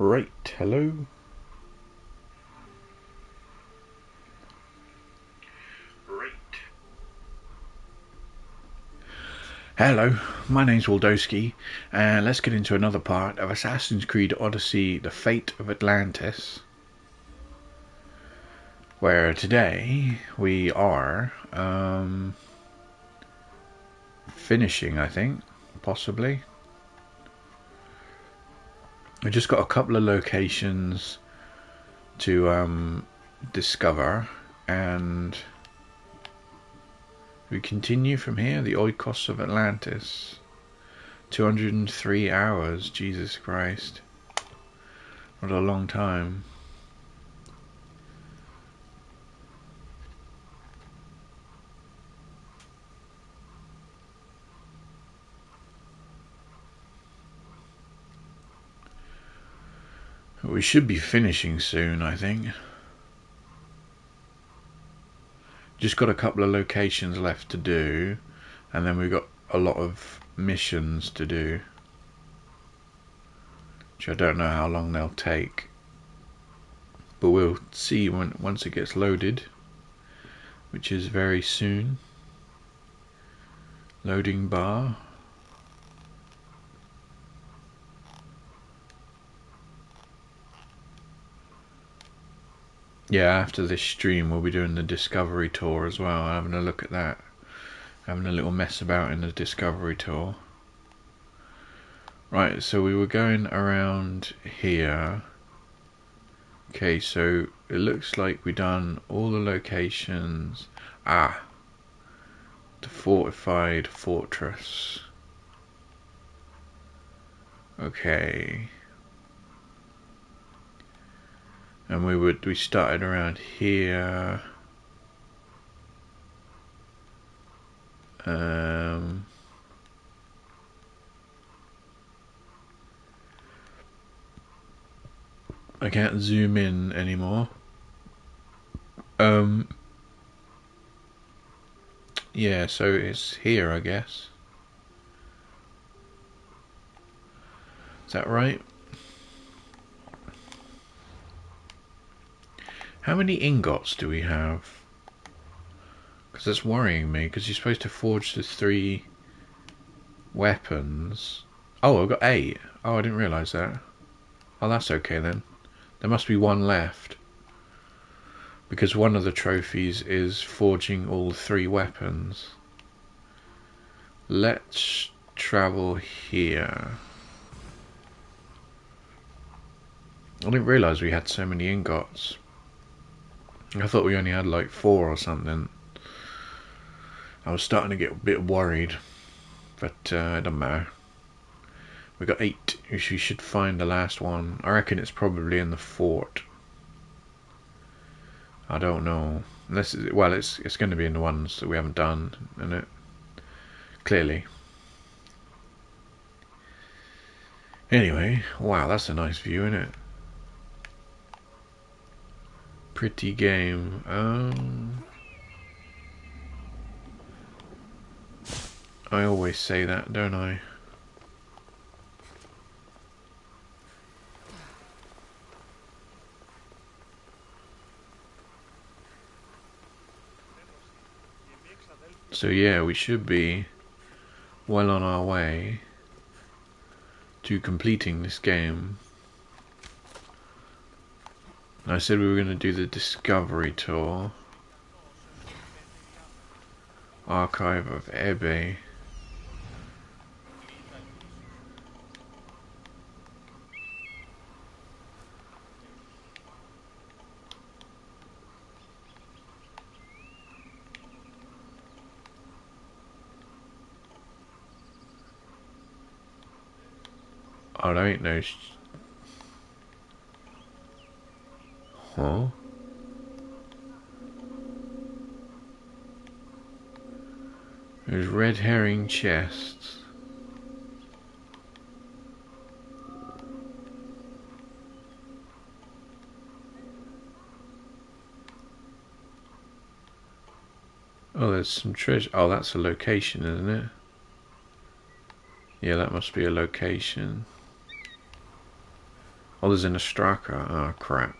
Right, hello. Hello, my name's Waldowski, and let's get into another part of Assassin's Creed Odyssey, The Fate of Atlantis, where today we are finishing, I think, possibly. We just got a couple of locations to discover, and we continue from here. The Oikos of Atlantis. 203 hours, Jesus Christ. What a long time. We should be finishing soon, I think. Just got a couple of locations left to do, and then we've got a lot of missions to do, which I don't know how long they'll take, but we'll see once it gets loaded, which is very soon. Loading bar. Yeah, after this stream we'll be doing the Discovery Tour as well, having a look at that, having a little mess about in the Discovery Tour. Right, so we were going around here. Okay, so it looks like we've done all the locations. The fortified fortress. Okay. And we started around here. I can't zoom in anymore. Yeah, so it's here, I guess. Is that right? How many ingots do we have? Because that's worrying me, because you're supposed to forge the 3 weapons. Oh, I've got 8. Oh, I didn't realise that. Oh, that's okay then. There must be 1 left. Because one of the trophies is forging all 3 weapons. Let's travel here. I didn't realise we had so many ingots. I thought we only had like 4 or something. I was starting to get a bit worried, but it doesn't matter. We got 8. We should find the last one. I reckon it's probably in the fort. I don't know. Unless, well, it's going to be in the ones that we haven't done, isn't it? Clearly. Anyway, wow, that's a nice view, isn't it? Pretty game. I always say that, don't I? So yeah, we should be well on our way to completing this game. I said we were going to do the Discovery Tour. Archive of Ebe. Oh, there ain't no... Huh? There's red herring chests. Oh, there's some treasure. Oh, that's a location, isn't it? Yeah, that must be a location. Oh, there's an Ostraka. Oh, crap.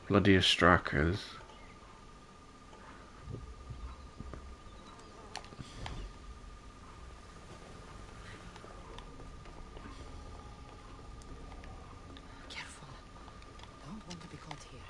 Bloody Ostrakas. Careful. Don't want to be caught here.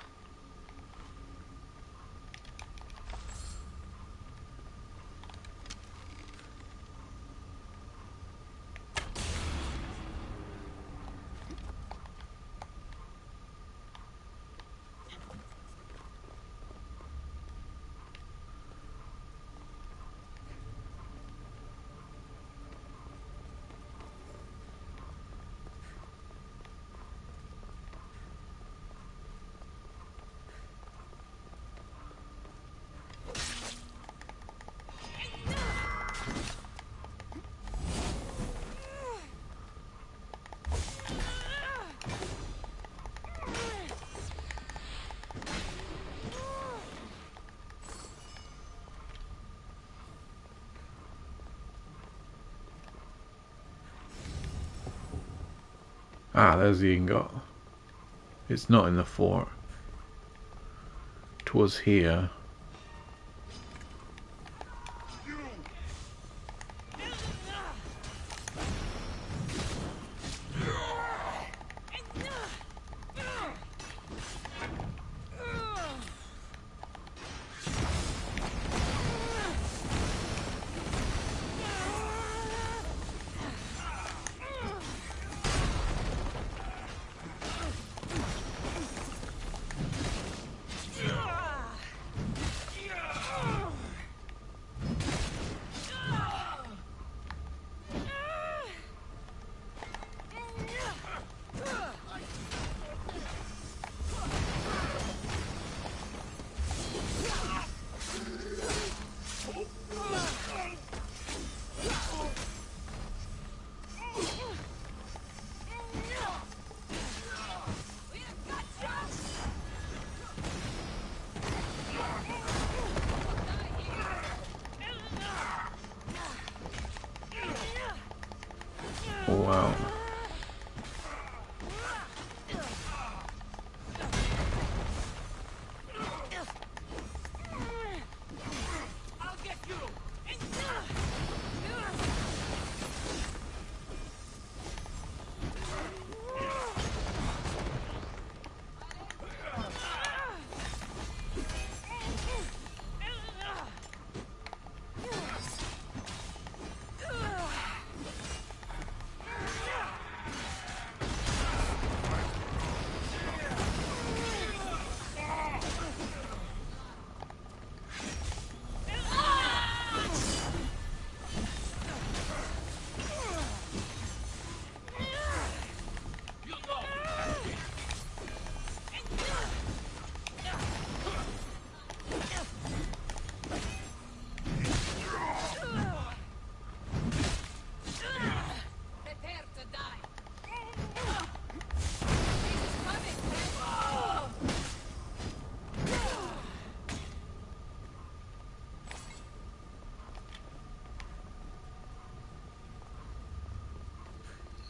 Ah, there's the ingot. It's not in the fort. It was here. Oh, wow.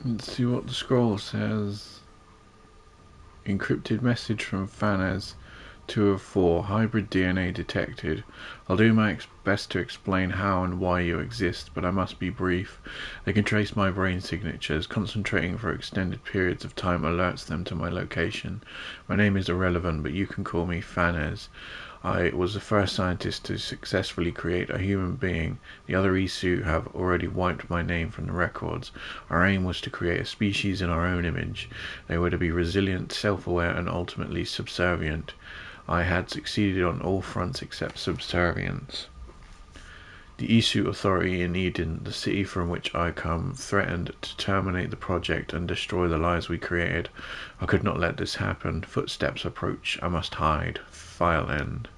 Let's see what the scroll says. Encrypted message from Fanez 204. Hybrid DNA detected. I'll do my best to explain how and why you exist, but I must be brief. They can trace my brain signatures. Concentrating for extended periods of time alerts them to my location. My name is irrelevant, but you can call me Fanez. I was the first scientist to successfully create a human being. The other Isu have already wiped my name from the records. Our aim was to create a species in our own image. They were to be resilient, self-aware, and ultimately subservient. I had succeeded on all fronts except subservience. The Isu authority in Eden, the city from which I come, threatened to terminate the project and destroy the lives we created. I could not let this happen. Footsteps approach. I must hide. File end.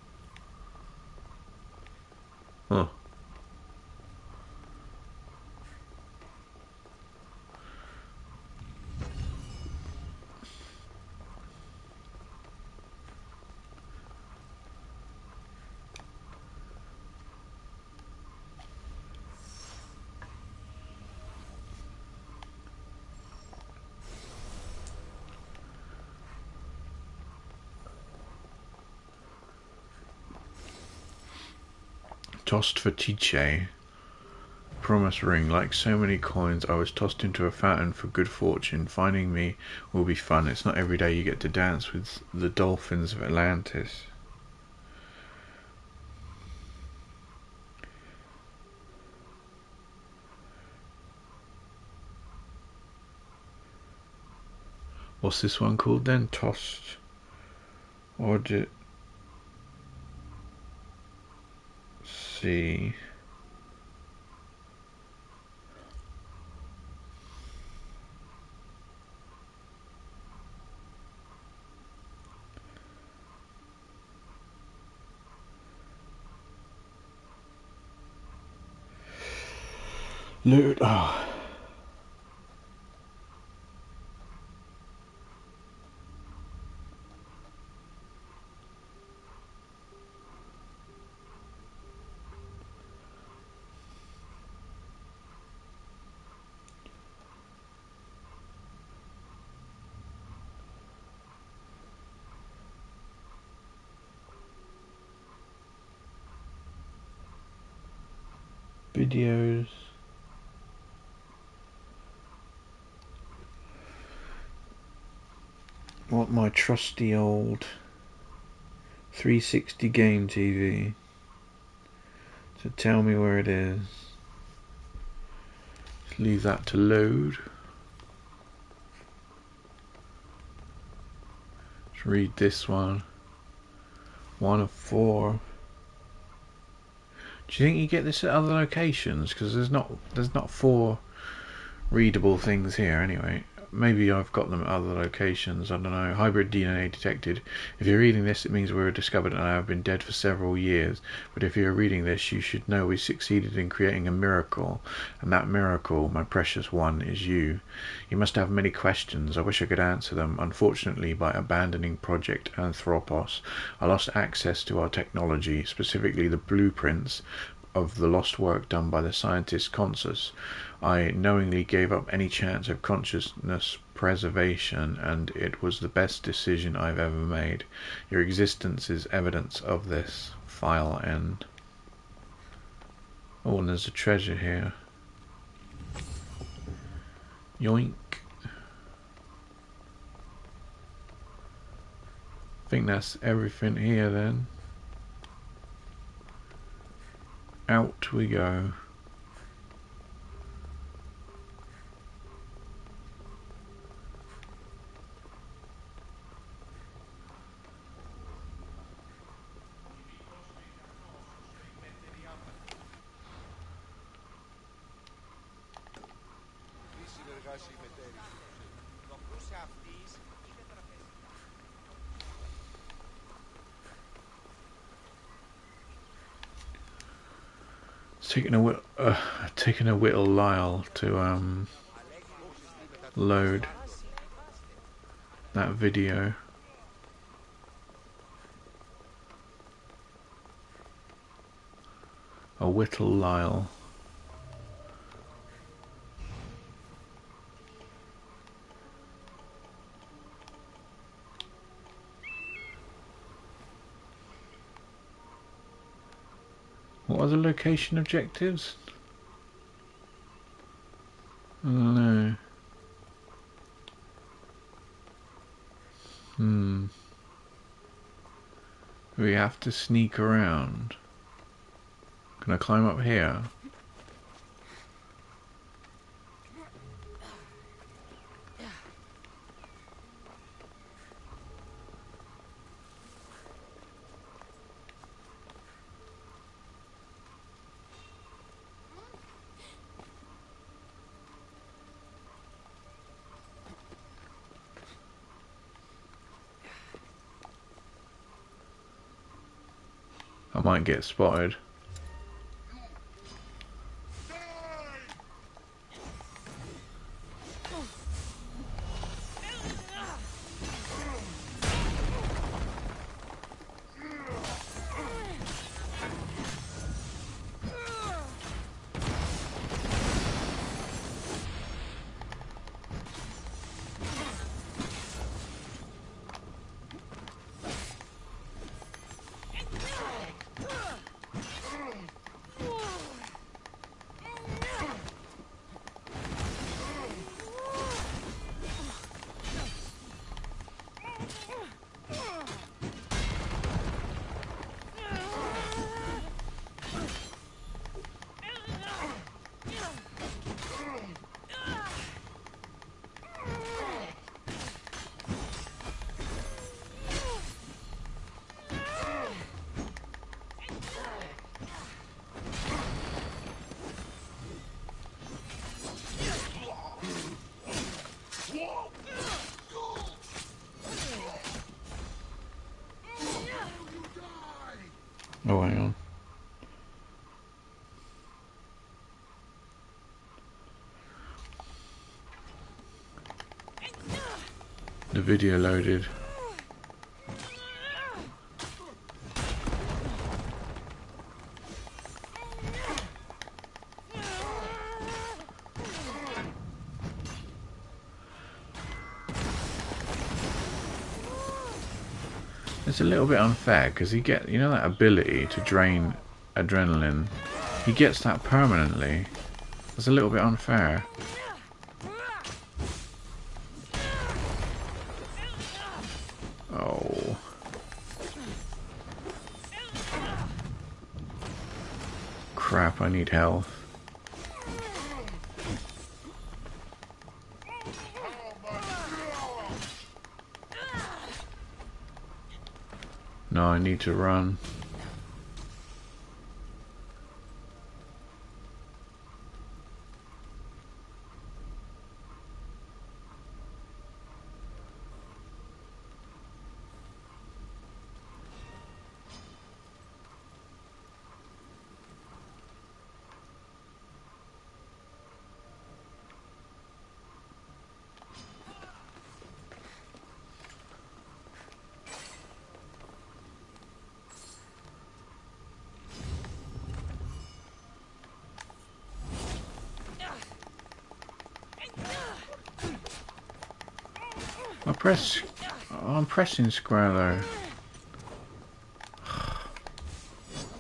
Huh. Tossed for Tiche. Promise ring. Like so many coins, I was tossed into a fountain for good fortune. Finding me will be fun. It's not every day you get to dance with the dolphins of Atlantis. What's this one called then? Tossed. Odyssey. Loot. Oh. Videos. Want my trusty old 360 game TV to tell me where it is. Just leave that to load. Let's read this one. 1 of 4. Do you think you get this at other locations? Because there's not 4 readable things here anyway. Maybe I've got them at other locations, I don't know. Hybrid DNA detected. If you're reading this, it means we were discovered and I have been dead for several years. But if you're reading this, you should know we succeeded in creating a miracle. And that miracle, my precious one, is you. You must have many questions. I wish I could answer them. Unfortunately, by abandoning Project Anthropos, I lost access to our technology, specifically the blueprints of the lost work done by the scientist Consus. I knowingly gave up any chance of consciousness preservation, and it was the best decision I've ever made. Your existence is evidence of this. File end. Oh, and there's a treasure here. Yoink. I think that's everything here then. Out we go. Taking a whittle Lyle to load that video. A whittle Lyle. What are the location objectives? I don't know. We have to sneak around. Can I climb up here? I might get spotted. Oh, hang on. The video loaded. It's a little bit unfair because he you know that ability to drain adrenaline, he gets that permanently. It's a little bit unfair. Oh. Crap, I need health. No, I need to run. I'm pressing square though.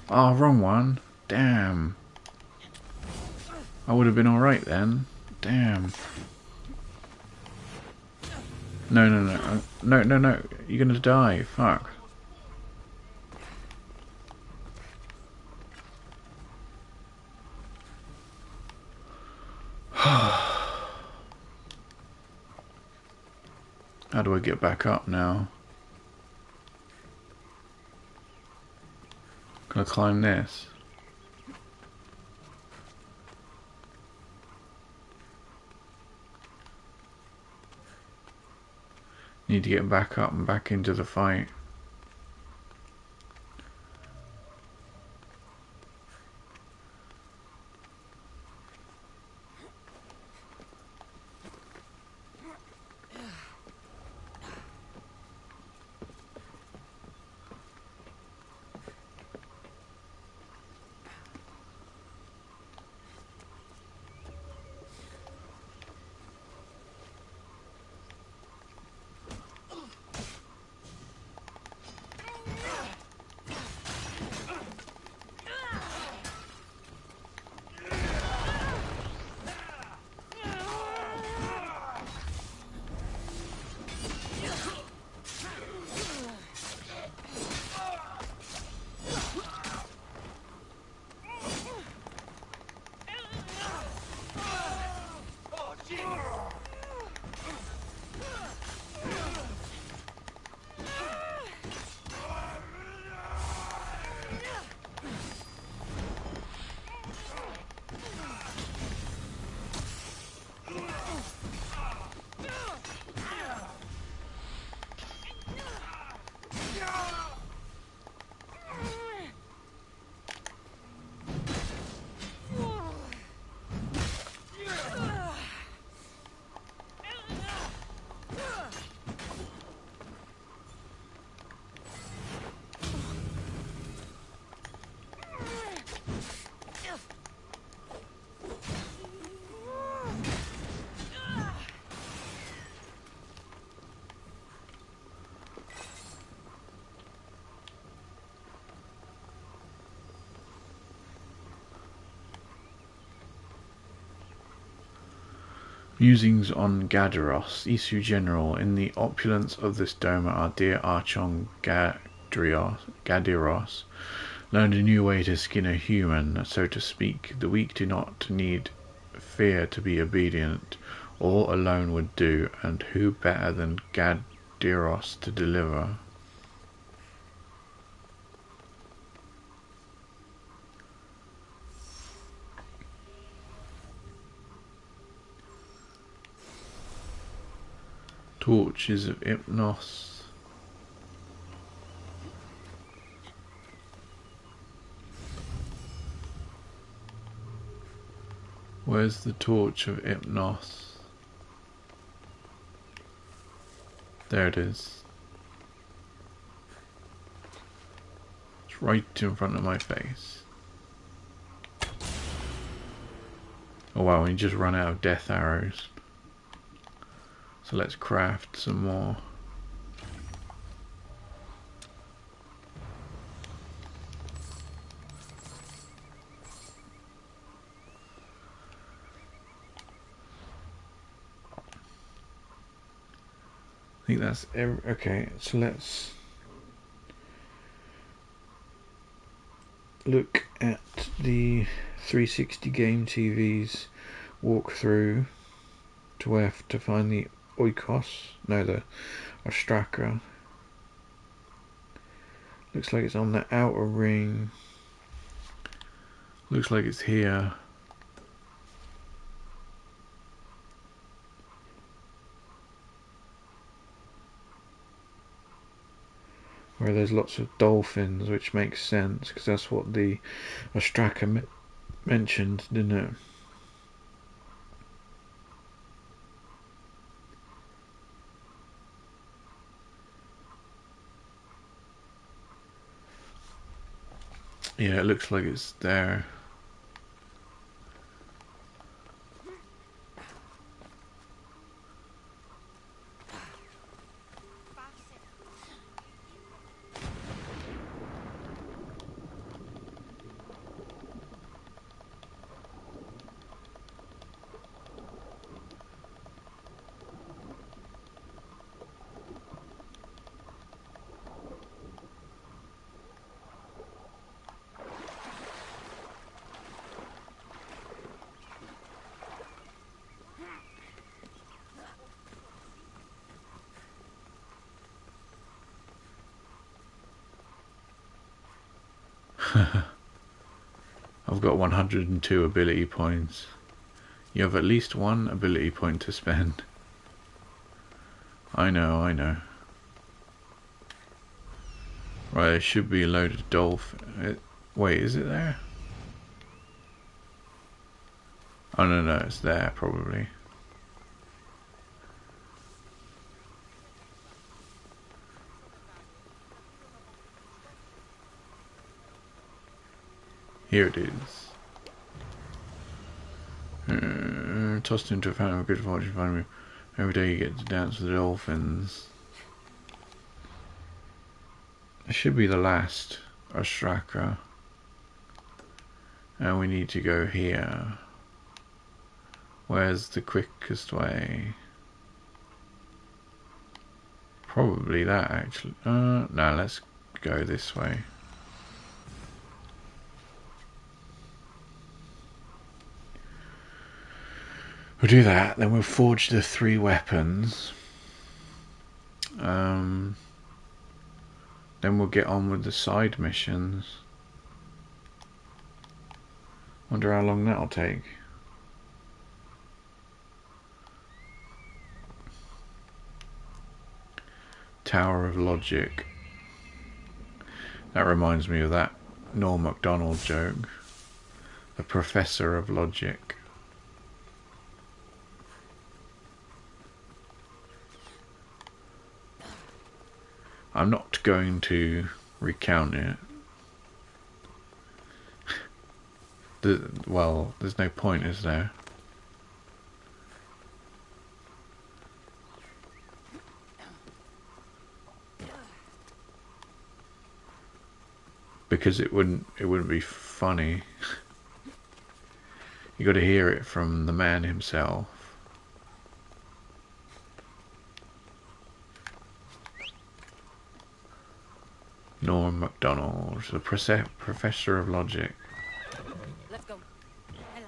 Oh, wrong one. Damn. I would have been alright then. Damn. No. No. You're gonna die. Fuck. How do I get back up now? Can I climb this? Need to get back up and back into the fight. Musings on Gadaros, Isu General. In the opulence of this dome, our dear Archon Gadiros learned a new way to skin a human, so to speak. The weak do not need fear to be obedient. All alone would do, and who better than Gadiros to deliver? Torches of Hypnos. Where's the torch of Hypnos? There it is. It's right in front of my face. Oh wow, we just run out of death arrows. So let's craft some more. I think that's okay, so let's look at the 360 game TV's walkthrough to where to find the Oikos, no, the Ostraka. Looks like it's on the outer ring. Looks like it's here. Where there's lots of dolphins, which makes sense because that's what the Ostraka mentioned, didn't it? Yeah, it looks like it's there. I've got 102 ability points. You have at least one ability point to spend. I know, I know. Right, there should be a load of dolphin. Wait, is it there? Oh no, no, it's there probably. Here it is. Tossed into a fountain of good fortune, find me. Every day you get to dance with the dolphins. It should be the last Ostraka. And we need to go here. Where's the quickest way? Probably that actually. No, let's go this way. We'll do that, then we'll forge the 3 weapons. Then we'll get on with the side missions. Wonder how long that'll take. Tower of Logic. That reminds me of that Norm Macdonald joke. The Professor of Logic. I'm not going to recount it. Well, there's no point, is there? Because it wouldn't be funny. You got to hear it from the man himself. Norm Macdonald, the Professor of Logic. Let's go. Ella.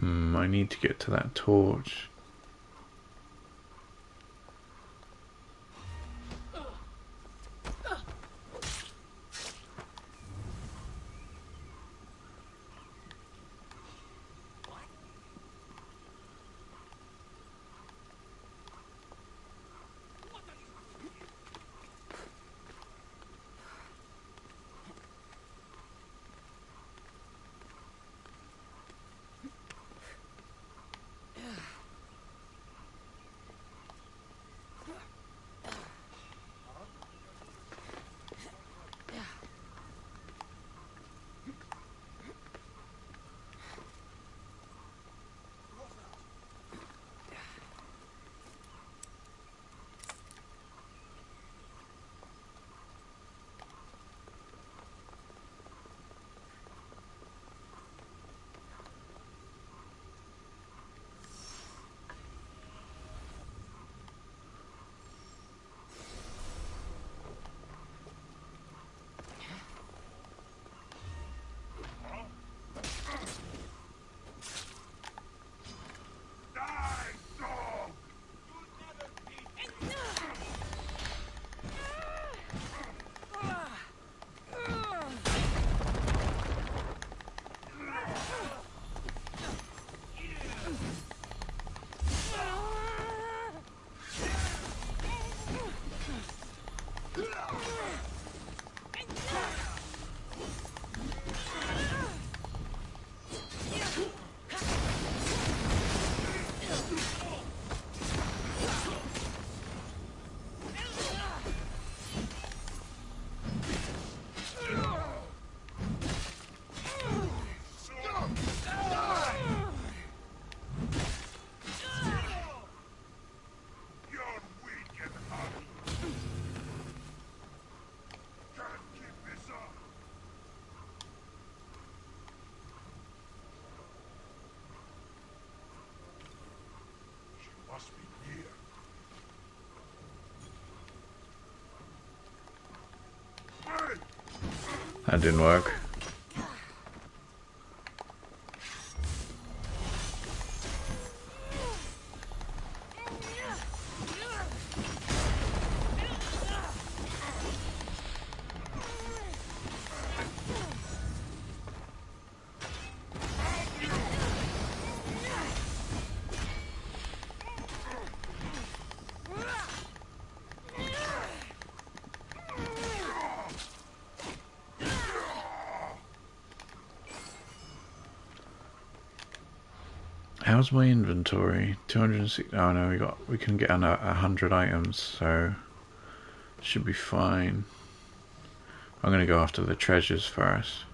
I need to get to that torch. That didn't work. How's my inventory? 260. Oh no, we can get 100 items, so should be fine. I'm gonna go after the treasures first.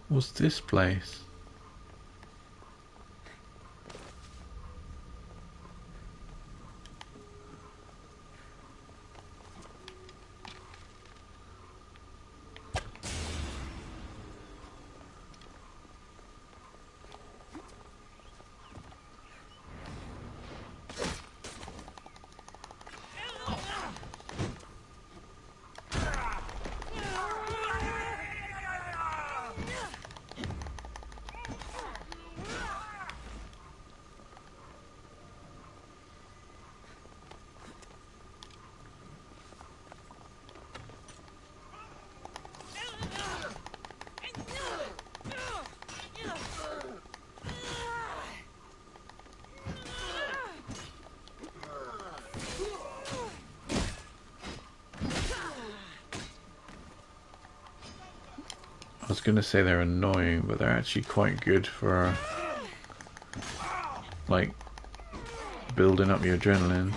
What's this place? I was gonna say they're annoying, but they're actually quite good for like building up your adrenaline.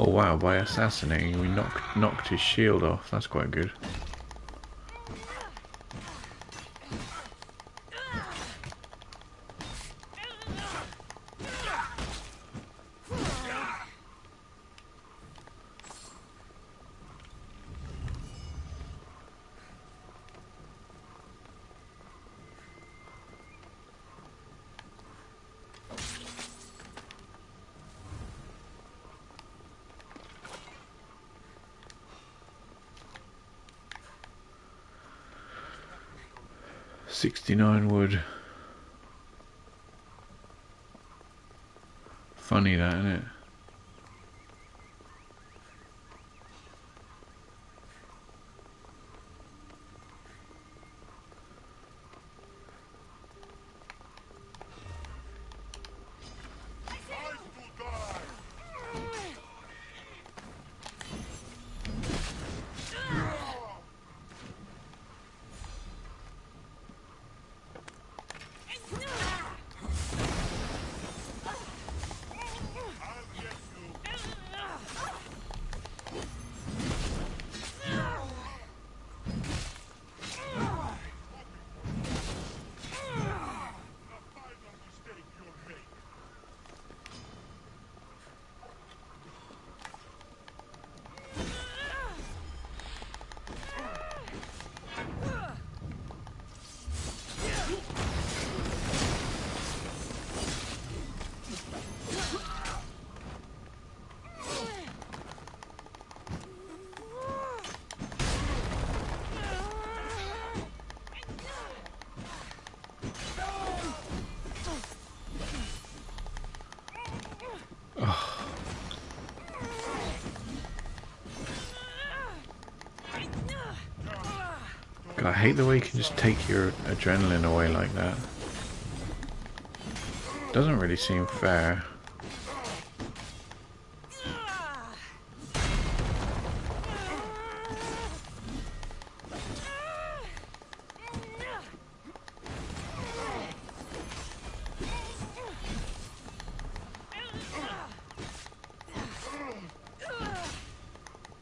Oh wow, by assassinating we knocked his shield off. That's quite good. $69 wood. Funny that, isn't it? God, I hate the way you can just take your adrenaline away like that. Doesn't really seem fair.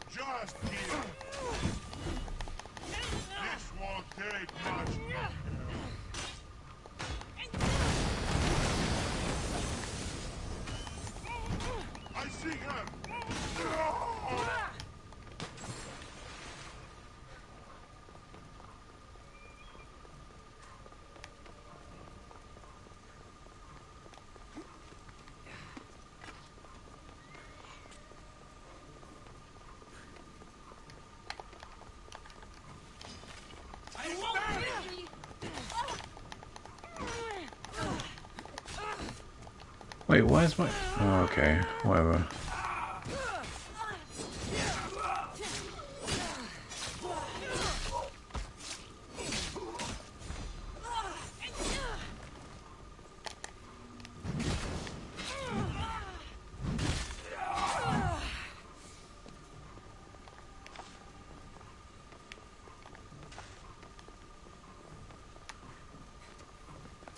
Just here. This won't take much longer. I see her. Wait, why is my... Oh, okay, whatever.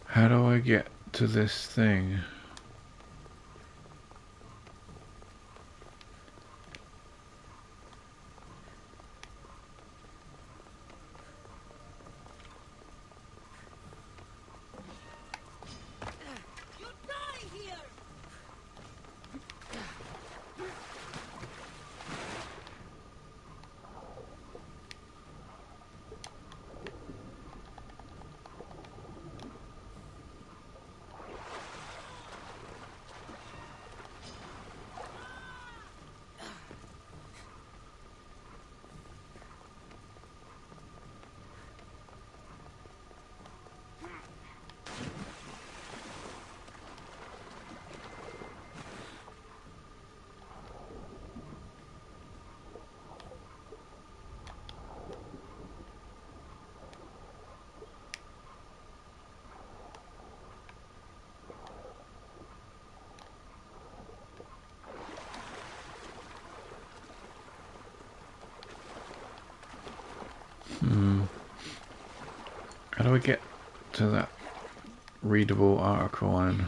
How do I get to this thing? How do I get to that readable article on?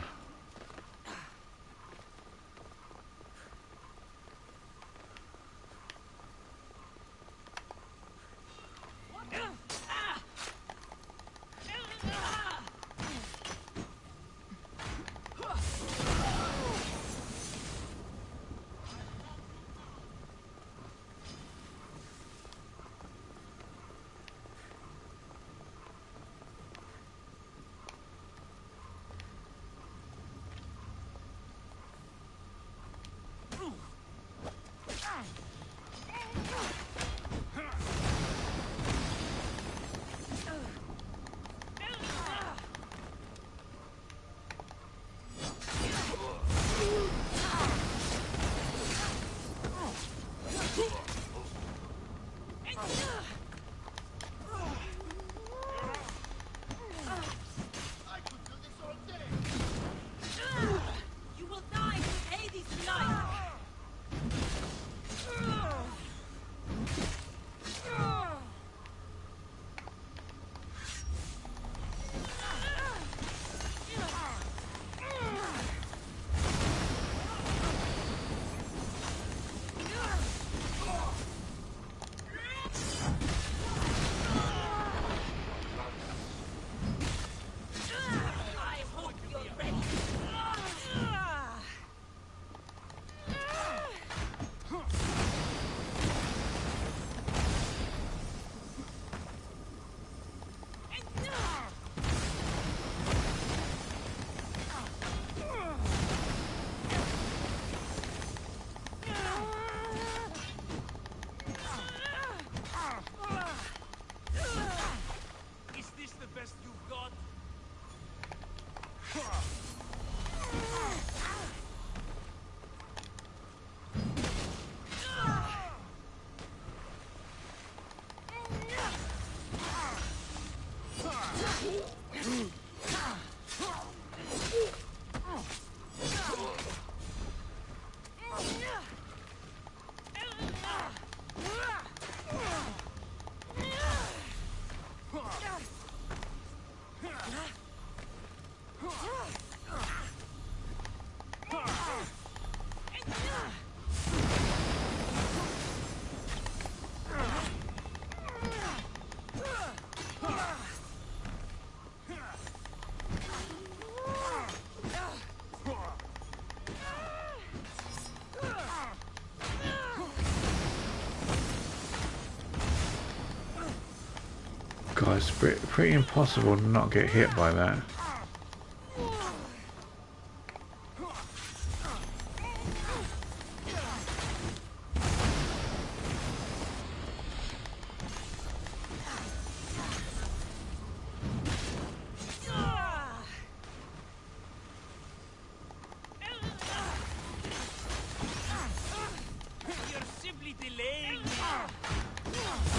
God, it's pretty impossible to not get hit by that.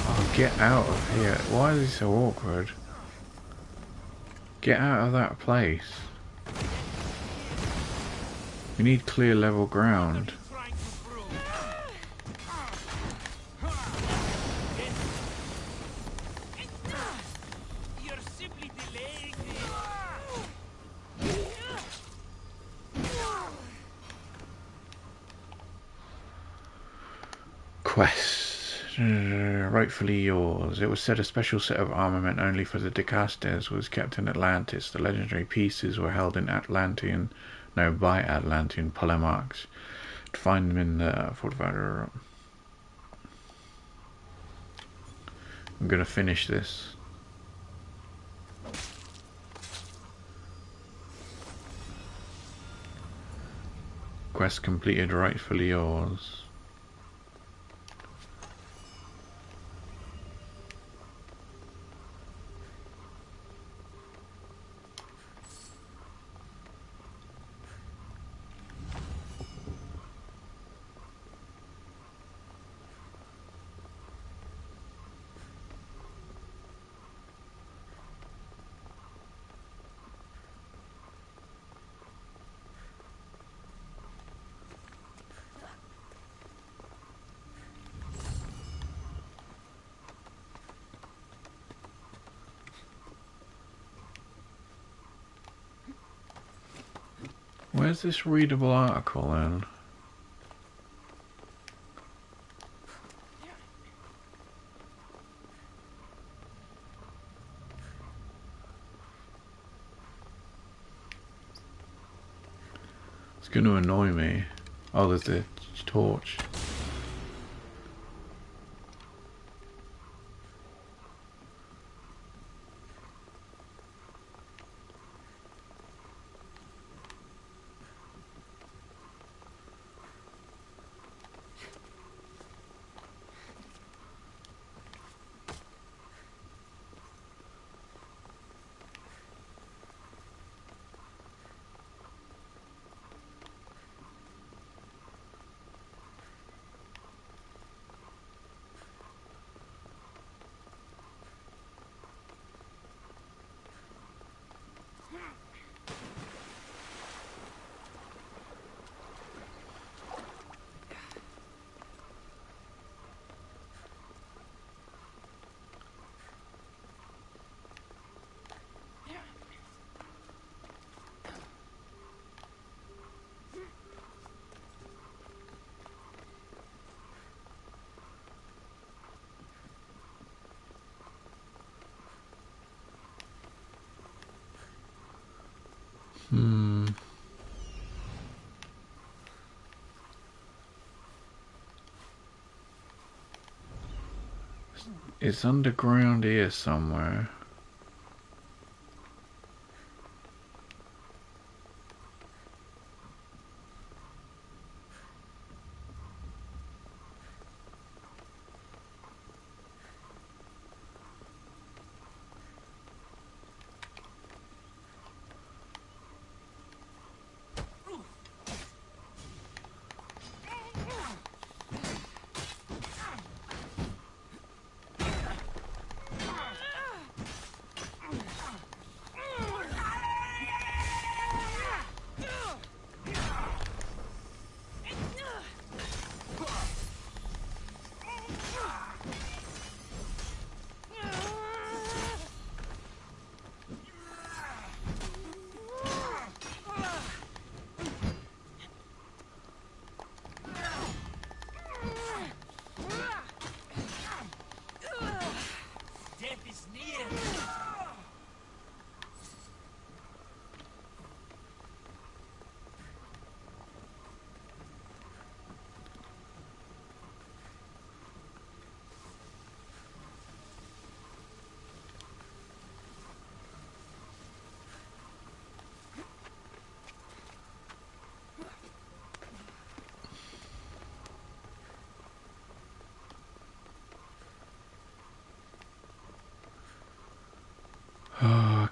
Oh, get out of here. Why is he so awkward? Get out of that place. We need clear level ground. Quest. Rightfully yours. It was said a special set of armament only for the Decasters was kept in Atlantis. The legendary pieces were held in by Atlantean polemarchs. To find them in the fortified. I'm gonna finish this. Quest completed. Rightfully yours. Where's this readable article then? It's going to annoy me. Oh, there's the torch. It's underground here somewhere.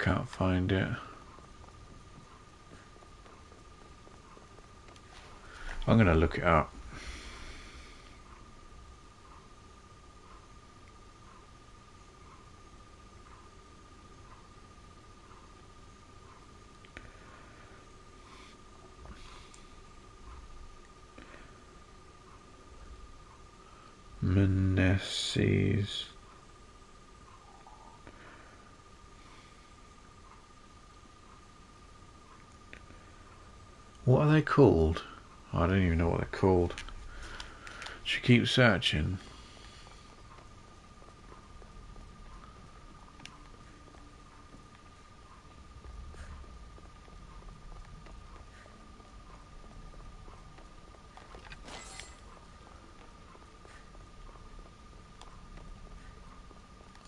can't find it. I'm gonna look it up. Meneses. What are they called? I don't even know what they're called. Should keep searching.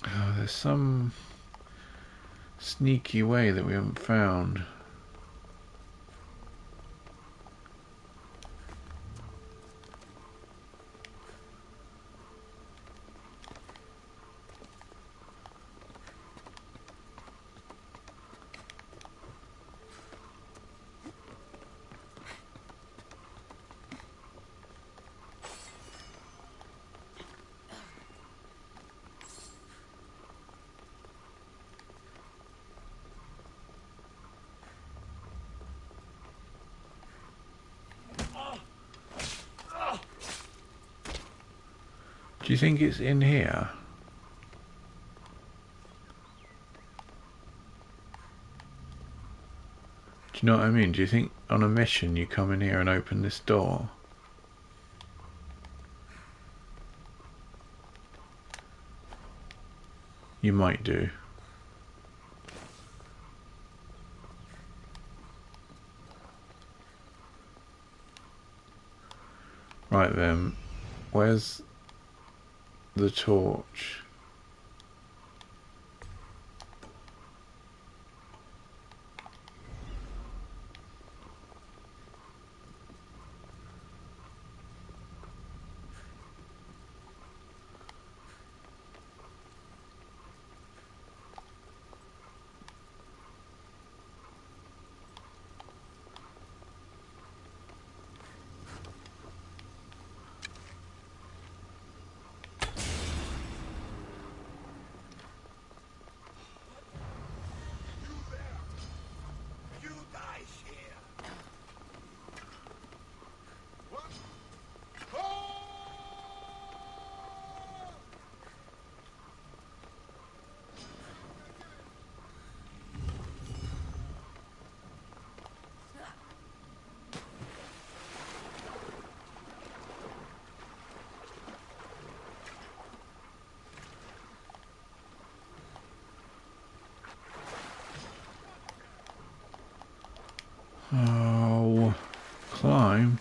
Oh, there's some sneaky way that we haven't found. Do you think it's in here? Do you know what I mean? Do you think on a mission you come in here and open this door? You might do. Right then, where's the torch? Oh, climb.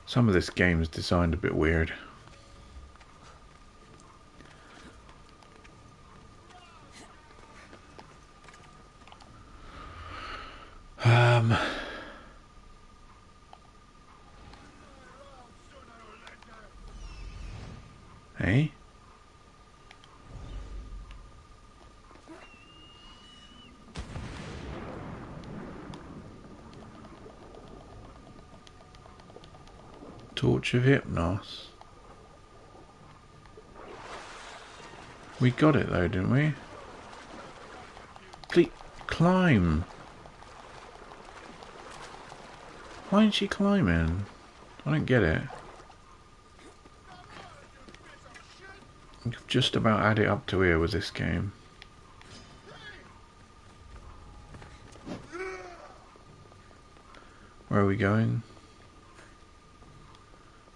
Some of this game is designed a bit weird. Eh? Torch of Hypnos. We got it though, didn't we? Please, climb. Why isn't she climbing? I don't get it. I've just about had it up to here with this game. Where are we going?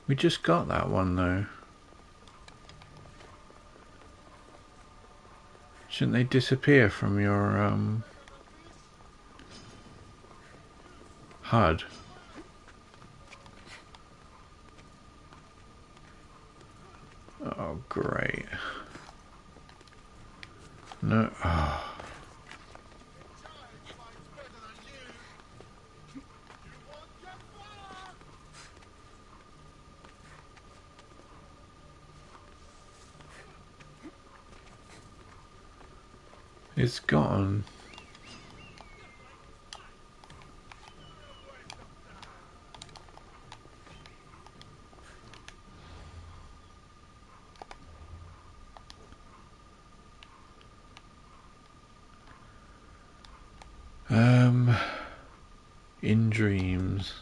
We just got that one though. Shouldn't they disappear from your HUD? Oh great. No. Oh. It's gone. In dreams.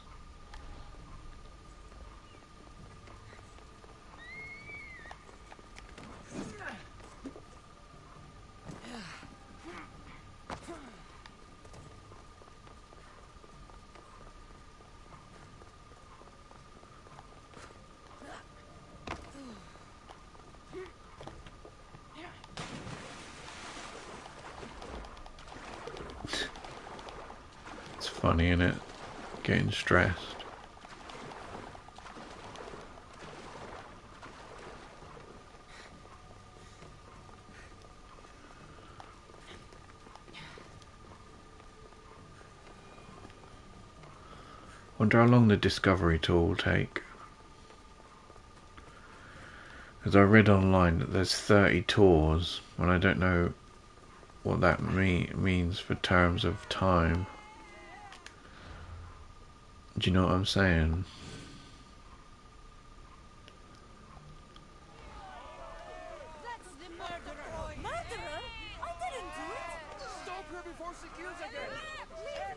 It's funny, isn't it? Getting stressed. Wonder how long the discovery tour will take. Because I read online that there's 30 tours, and I don't know what that means for terms of time. Do you know what I'm saying? That's the murderer! Murderer? I didn't do it! Stop her before she kills again!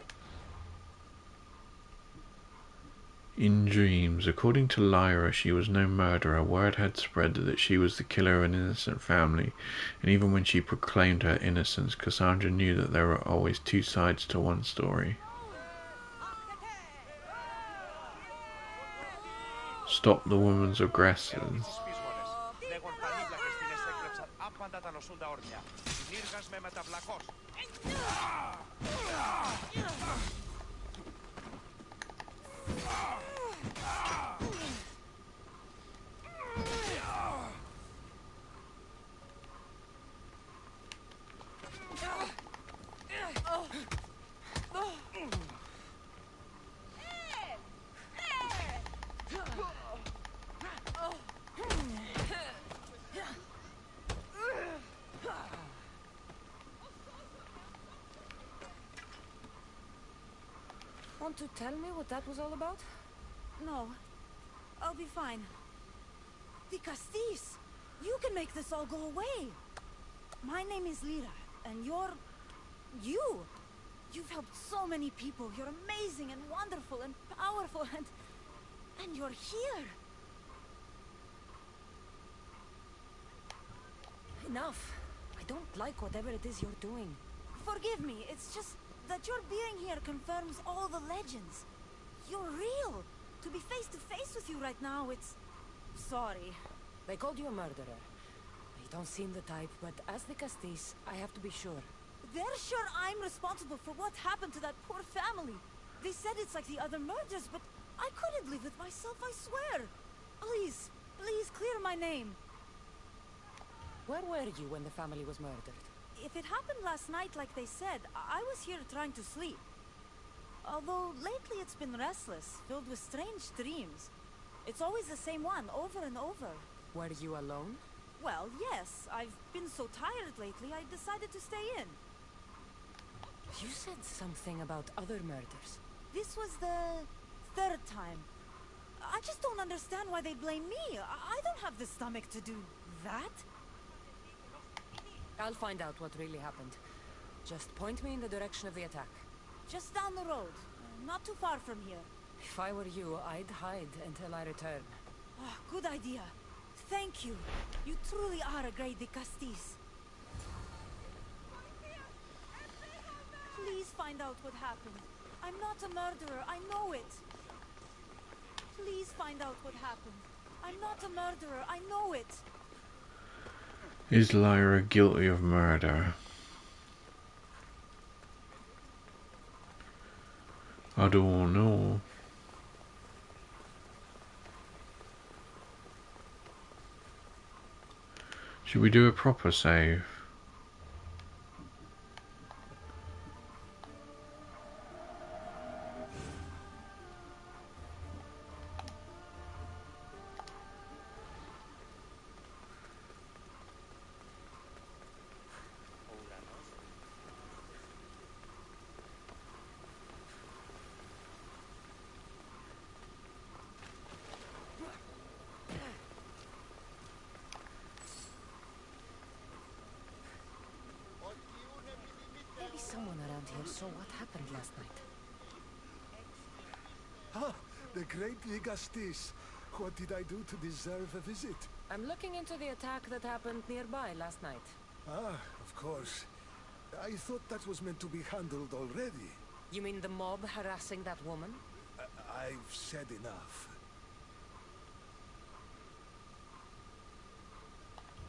In dreams, according to Lyra, she was no murderer. Word had spread that she was the killer of an innocent family, and even when she proclaimed her innocence, Cassandra knew that there were always two sides to one story. Stop the woman's aggressors. Want to tell me what that was all about? No. I'll be fine. The Castis! You can make this all go away! My name is Lyra, and you're... you! You've helped so many people. You're amazing and wonderful and powerful and you're here! Enough. I don't like whatever it is you're doing. Forgive me, it's just that your being here confirms all the legends. You're real! To be face to face with you right now, it's... sorry. They called you a murderer. You don't seem the type, but as the Castis, I have to be sure. They're sure I'm responsible for what happened to that poor family. They said it's like the other murders, but I couldn't live with myself, I swear. Please, please clear my name. Where were you when the family was murdered? If it happened last night like they said, I was here trying to sleep. Although lately it's been restless, filled with strange dreams. It's always the same one, over and over. Were you alone? Well, yes. I've been so tired lately, I decided to stay in. You said something about other murders. This was the third time. I just don't understand why they blame me. I don't have the stomach to do that. I'll find out what really happened. Just point me in the direction of the attack. Just down the road. Not too far from here. If I were you, I'd hide until I return. Oh, good idea. Thank you. You truly are a great Castis. Please find out what happened. I'm not a murderer, I know it. Please find out what happened. I'm not a murderer, I know it. Is Lyra guilty of murder? I don't know. Should we do a proper save? so what happened last night? Ah, the great Ligastis. What did I do to deserve a visit? I'm looking into the attack that happened nearby last night. Ah, of course. I thought that was meant to be handled already. You mean the mob harassing that woman? I've said enough.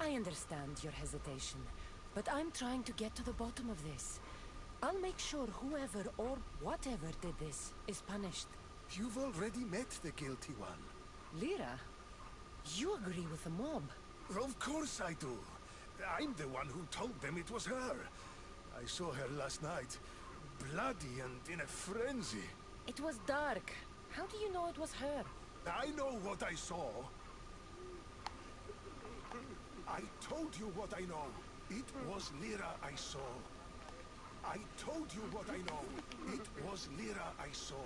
I understand your hesitation, but I'm trying to get to the bottom of this. I'll make sure whoever or whatever did this is punished. You've already met the guilty one. Lyra, you agree with the mob. Of course I do. I'm the one who told them it was her. I saw her last night, bloody and in a frenzy. It was dark. How do you know it was her? I know what I saw. I told you what I know. It was Lyra I saw. I told you what I know. It was Lyra I saw.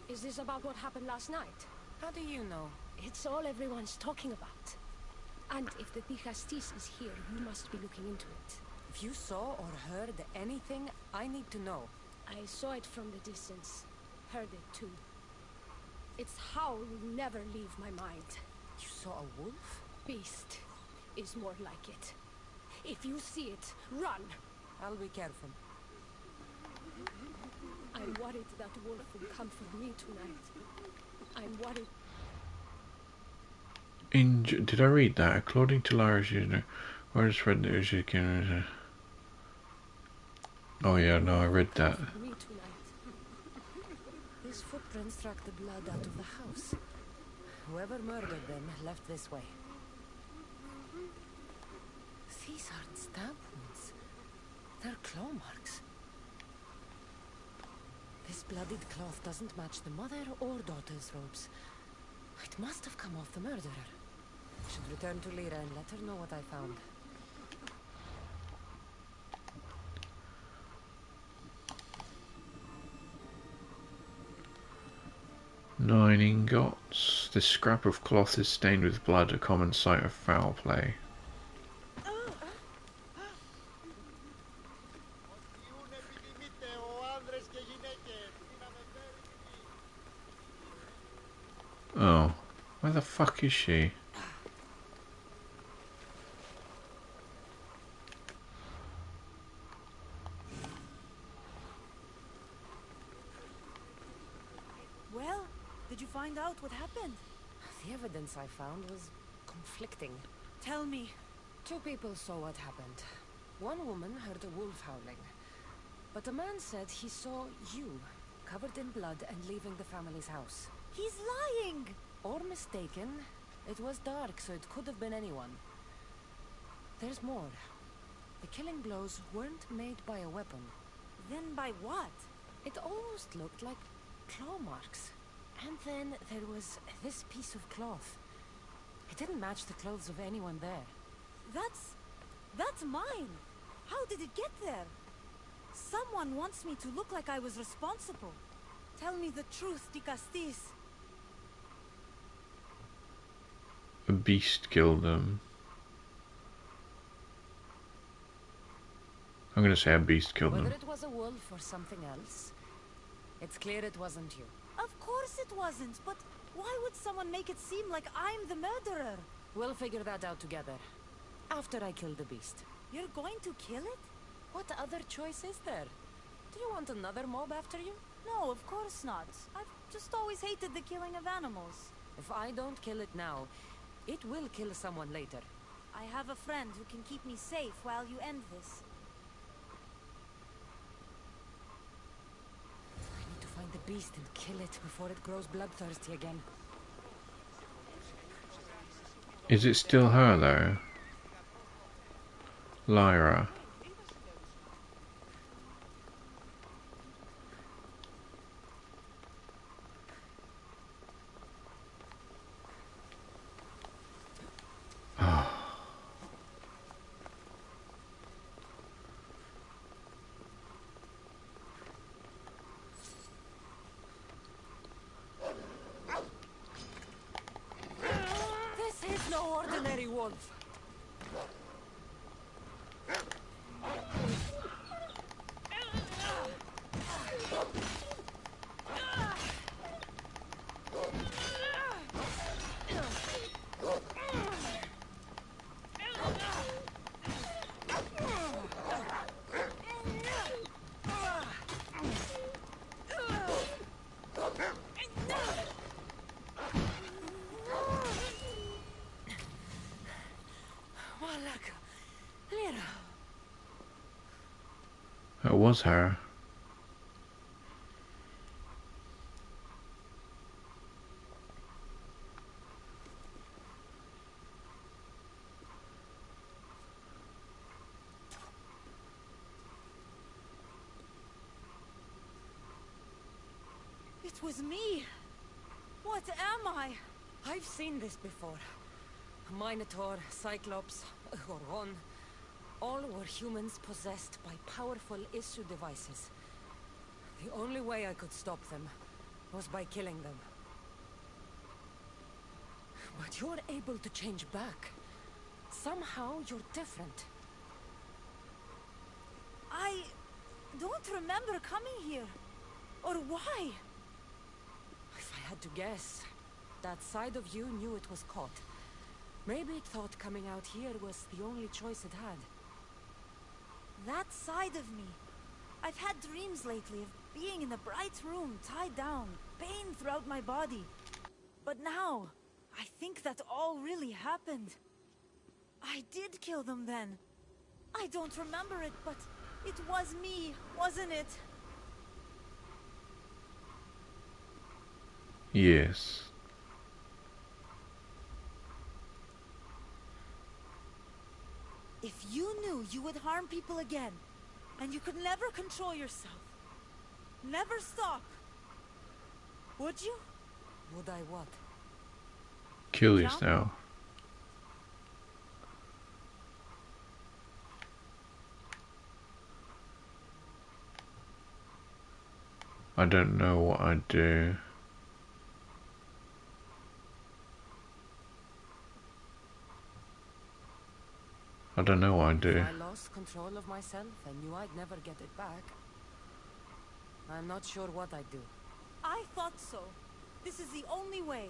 Is this about what happened last night? How do you know? It's all everyone's talking about. And if the Digastis is here, we must be looking into it. If you saw or heard anything, I need to know. I saw it from the distance. Heard it too. Its howl will never leave my mind. You saw a wolf? Beast is more like it. If you see it, run! I'll be careful. I'm worried that wolf will come for me tonight. I'm worried. Did I read that? According to Lyra's user, where is Fred? Oh yeah, no, I read that. For me tonight. These footprints track the blood out of the house. Whoever murdered them left this way. These aren't stab wounds. They're claw marks. This bloodied cloth doesn't match the mother or daughter's robes. It must have come off the murderer. I should return to Lyra and let her know what I found. Nine ingots. This scrap of cloth is stained with blood, a common sight of foul play. Oh, where the fuck is she? Well, did you find out what happened? The evidence I found was conflicting. Tell me. 2 people saw what happened. One woman heard a wolf howling, but a man said he saw you, covered in blood and leaving the family's house. He's lying! Or mistaken. It was dark, so it could have been anyone. There's more. The killing blows weren't made by a weapon. Then by what? It almost looked like claw marks. And then there was this piece of cloth. It didn't match the clothes of anyone there. That's mine! How did it get there? Someone wants me to look like I was responsible. Tell me the truth, Digastis. A beast killed them. I'm gonna say a beast killed them. Whether it was a wolf or something else, it's clear it wasn't you. Of course it wasn't, but why would someone make it seem like I'm the murderer? We'll figure that out together. After I kill the beast. You're going to kill it? What other choice is there? Do you want another mob after you? No, of course not. I've just always hated the killing of animals. If I don't kill it now, it will kill someone later. I have a friend who can keep me safe while you end this. I need to find the beast and kill it before it grows bloodthirsty again. Is it still her though? Lyra. This is no ordinary wolf. It was her. It was me. What am I? I've seen this before. Minotaur, Cyclops, Goron. All were humans possessed by powerful issue devices. The only way I could stop them was by killing them. But you're able to change back. Somehow you're different. I don't remember coming here. Or why? If I had to guess, that side of you knew it was caught. Maybe it thought coming out here was the only choice it had. That side of me. I've had dreams lately of being in a bright room, tied down, pain throughout my body. But now, I think that all really happened. I did kill them then. I don't remember it, but it was me, wasn't it? Yes. If you knew you would harm people again, and you could never control yourself, never stop, would you? Would I what? Kill Jump? yourself. I don't know what I'd do. I don't know what I'd do. If I lost control of myself and knew I'd never get it back, I'm not sure what I'd do. I thought so. This is the only way.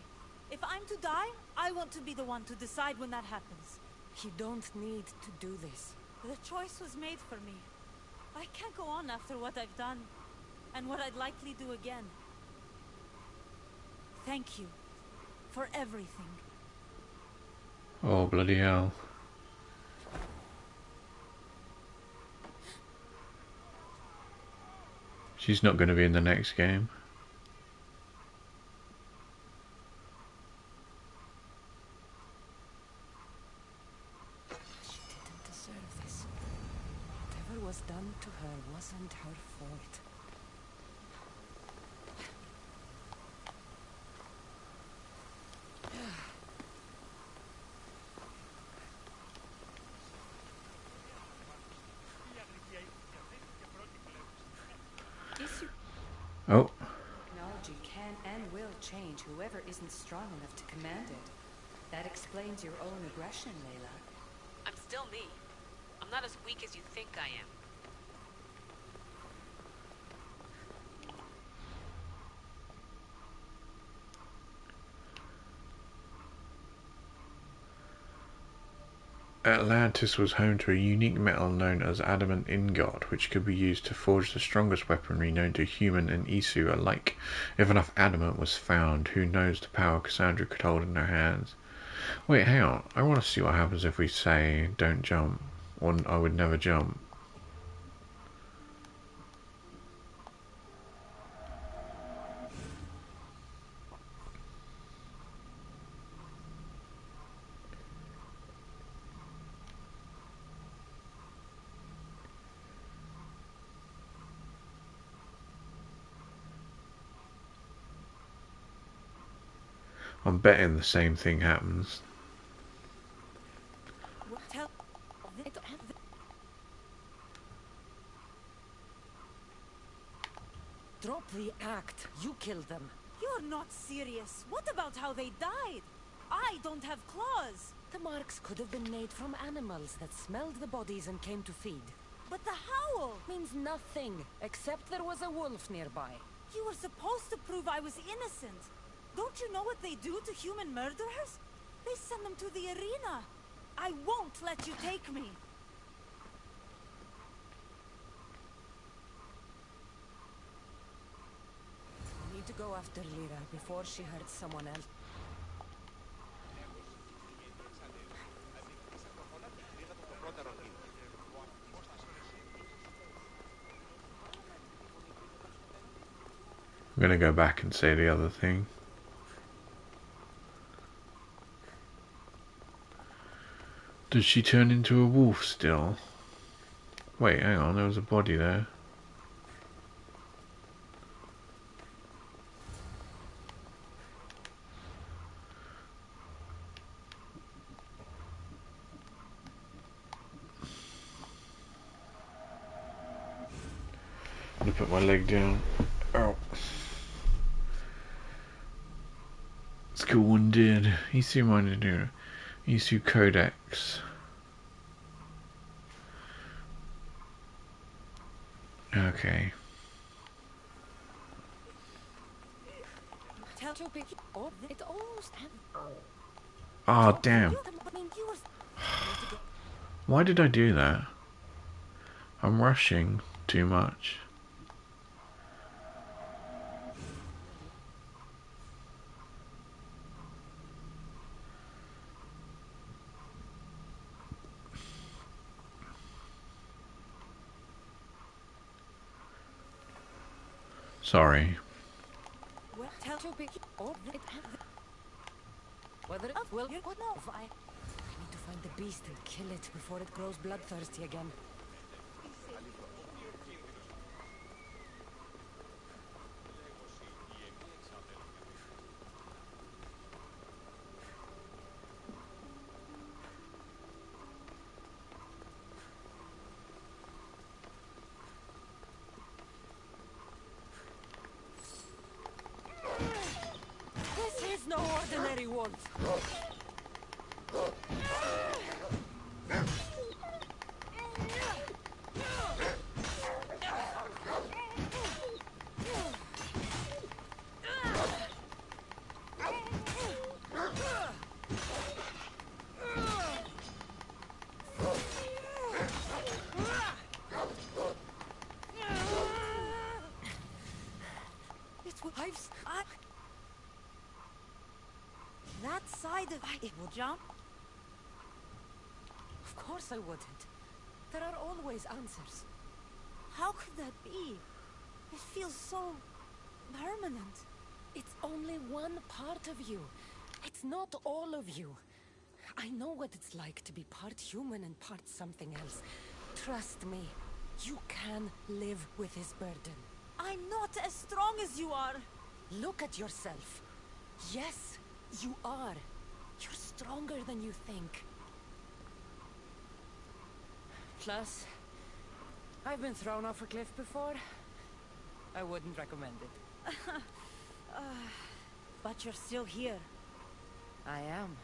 If I'm to die, I want to be the one to decide when that happens. You don't need to do this. The choice was made for me. I can't go on after what I've done, and what I'd likely do again. Thank you for everything. Oh, bloody hell. She's not going to be in the next game. She didn't deserve this. Whatever was done to her wasn't her fault. Oh, Technology can and will change whoever isn't strong enough to command it. That explains your own aggression, Layla. I'm still me. I'm not as weak as you think I am. Atlantis was home to a unique metal known as adamant ingot, which could be used to forge the strongest weaponry known to human and Isu alike. If enough adamant was found, who knows the power Cassandra could hold in her hands. Wait, hang on. I want to see what happens if we say don't jump, or I would never jump. I'm betting the same thing happens. Tell... Drop the act. You killed them. You're not serious. What about how they died? I don't have claws. The marks could have been made from animals that smelled the bodies and came to feed. But the howl! Means nothing, except there was a wolf nearby. You were supposed to prove I was innocent. Don't you know what they do to human murderers? They send them to the arena. I won't let you take me. We need to go after Lyra before she hurts someone else. I'm gonna go back and say the other thing. Does she turn into a wolf still? Wait, hang on, there was a body there. I'm gonna put my leg down. Oh. Let's go wounded. Isu minded. Isu Codex. Okay. Tell you pick up. It almost Ah, oh, damn. Why did I do that? I'm rushing too much. Sorry. Well, tell you pick up. Whether it will you know if I need to find the beast and kill it before it grows bloodthirsty again. This is no ordinary wolf. That side of it will jump? Of course I wouldn't. There are always answers. How could that be? It feels so permanent. It's only one part of you. It's not all of you. I know what it's like to be part human and part something else. Trust me, you can live with his burden. I'm not as strong as you are. Look at yourself. Yes, you are. You're stronger than you think. Plus, I've been thrown off a cliff before. I wouldn't recommend it. But you're still here. I am.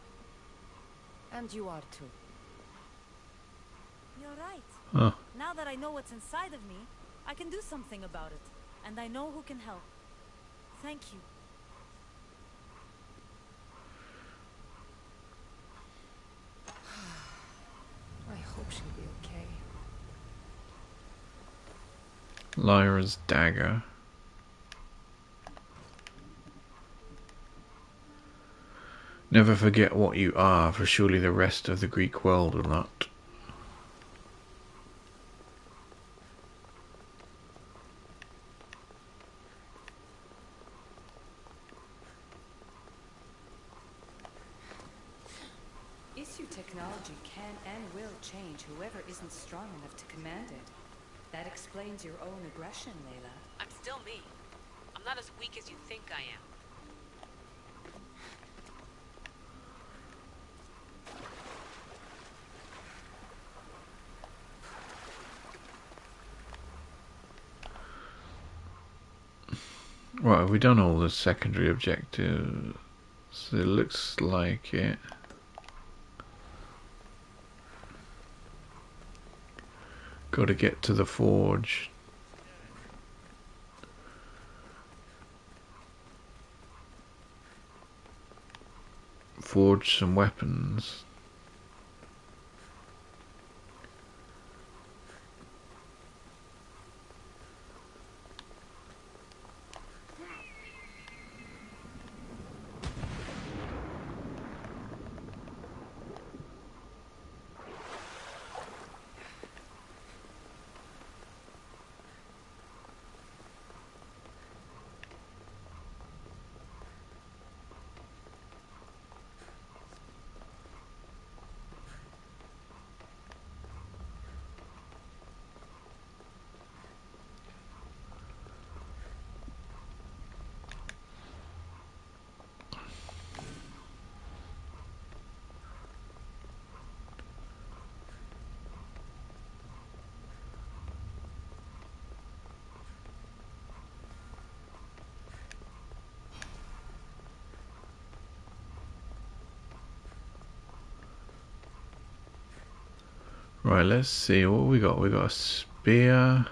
And you are too. You're right. Huh. Now that I know what's inside of me, I can do something about it. And I know who can help. Thank you. I hope she'll be okay. Lyra's dagger. Never forget what you are, for surely the rest of the Greek world will not. Issue technology can and will change whoever isn't strong enough to command it. That explains your own aggression, Layla. I'm still me. I'm not as weak as you think I am. Right, have we done all the secondary objectives? It looks like it. Got to get to the forge. Forge some weapons. Right, let's see what we got. We got a spear.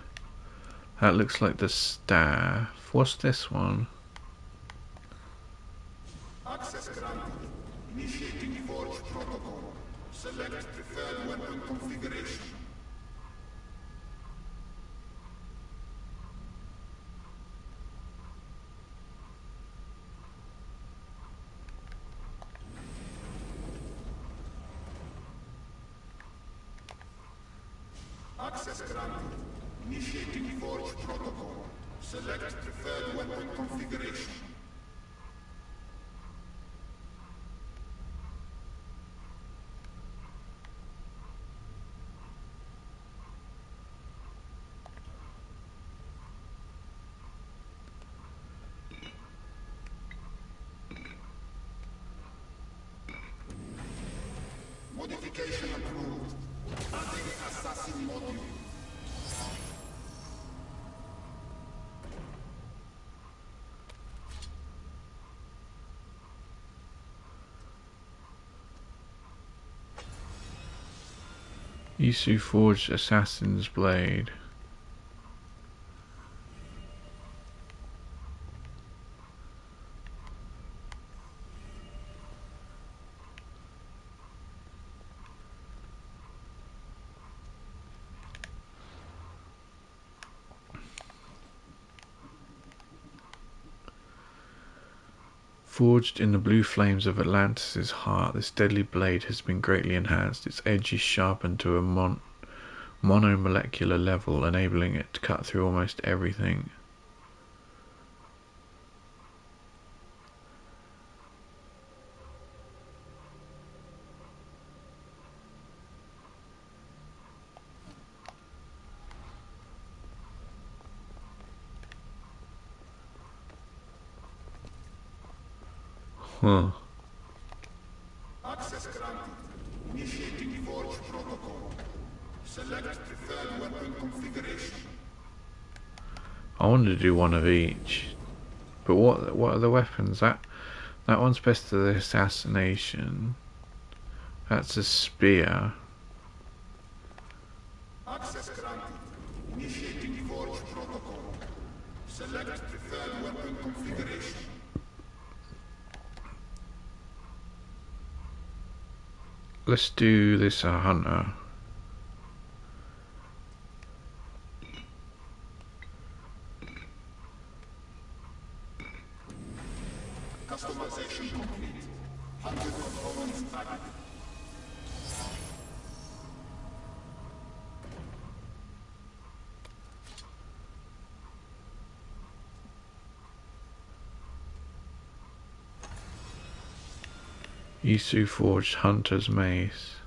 That looks like the staff. What's this one? Access granted. Initiating forge protocol. Select preferred weapon configuration. Access granted. Initiating forge protocol. Select preferred weapon configuration. Modification approved. Adding assassin module. Isu forged assassin's blade. Forged in the blue flames of Atlantis' heart, this deadly blade has been greatly enhanced. Its edge is sharpened to a monomolecular level, enabling it to cut through almost everything. Huh. Access granted. Initiating forge protocol. Select preferred weapon configuration. I wanted to do one of each. But what are the weapons? That one's best to the assassination. That's a spear. Access granted. Initiating forge protocol. Select preferred weapon configuration. Let's do this hunter. Customization complete. 100 components added. Isu forged hunter's mace.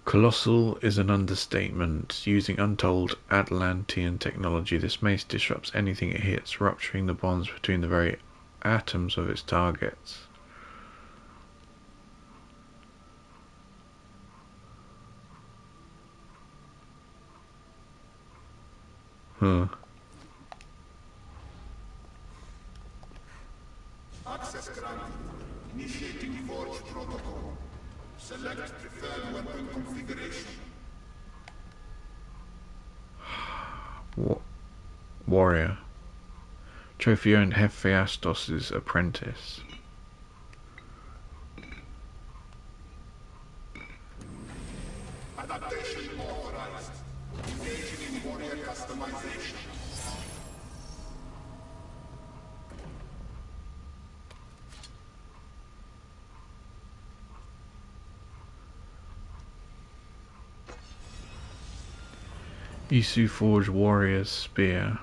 Colossal is an understatement. Using untold Atlantean technology, this mace disrupts anything it hits, rupturing the bonds between the very atoms of its targets. Huh. Access granted. Initiating forge protocol. Select preferred weapon configuration. Warrior. Trophy earned Hephaestus' apprentice. Adaptation authorized. Engaging in warrior customization. Isu forged warrior's spear.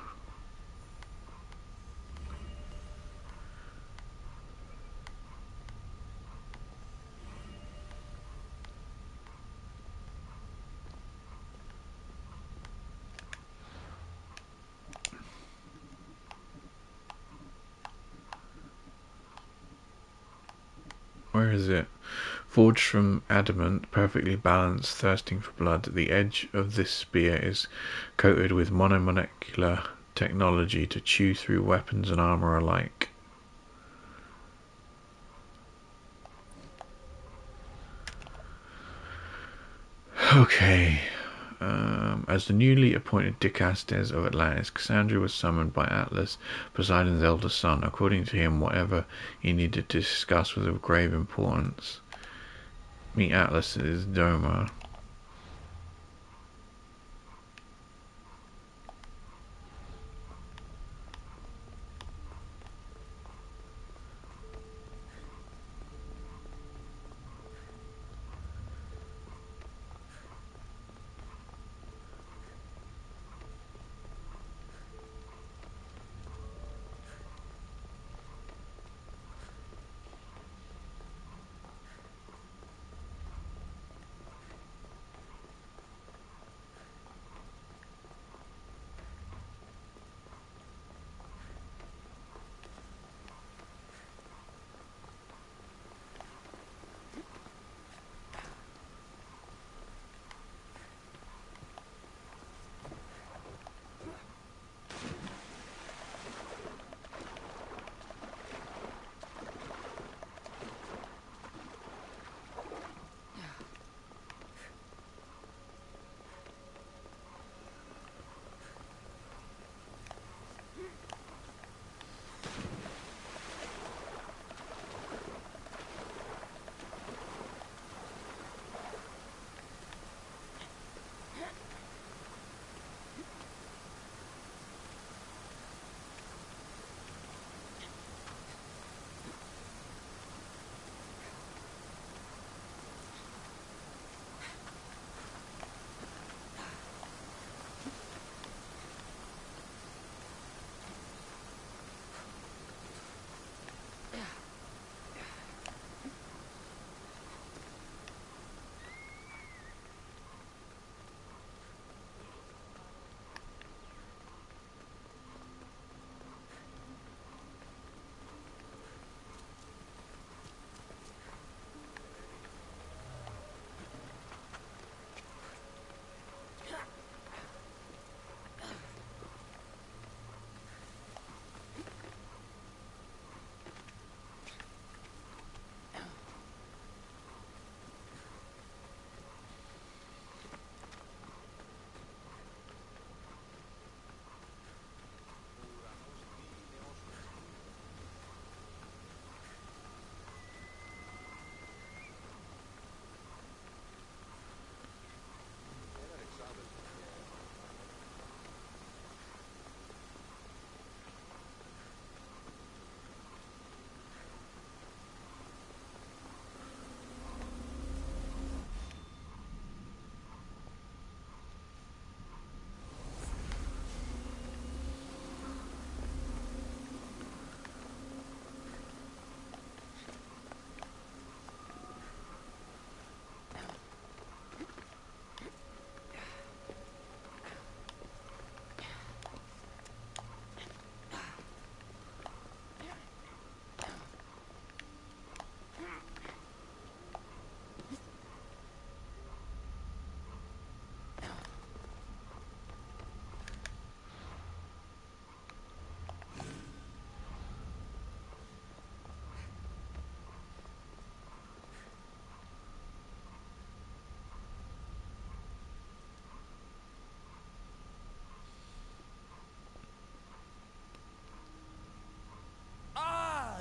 Where is it? Forged from adamant, perfectly balanced, thirsting for blood. The edge of this spear is coated with monomolecular technology to chew through weapons and armor alike. Okay. As the newly appointed Dicastes of Atlantis, Cassandra was summoned by Atlas, Poseidon's eldest son. According to him, whatever he needed to discuss was of grave importance. Meet Atlas's Doma.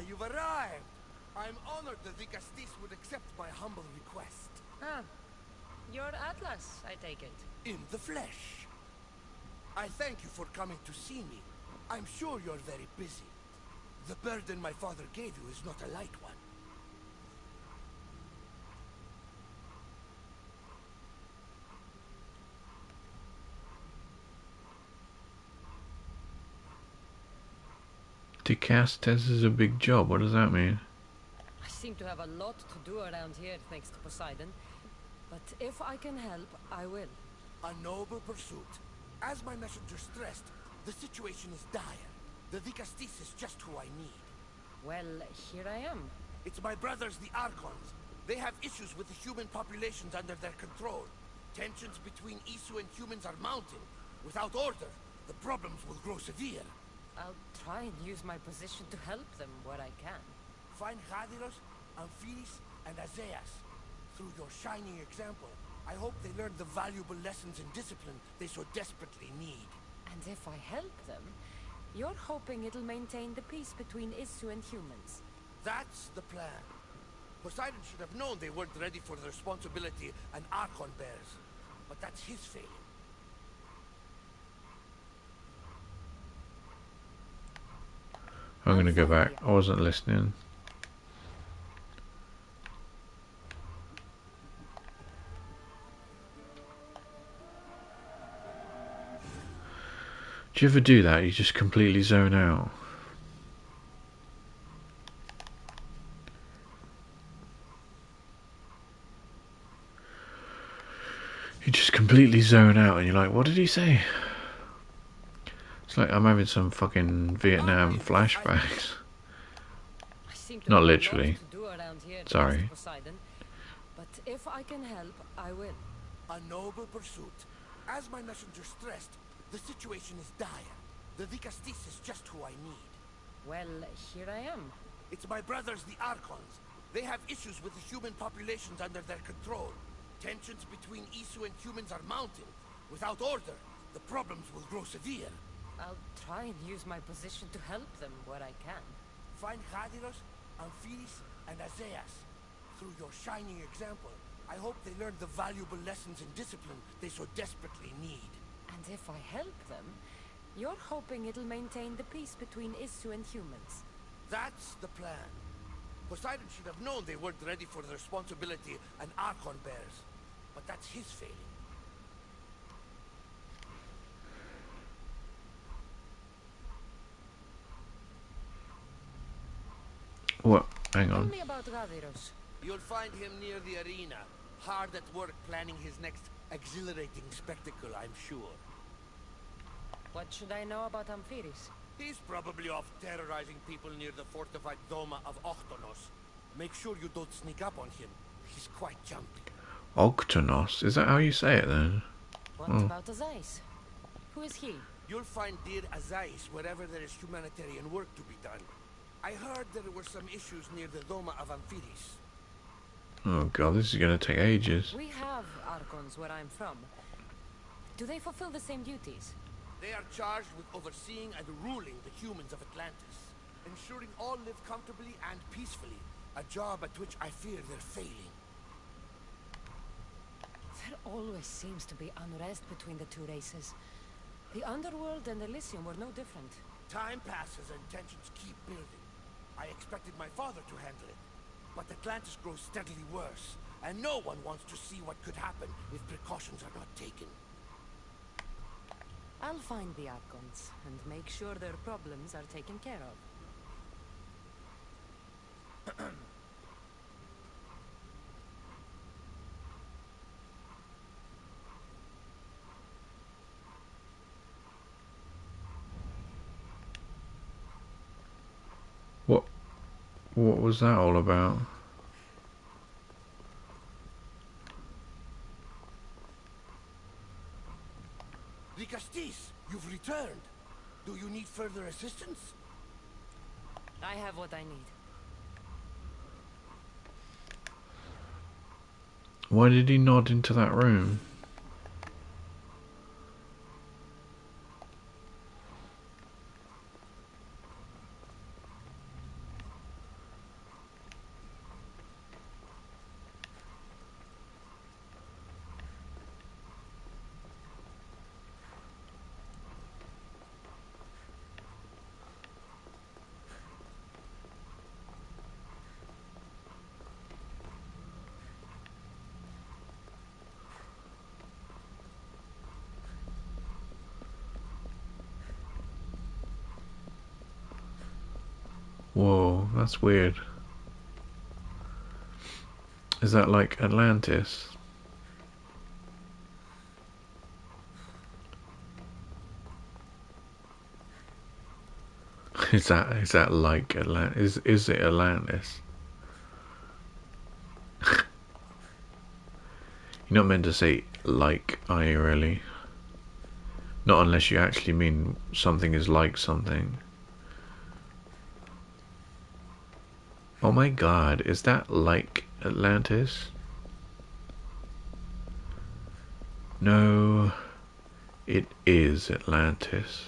You've arrived! I'm honored that the Castis would accept my humble request. Ah, you're Atlas, I take it. In the flesh. I thank you for coming to see me. I'm sure you're very busy. The burden my father gave you is not a light one. Dicastes is a big job. What does that mean? I seem to have a lot to do around here, thanks to Poseidon. But if I can help, I will. A noble pursuit. As my messenger stressed, the situation is dire. The Vicastis is just who I need. Well, here I am. It's my brothers, the Archons. They have issues with the human populations under their control. Tensions between Isu and humans are mounting. Without order, the problems will grow severe. I'll try and use my position to help them where I can. Find Hadiros, Amphiris, and Azaeas. Through your shining example, I hope they learn the valuable lessons in discipline they so desperately need. And if I help them, you're hoping it'll maintain the peace between Isu and humans. That's the plan. Poseidon should have known they weren't ready for the responsibility an Archon bears. But that's his failing. I'm gonna go back. I wasn't listening. Do you ever do that? You just completely zone out. You just completely zone out and you're like, what did he say? It's like I'm having some fucking Vietnam flashbacks. I seem to Not have literally. lots to do around here, Sorry. Mr. Poseidon. But if I can help, I will. A noble pursuit. As my messenger stressed, the situation is dire. The Vicastis is just who I need. Well, here I am. It's my brothers, the Archons. They have issues with the human populations under their control. Tensions between Isu and humans are mounting. Without order, the problems will grow severe. I'll try and use my position to help them where I can. Find Hadiros, Amphiris, and Azaeas. Through your shining example, I hope they learn the valuable lessons in discipline they so desperately need. And if I help them, you're hoping it'll maintain the peace between Isu and humans. That's the plan. Poseidon should have known they weren't ready for the responsibility an Archon bears. But that's his failing. What? Hang Tell on. me about Gaviros. You'll find him near the arena, hard at work planning his next exhilarating spectacle, I'm sure. What should I know about Amphiris? He's probably off terrorizing people near the fortified Doma of Ochtonos. Make sure you don't sneak up on him. He's quite jumpy. Octonos? Is that how you say it then? What Oh. about Azais? Who is he? You'll find dear Azais wherever there is humanitarian work to be done. I heard there were some issues near the Doma of Amphiris. Oh god, this is gonna take ages. We have Archons where I'm from. Do they fulfill the same duties? They are charged with overseeing and ruling the humans of Atlantis, ensuring all live comfortably and peacefully, a job at which I fear they're failing. There always seems to be unrest between the two races. The Underworld and Elysium were no different. Time passes and tensions keep building. I expected my father to handle it, but Atlantis grows steadily worse, and no one wants to see what could happen if precautions are not taken. I'll find the Archons and make sure their problems are taken care of. What was that all about? Vicastis, you've returned. Do you need further assistance? I have what I need. Why did he nod into that room? Whoa, that's weird. Is that like Atlantis? Is that like Atlantis? Is it Atlantis? You're not meant to say like, are you really? Not unless you actually mean something is like something. Oh my god, is that like Atlantis? No, it is Atlantis.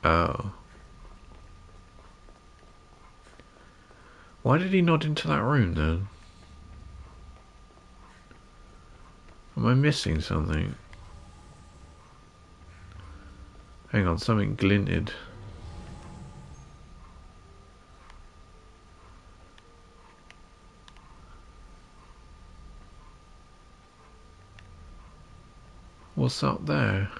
Oh. Why did he nod into that room then? Am I missing something? Hang on, something glinted. What's up there?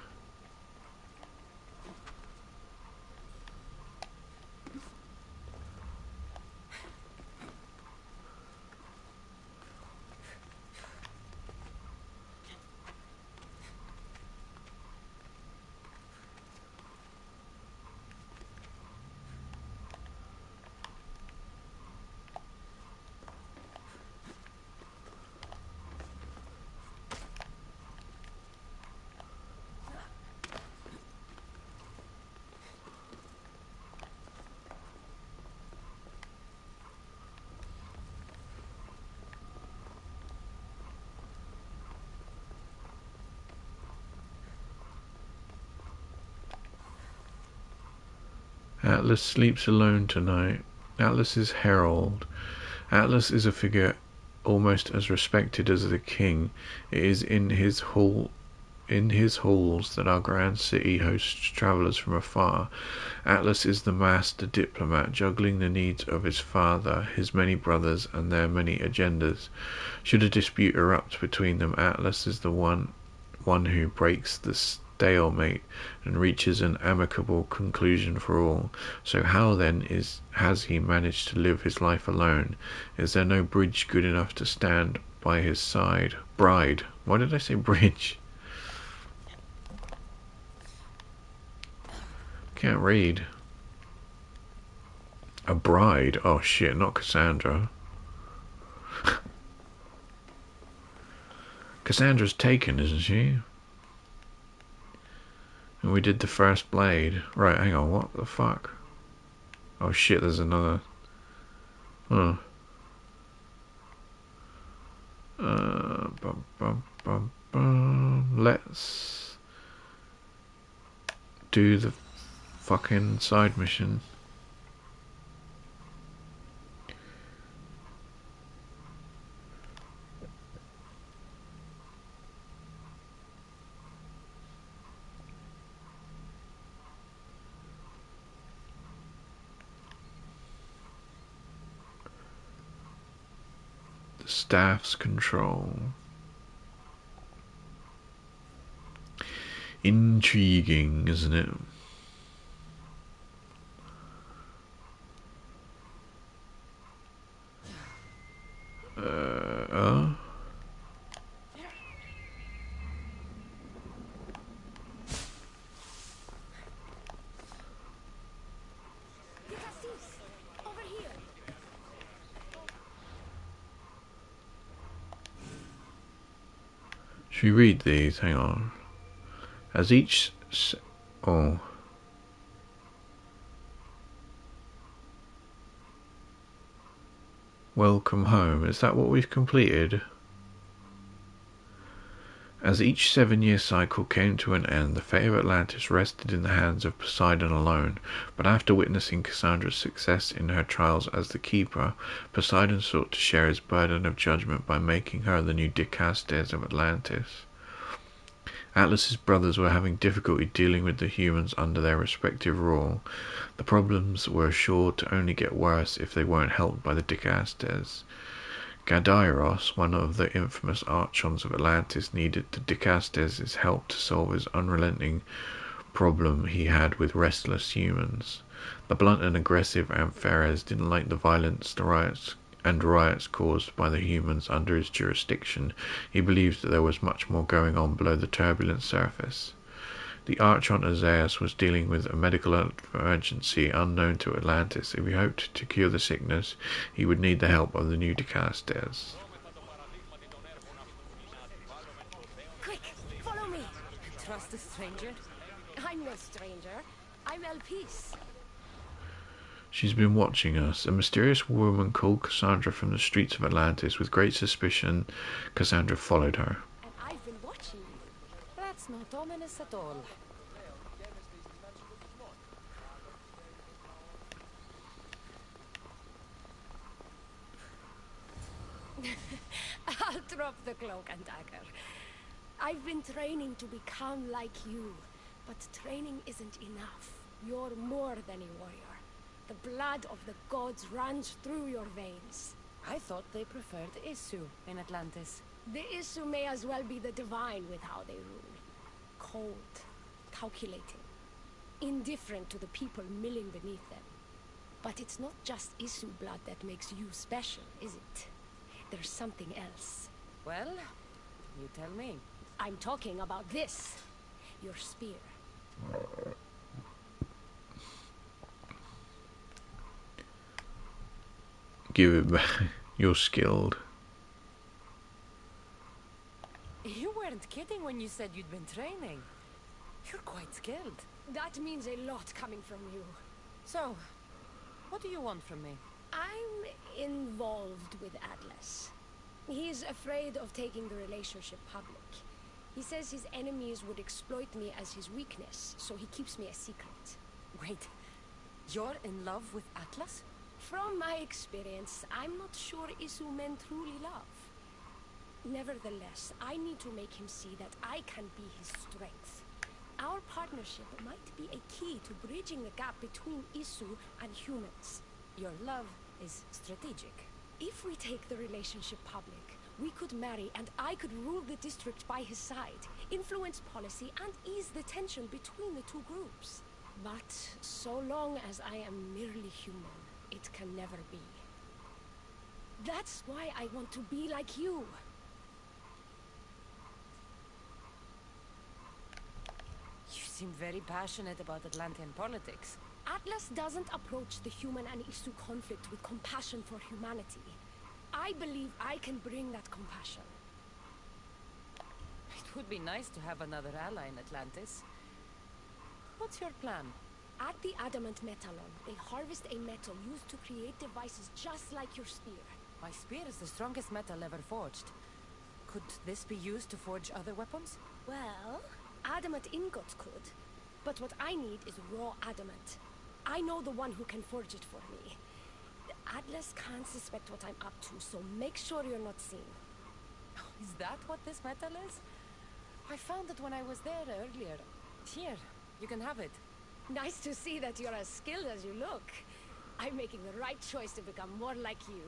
Atlas sleeps alone tonight. Atlas is herald. Atlas is a figure almost as respected as the king. It is in his halls that our grand city hosts travellers from afar. Atlas is the master diplomat, juggling the needs of his father, his many brothers, and their many agendas. Should a dispute erupt between them, Atlas is the one who breaks the stalemate and reaches an amicable conclusion for all. So how then has he managed to live his life alone? Is there no bridge good enough to stand by his side? Bride. Why did I say bridge? Can't read. A bride? Oh shit, not Cassandra. Cassandra's taken, isn't she? And we did the first blade. Right, hang on, what the fuck? Oh shit, there's another. Huh. Let's do the fucking side mission. The staff's control. Intriguing, isn't it? Over here. Should we read these? Hang on. As each... Oh. Welcome home. Is that what we've completed? As each 7-year cycle came to an end, the fate of Atlantis rested in the hands of Poseidon alone. But after witnessing Cassandra's success in her trials as the Keeper, Poseidon sought to share his burden of judgment by making her the new Dicastes of Atlantis. Atlas's brothers were having difficulty dealing with the humans under their respective rule. The problems were sure to only get worse if they weren't helped by the Dicastes. Gadairos, one of the infamous archons of Atlantis, needed the Dicastes' help to solve his unrelenting problem he had with restless humans. The blunt and aggressive Amphares didn't like the violence, the riots caused by the humans under his jurisdiction. He believed that there was much more going on below the turbulent surface. The Archon Azaeus was dealing with a medical emergency unknown to Atlantis. If he hoped to cure the sickness, he would need the help of the new Dicastes. a stranger? I'm no stranger. I'm El Peace. She's been watching us. A mysterious woman called Cassandra from the streets of Atlantis. With great suspicion, Cassandra followed her. And I've been watching you. That's not ominous at all. I'll drop the cloak and dagger. I've been training to become like you, but training isn't enough. You're more than a warrior. The blood of the gods runs through your veins. I thought they preferred Isu in Atlantis. The Isu may as well be the divine with how they rule. Cold, calculating, indifferent to the people milling beneath them. But it's not just Isu blood that makes you special, is it? There's something else. Well, you tell me. I'm talking about this. Your spear. Give it back. You're skilled. You weren't kidding when you said you'd been training. You're quite skilled. That means a lot coming from you. So, what do you want from me? I'm involved with Atlas. He's afraid of taking the relationship public. He says his enemies would exploit me as his weakness, so he keeps me a secret. Wait, you're in love with Atlas? From my experience, I'm not sure Isu men truly love. Nevertheless, I need to make him see that I can be his strength. Our partnership might be a key to bridging the gap between Isu and humans. Your love is strategic. If we take the relationship public, we could marry and I could rule the district by his side, influence policy and ease the tension between the two groups. But so long as I am merely human, it can never be. That's why I want to be like you. You seem very passionate about Atlantean politics. Atlas doesn't approach the human and Isu conflict with compassion for humanity. I believe I can bring that compassion. It would be nice to have another ally in Atlantis. What's your plan? At the Adamant Metallon, they harvest a metal used to create devices just like your spear. My spear is the strongest metal ever forged. Could this be used to forge other weapons? Well, adamant ingots could. But what I need is raw adamant. I know the one who can forge it for me. The Atlas can't suspect what I'm up to, so make sure you're not seen. Is that what this metal is? I found it when I was there earlier. Here, you can have it. Nice to see that you're as skilled as you look. I'm making the right choice to become more like you.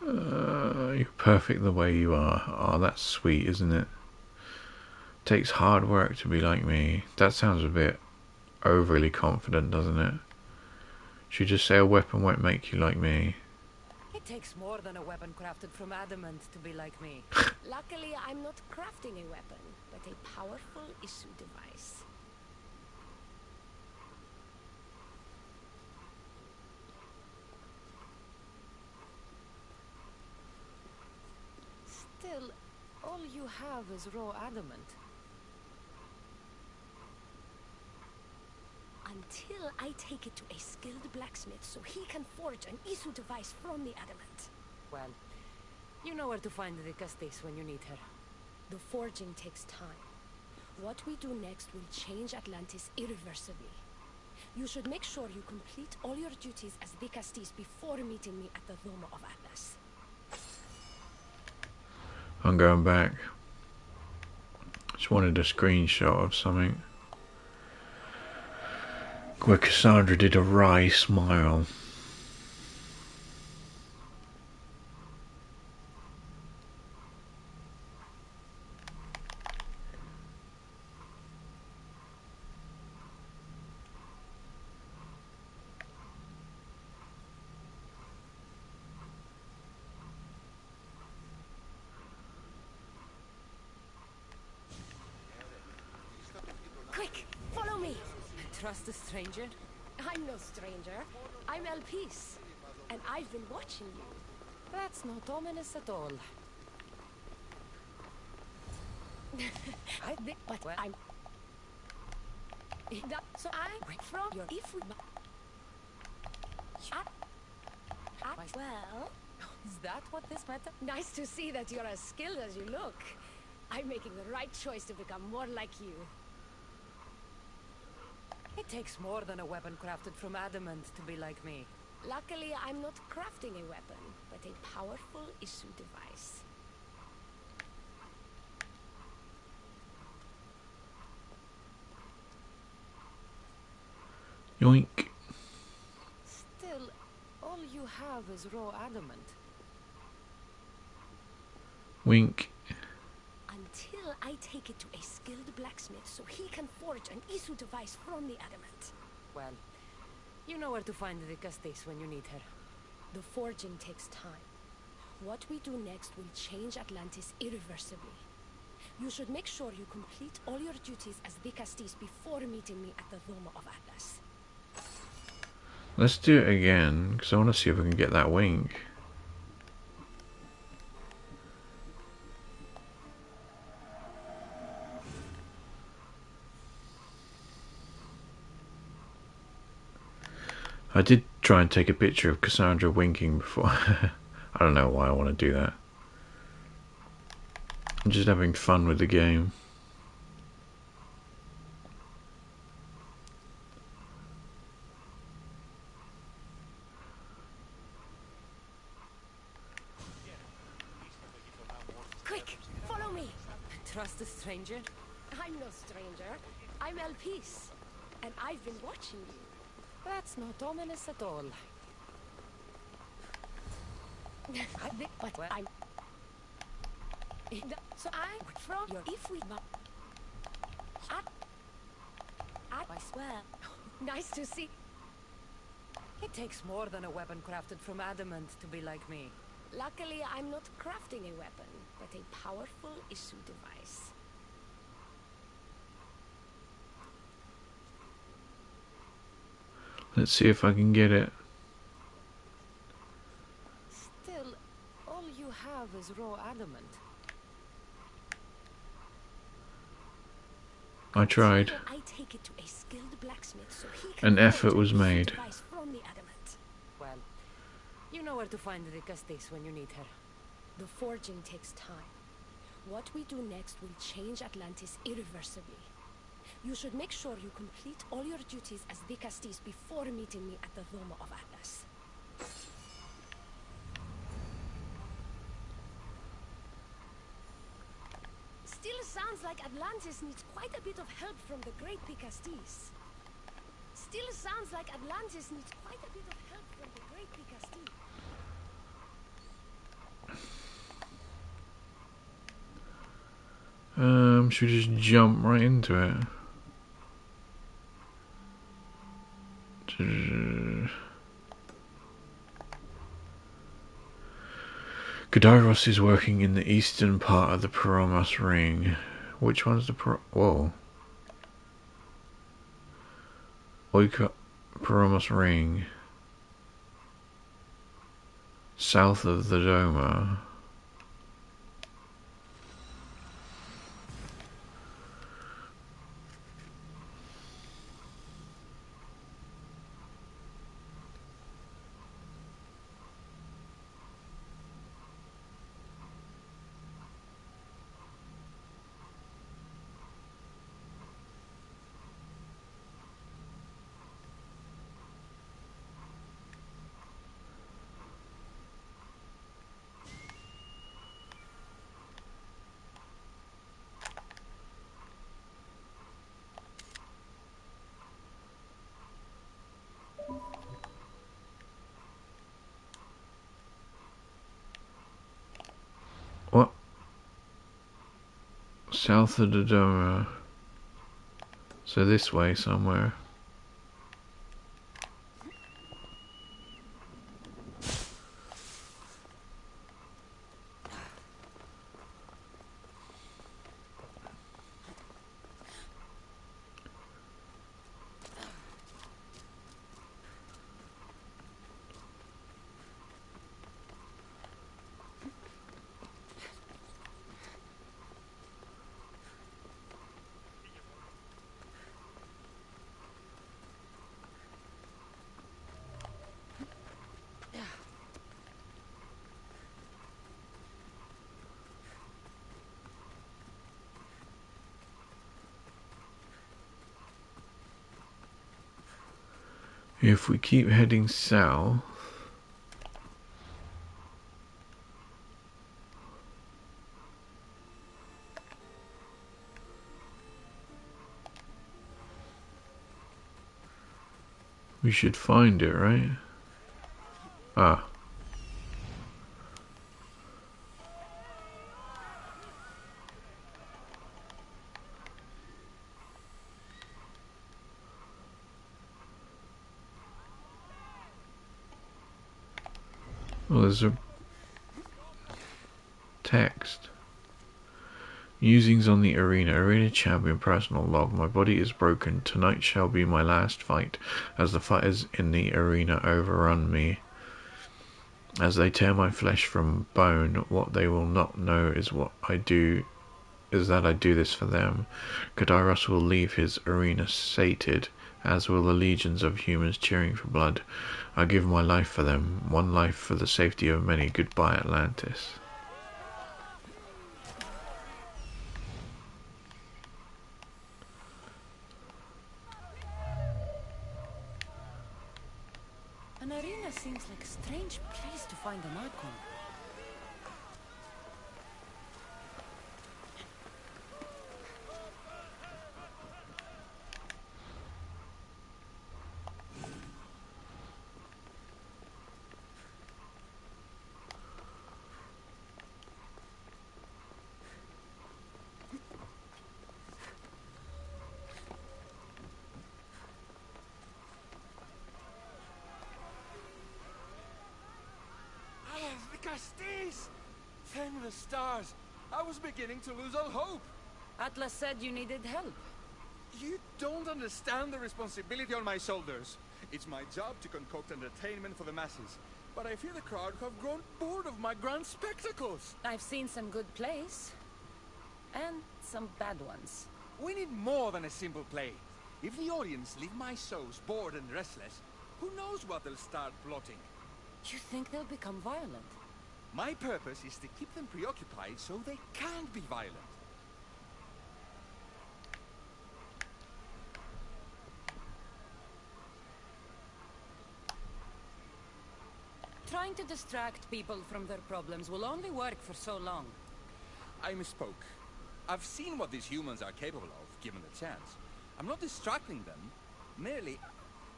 You're perfect the way you are. Oh, that's sweet, isn't it? Takes hard work to be like me. That sounds a bit overly confident, doesn't it? Should you just say a weapon won't make you like me? It takes more than a weapon crafted from adamant to be like me. Luckily, I'm not crafting a weapon, but a powerful Isu device. Still, all you have is raw adamant. Until I take it to a skilled blacksmith so he can forge an Isu device from the adamant. Well, you know where to find the Castis when you need her. The forging takes time. What we do next will change Atlantis irreversibly. You should make sure you complete all your duties as the Castis before meeting me at the Dome of Atlas. I'm going back. Just wanted a screenshot of something where Cassandra did a wry smile. Quick, follow me! Trust a stranger? I'm no stranger. I'm El Peace. And I've been watching you. That's not ominous at all. But Well, I'm... So I went from your... If we... Well... is that what this matter? Nice to see that you're as skilled as you look. I'm making the right choice to become more like you. It takes more than a weapon crafted from adamant to be like me. Luckily, I'm not crafting a weapon, but a powerful issue device. Yoink. Still, all you have is raw adamant. Wink. Until I take it to a skilled blacksmith so he can forge an issue device from the adamant. Well, you know where to find the Castis when you need her. The forging takes time. What we do next will change Atlantis irreversibly. You should make sure you complete all your duties as the Castis before meeting me at the Dome of Atlas. Let's do it again, because I want to see if I can get that wing. I did try and take a picture of Cassandra winking before. I don't know why I want to do that. I'm just having fun with the game. Quick, follow me! Trust a stranger? I'm no stranger. I'm Elpis, and I've been watching you. That's not ominous at all. But Well, I'm... So I went from your... If we... I swear. Nice to see... it takes more than a weapon crafted from adamant to be like me. Luckily, I'm not crafting a weapon, but a powerful issue device. Let's see if I can get it. Still, all you have is raw adamant. I tried. I take it to a skilled blacksmith so he can An forge effort was an issue made. device from the adamant. Well, you know where to find the Castis when you need her. The forging takes time. What we do next will change Atlantis irreversibly. You should make sure you complete all your duties as the Castis before meeting me at the Dome of Atlas. Still sounds like Atlantis needs quite a bit of help from the great Picastis. Still sounds like Atlantis needs quite a bit of help from the great Picastis. Should we just jump right into it? Gadaros is working in the eastern part of the Paromos Ring. Which one's the Whoa. Oika Paromos Ring. South of the Doma. What? South of the Doma. So this way somewhere. If we keep heading south, we should find it, right? Ah. Well, there's a text. Musings on the arena champion personal log. My body is broken. Tonight shall be my last fight, as the fighters in the arena overrun me. As they tear my flesh from bone, what they will not know is that I do this for them. Kadaros will leave his arena sated, as will the legions of humans cheering for blood. I give my life for them, one life for the safety of many. Goodbye, Atlantis. An arena seems like a strange place to find an icon. Atlantis! Thank the stars! I was beginning to lose all hope! Atlas said you needed help. You don't understand the responsibility on my shoulders. It's my job to concoct entertainment for the masses. But I fear the crowd have grown bored of my grand spectacles. I've seen some good plays. And some bad ones. We need more than a simple play. If the audience leave my shows bored and restless, who knows what they'll start plotting? You think they'll become violent? My purpose is to keep them preoccupied so they can't be violent. Trying to distract people from their problems will only work for so long. I misspoke. I've seen what these humans are capable of, given the chance. I'm not distracting them, merely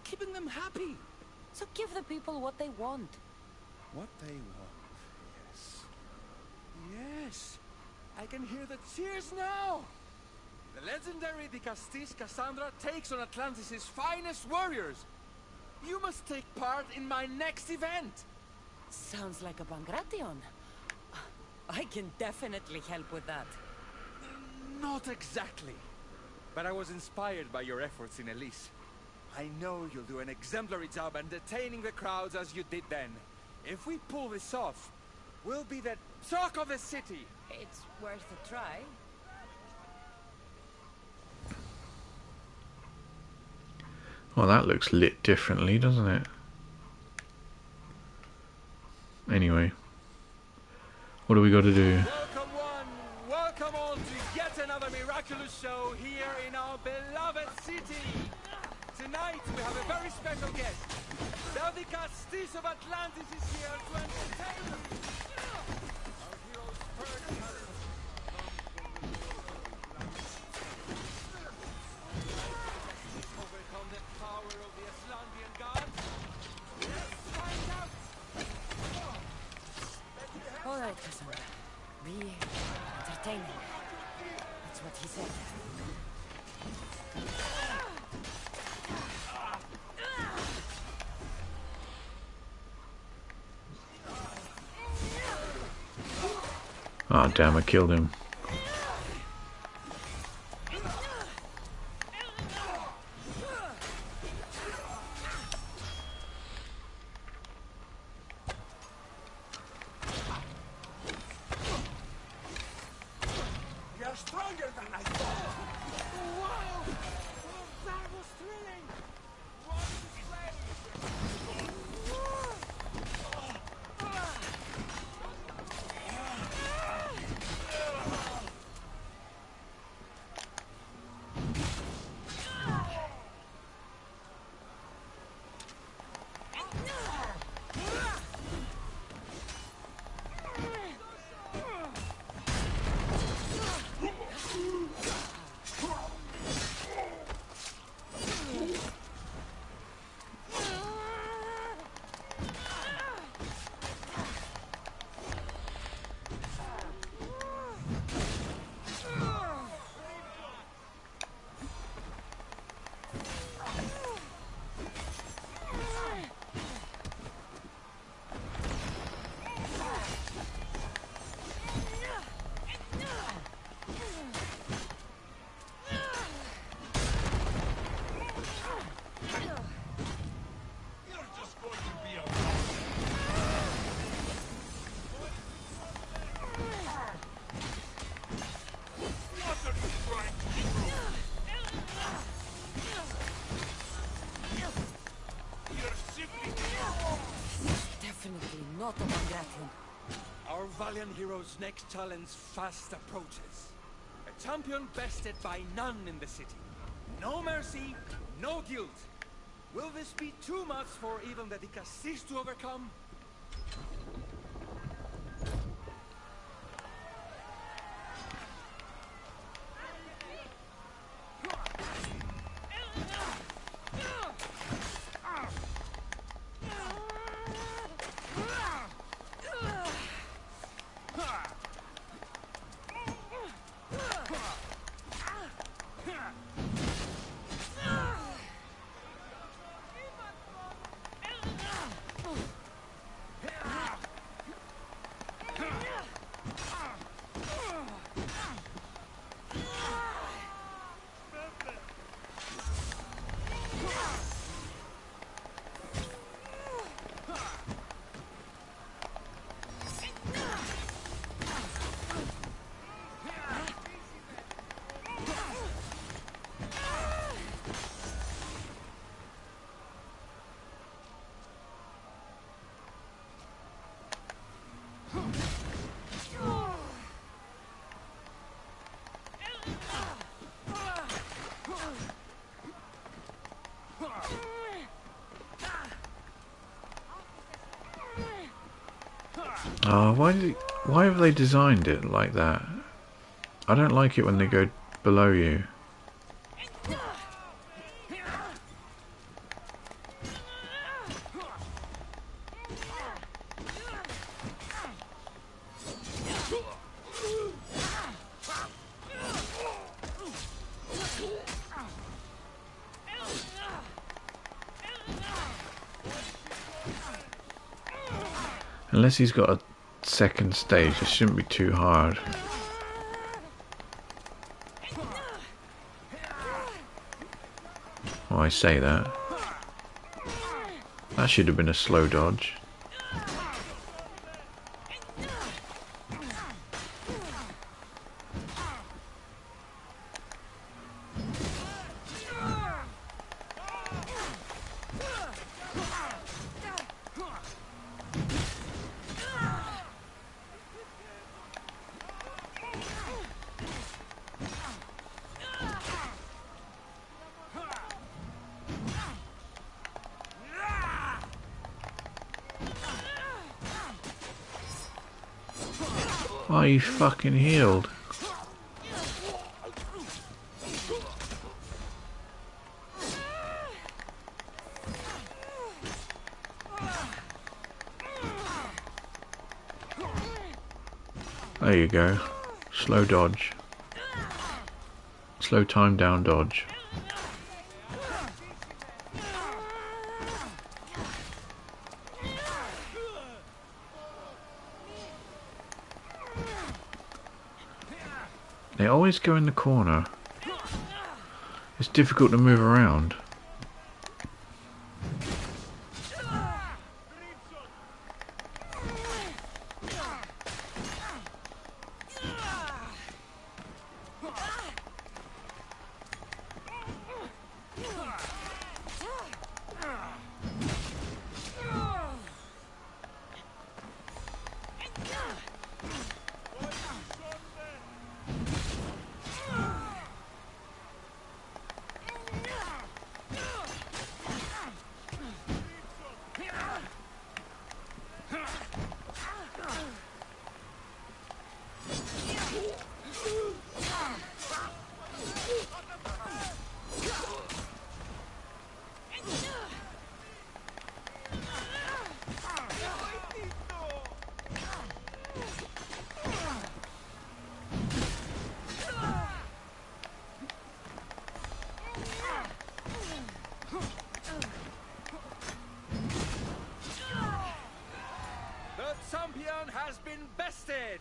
keeping them happy. So give the people what they want. What they want, yes. Yes! I can hear the cheers now! The legendary Dicastis Cassandra takes on Atlantis' finest warriors! You must take part in my next event! Sounds like a Pangration. I can definitely help with that. Not exactly. But I was inspired by your efforts in Elise. I know you'll do an exemplary job entertaining the crowds as you did then. If we pull this off, we'll be the talk of the city. It's worth a try. Well, that looks lit differently, doesn't it? Anyway, what do we got to do? Welcome one, welcome all to yet another miraculous show here in our beloved city. Tonight we have a very special guest. The Dicastis of Atlantis is here to entertain you. Our hero's first talent overcome the power of the Atlantean gods. Let's find out. All right, Cassandra. Be entertaining. That's what he said. Oh damn, I killed him. You're stronger than I thought! Wow! That was thrilling! What a Otto von Gratin. Our valiant hero's next challenge fast approaches. A champion bested by none in the city. No mercy, no guilt. Will this be too much for even the Dicastis to overcome? Oh, why have they designed it like that? I don't like it when they go below you. Unless he's got a second stage, it shouldn't be too hard. Oh, I say that. That should have been a slow dodge. Oh, you fucking healed. There you go. Slow dodge. Slow time down dodge. They always go in the corner. It's difficult to move around. Has been bested!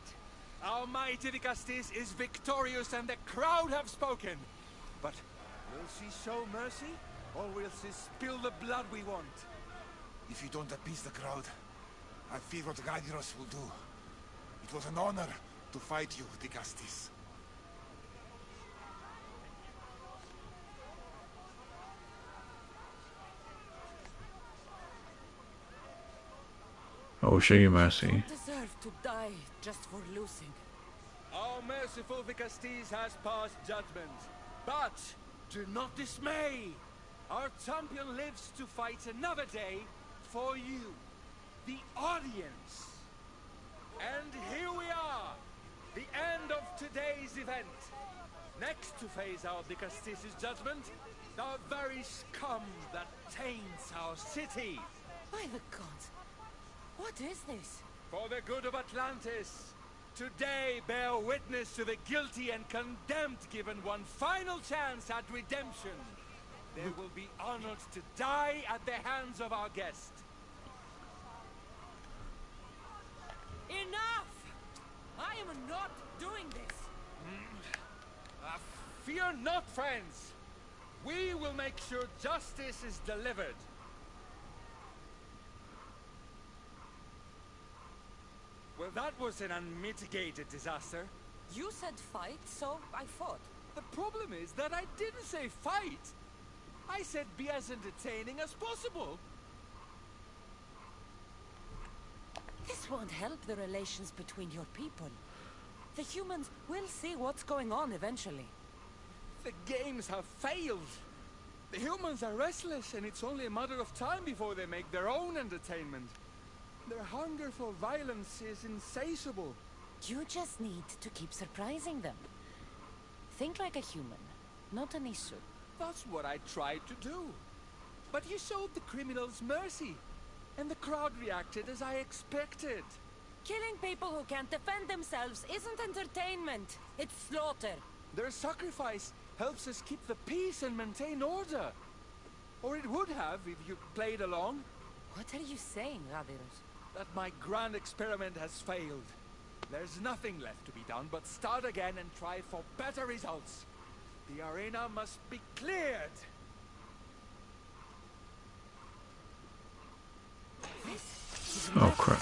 Our mighty Dicastis is victorious and the crowd have spoken. But will she show mercy? Or will she spill the blood we want? If you don't appease the crowd, I fear what Gaidiros will do. It was an honor to fight you, Dicastis. I will show you You mercy. don't deserve to die just for losing. Our merciful Vicastes has passed judgment. But do not dismay. Our champion lives to fight another day for you, the audience. And here we are, the end of today's event. Next to face our Vicastes' judgment, the very scum that taints our city. By the gods, what is this? For the good of Atlantis, today bear witness to the guilty and condemned given one final chance at redemption. They will be honored to die at the hands of our guest. Enough! I am not doing this. Fear not, friends. We will make sure justice is delivered. Well, that was an unmitigated disaster. You said fight, so I fought. The problem is that I didn't say fight. I said be as entertaining as possible. This won't help the relations between your people. The humans will see what's going on eventually. The games have failed. The humans are restless, and it's only a matter of time before they make their own entertainment. Their hunger for violence is insatiable. You just need to keep surprising them. Think like a human, not an issue. That's what I tried to do. But you showed the criminals mercy, and the crowd reacted as I expected. Killing people who can't defend themselves isn't entertainment. It's slaughter. Their sacrifice helps us keep the peace and maintain order. Or it would have if you played along. What are you saying, Ravirus? That my grand experiment has failed. There's nothing left to be done but start again and try for better results. The arena must be cleared. Oh crap.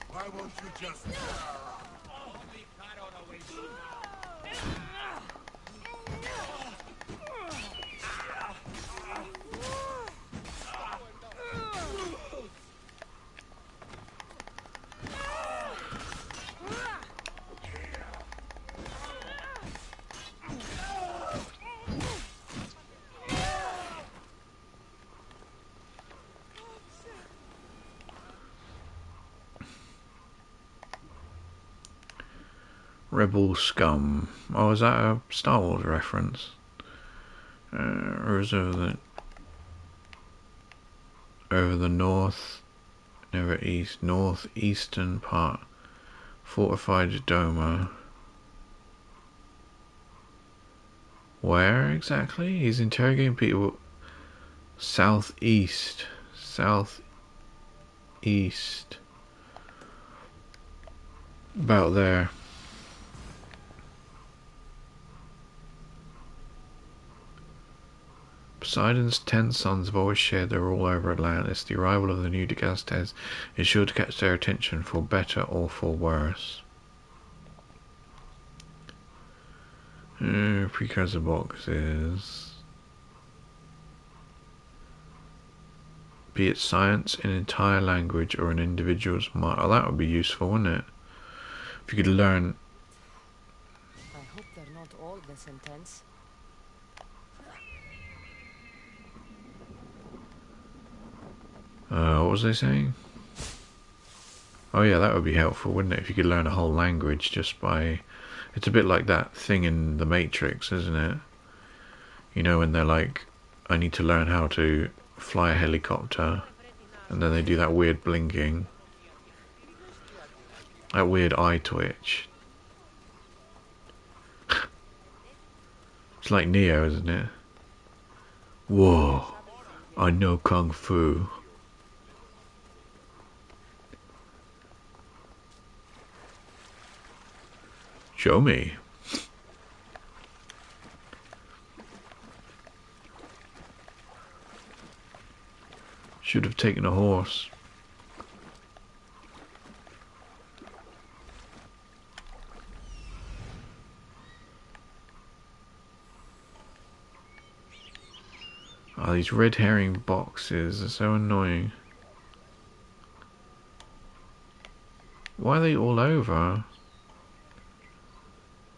Why won't you just... Rebel scum. Oh, is that a Star Wars reference? Or is it over the northeastern part, fortified Doma. Where exactly? He's interrogating people. Southeast. About there. Poseidon's 10 sons have always shared their rule over Atlantis. The arrival of the new Digastes is sure to catch their attention, for better or for worse. Precursor boxes. Be it science, an entire language, or an individual's mind. Oh, that would be useful, wouldn't it? If you could learn. I hope they're not all this intense. What was they saying? Oh yeah, that would be helpful, wouldn't it? If you could learn a whole language just by... It's a bit like that thing in The Matrix, isn't it? You know, when they're like, I need to learn how to fly a helicopter, and then they do that weird blinking. That weird eye twitch. It's like Neo, isn't it? Whoa, I know Kung Fu. Show me. Should have taken a horse. Oh, these red herring boxes are so annoying. Why are they all over?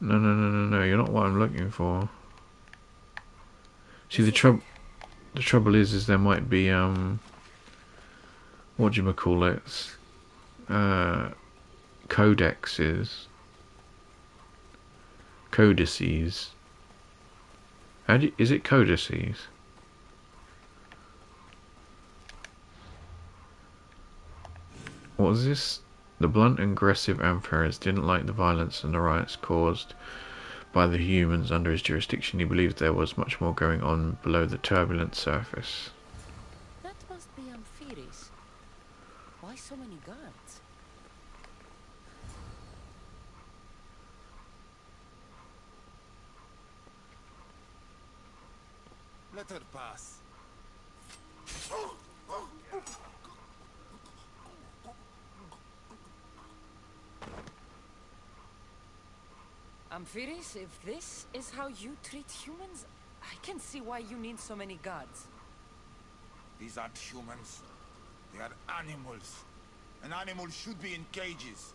No, you're not what I'm looking for. See, the trouble is there might be, whatchamacallits, codexes, codices. Is it codices? What was this? The blunt and aggressive emperors didn't like the violence and the riots caused by the humans under his jurisdiction. He believed there was much more going on below the turbulent surface. That must be Amphiris. Why so many guards? Let her pass. Amphiris, if this is how you treat humans, I can see why you need so many guards. These aren't humans. They are animals. An animal should be in cages.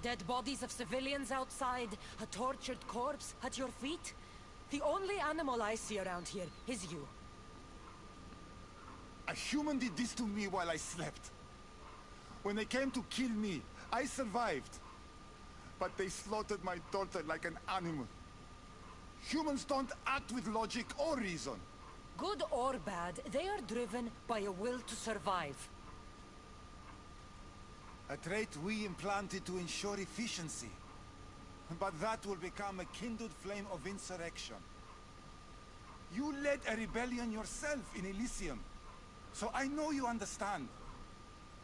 Dead bodies of civilians outside, a tortured corpse at your feet. The only animal I see around here is you. A human did this to me while I slept. When they came to kill me, I survived. But they slaughtered my daughter like an animal. Humans don't act with logic or reason. Good or bad, they are driven by a will to survive. A trait we implanted to ensure efficiency. But that will become a kindled flame of insurrection. You led a rebellion yourself in Elysium. So I know you understand.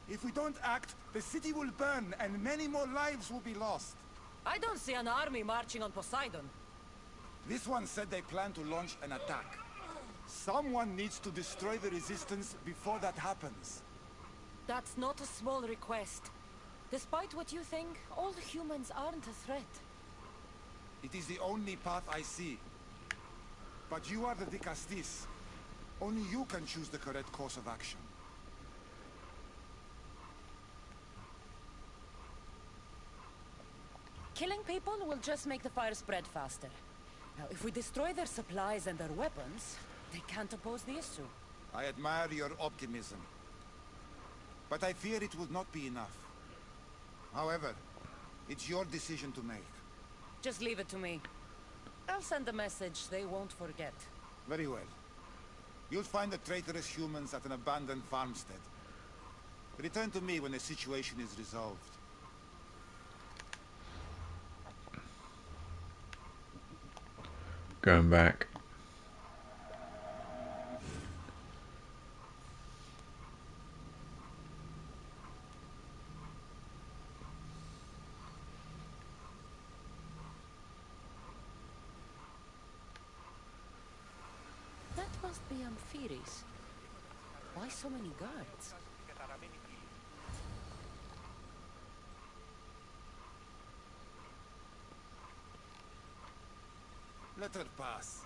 If we don't act, the city will burn and many more lives will be lost. I don't see an army marching on Poseidon. This one said they plan to launch an attack. Someone needs to destroy the resistance before that happens. That's not a small request. Despite what you think, all humans aren't a threat. It is the only path I see. But you are the Dicastis. Only you can choose the correct course of action. Killing people will just make the fire spread faster. Now, if we destroy their supplies and their weapons, they can't oppose the issue. I admire your optimism. But I fear it will not be enough. However, it's your decision to make. Just leave it to me. I'll send a message they won't forget. Very well. You'll find the traitorous humans at an abandoned farmstead. Return to me when the situation is resolved. Going back. That must be Amphiris. Why so many guards? Let her pass.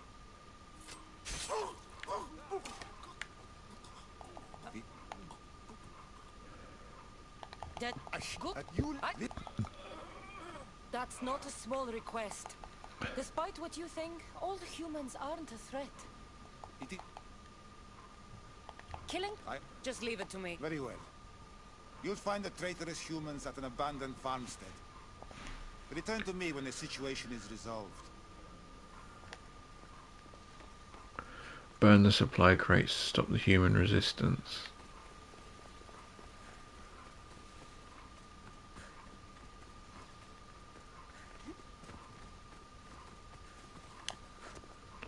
Dead. Good. That's not a small request. Despite what you think, all humans aren't a threat. Killing? Just leave it to me. Very well. You'll find the traitorous humans at an abandoned farmstead. Return to me when the situation is resolved. Burn the supply crates to stop the human resistance.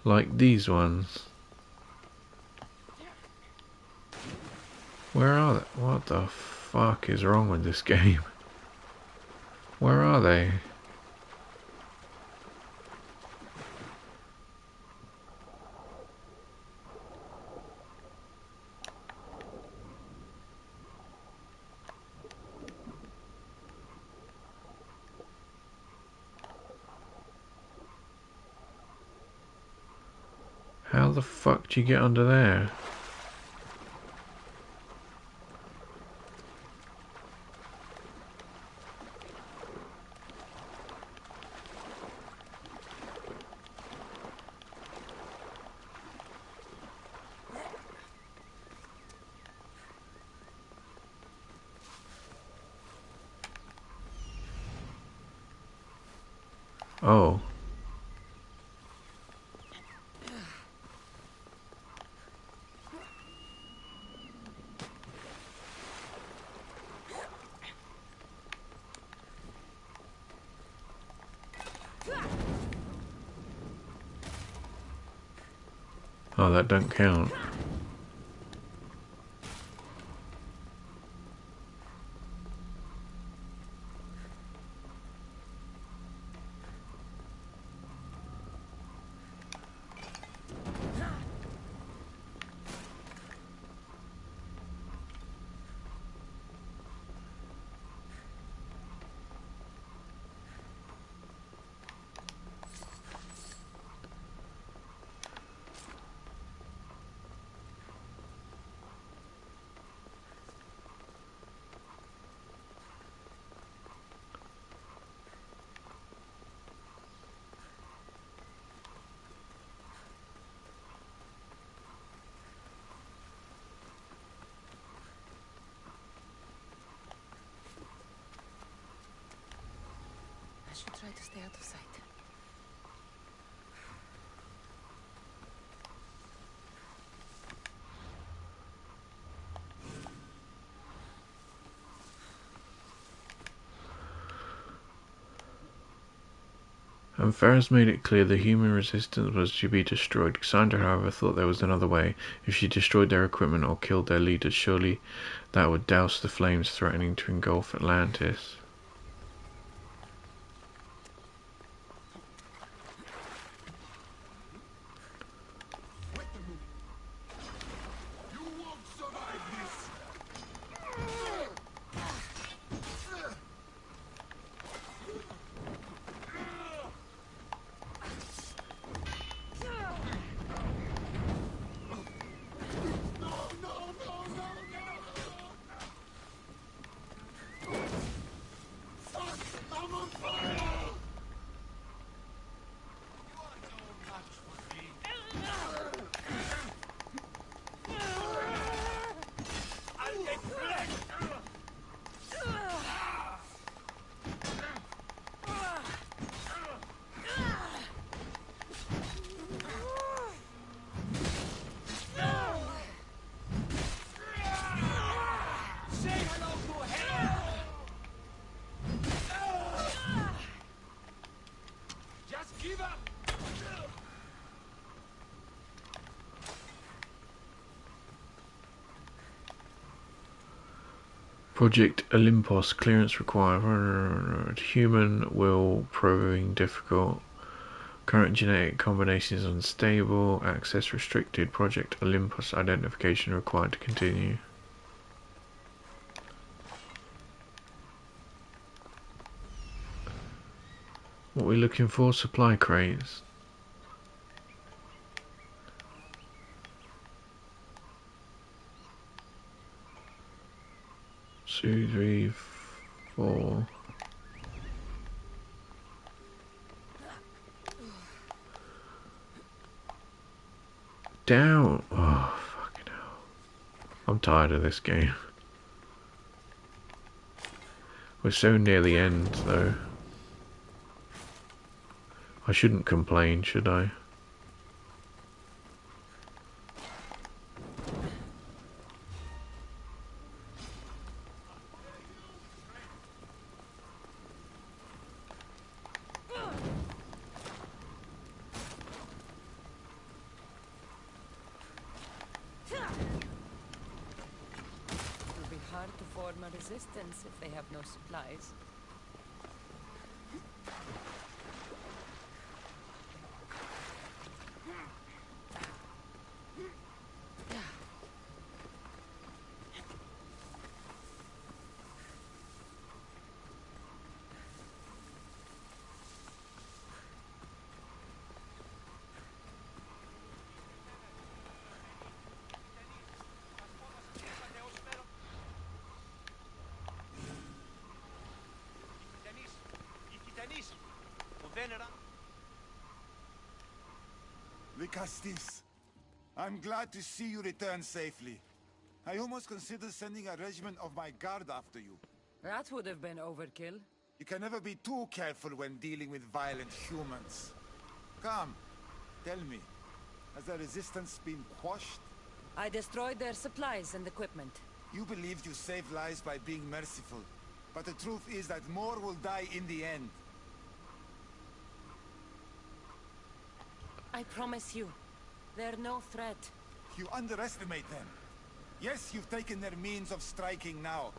Like these ones. Where are they? What the fuck is wrong with this game? Where are they? How the fuck do you get under there? Oh. Oh, that don't count. I should try to stay out of sight. And Ferris made it clear the human resistance was to be destroyed. Cassandra, however, thought there was another way. If she destroyed their equipment or killed their leaders, surely that would douse the flames threatening to engulf Atlantis. Project Olympus clearance required. Human will proving difficult. Current genetic combinations unstable. Access restricted. Project Olympus identification required to continue. What are we looking for? Supply crates. 2, 3, 4. Down. Oh, fucking hell. I'm tired of this game. We're so near the end, though. I shouldn't complain, should I? form a resistance if they have no supplies. Vicastis, I'm glad to see you return safely. I almost considered sending a regiment of my guard after you. That would have been overkill. You can never be too careful when dealing with violent humans. Come, tell me, has the resistance been quashed? I destroyed their supplies and equipment. You believed you saved lives by being merciful, but the truth is that more will die in the end. I promise you, they're no threat. You underestimate them. Yes, you've taken their means of striking now,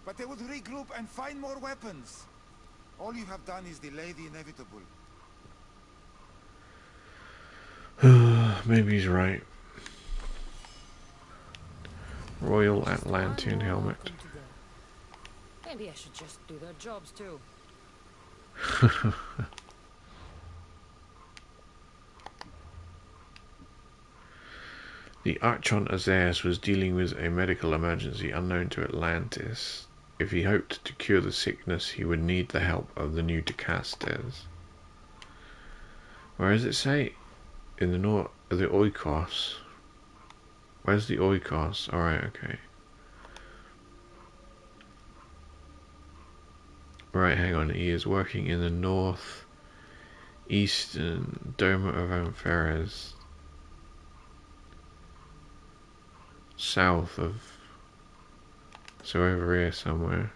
but they would regroup and find more weapons. All you have done is delay the inevitable. Maybe he's right. Royal Atlantean helmet. Maybe I should just do their jobs too. The Archon Azaius was dealing with a medical emergency unknown to Atlantis. If he hoped to cure the sickness, he would need the help of the new Decastes. Where does it say? In the north, the Oikos. Where's the Oikos? Alright, okay. Right, hang on. He is working in the north eastern Dome of Ampheres. South of, so over here somewhere.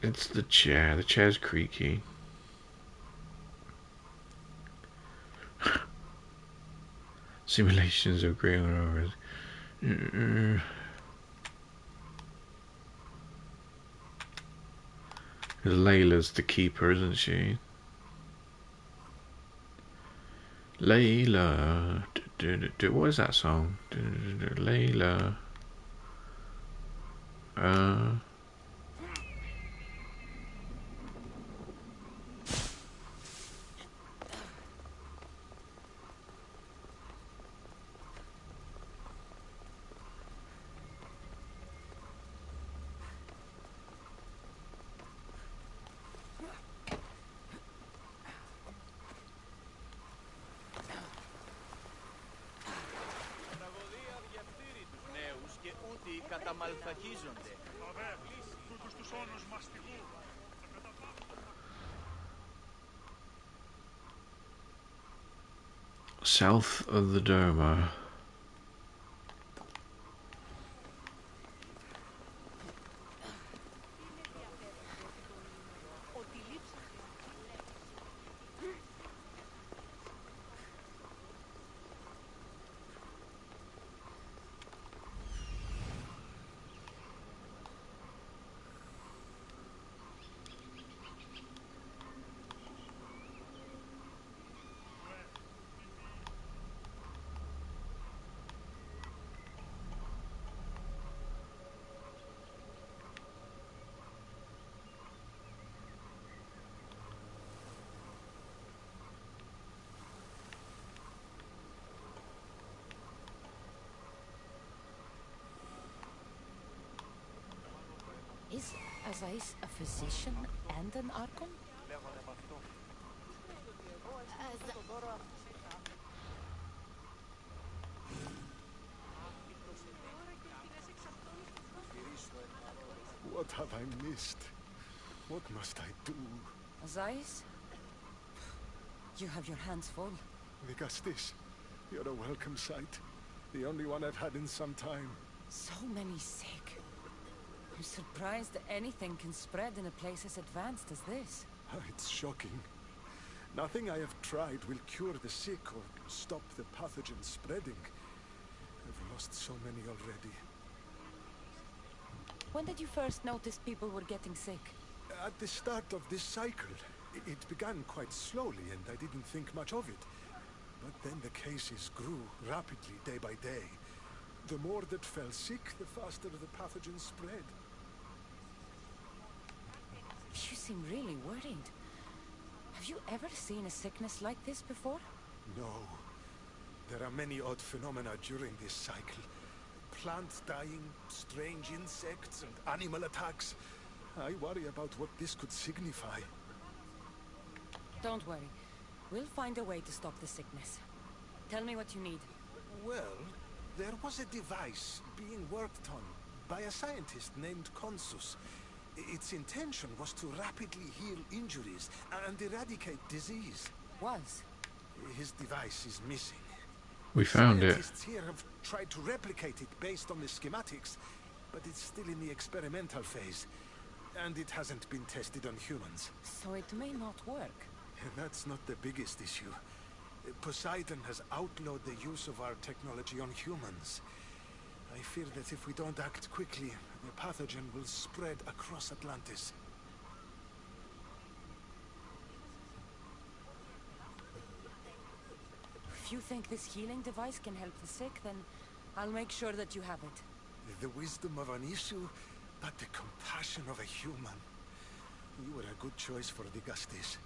It's the chair. The chair's creaky. Simulations of grey rovers. Layla's the keeper, isn't she? Layla, what is that song? Layla. South of the Doma. Is Azaius a physician and an Archon? What have I missed? What must I do? Azaius? You have your hands full. Vicastis, you're a welcome sight. The only one I've had in some time. So many sick. I'm surprised that anything can spread in a place as advanced as this. It's shocking. Nothing I have tried will cure the sick or stop the pathogen spreading. I've lost so many already. When did you first notice people were getting sick? At the start of this cycle, it began quite slowly and I didn't think much of it. But then the cases grew rapidly day by day. The more that fell sick, the faster the pathogen spread. You seem really worried. Have you ever seen a sickness like this before? No. There are many odd phenomena during this cycle. Plants dying, strange insects, and animal attacks. I worry about what this could signify. Don't worry. We'll find a way to stop the sickness. Tell me what you need. Well, there was a device being worked on by a scientist named Consus. Its intention was to rapidly heal injuries and eradicate disease. Was? His device is missing. We found it. Scientists here have tried to replicate it based on the schematics, but it's still in the experimental phase. And it hasn't been tested on humans. So it may not work. That's not the biggest issue. Poseidon has outlawed the use of our technology on humans. I fear that if we don't act quickly, the pathogen will spread across Atlantis. If you think this healing device can help the sick, then I'll make sure that you have it. The wisdom of an issue, but the compassion of a human. You were a good choice for the Gustis.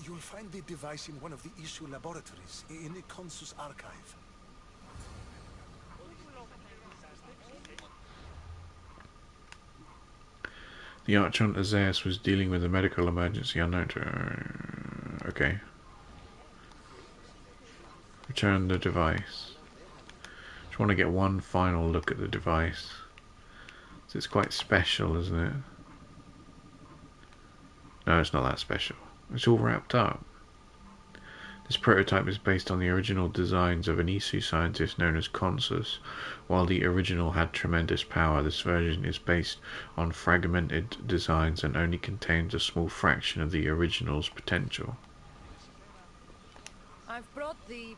You'll find the device in one of the issue laboratories, in the Consus archive. The Archon Zeus was dealing with a medical emergency unknown to... okay. Return the device. Just want to get one final look at the device. So it's quite special, isn't it? No, it's not that special. It's all wrapped up. This prototype is based on the original designs of an Isu scientist known as Consus. While the original had tremendous power, this version is based on fragmented designs and only contains a small fraction of the original's potential. I've brought the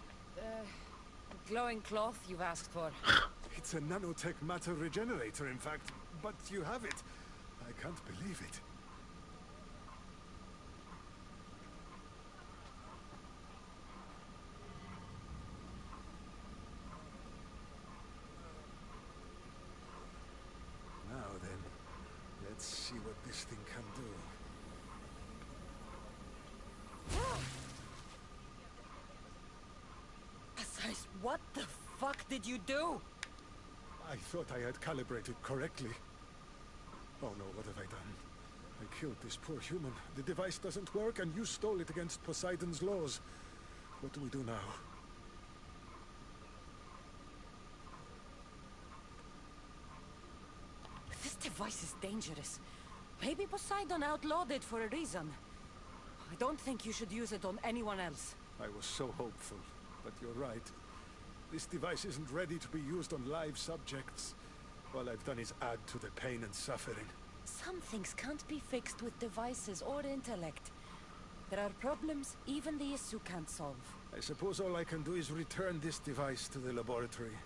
glowing cloth you've asked for. It's a nanotech matter regenerator, in fact, but you have it. I can't believe it. Now then, let's see what this thing can do. Besides, what the fuck did you do? I thought I had calibrated correctly. Oh no, what have I done? I killed this poor human. The device doesn't work and you stole it against Poseidon's laws. What do we do now? This device is dangerous. Maybe Poseidon outlawed it for a reason. I don't think you should use it on anyone else. I was so hopeful, but you're right. This device isn't ready to be used on live subjects. All I've done is add to the pain and suffering. Some things can't be fixed with devices or intellect. There are problems even the Isu can't solve. I suppose all I can do is return this device to the laboratory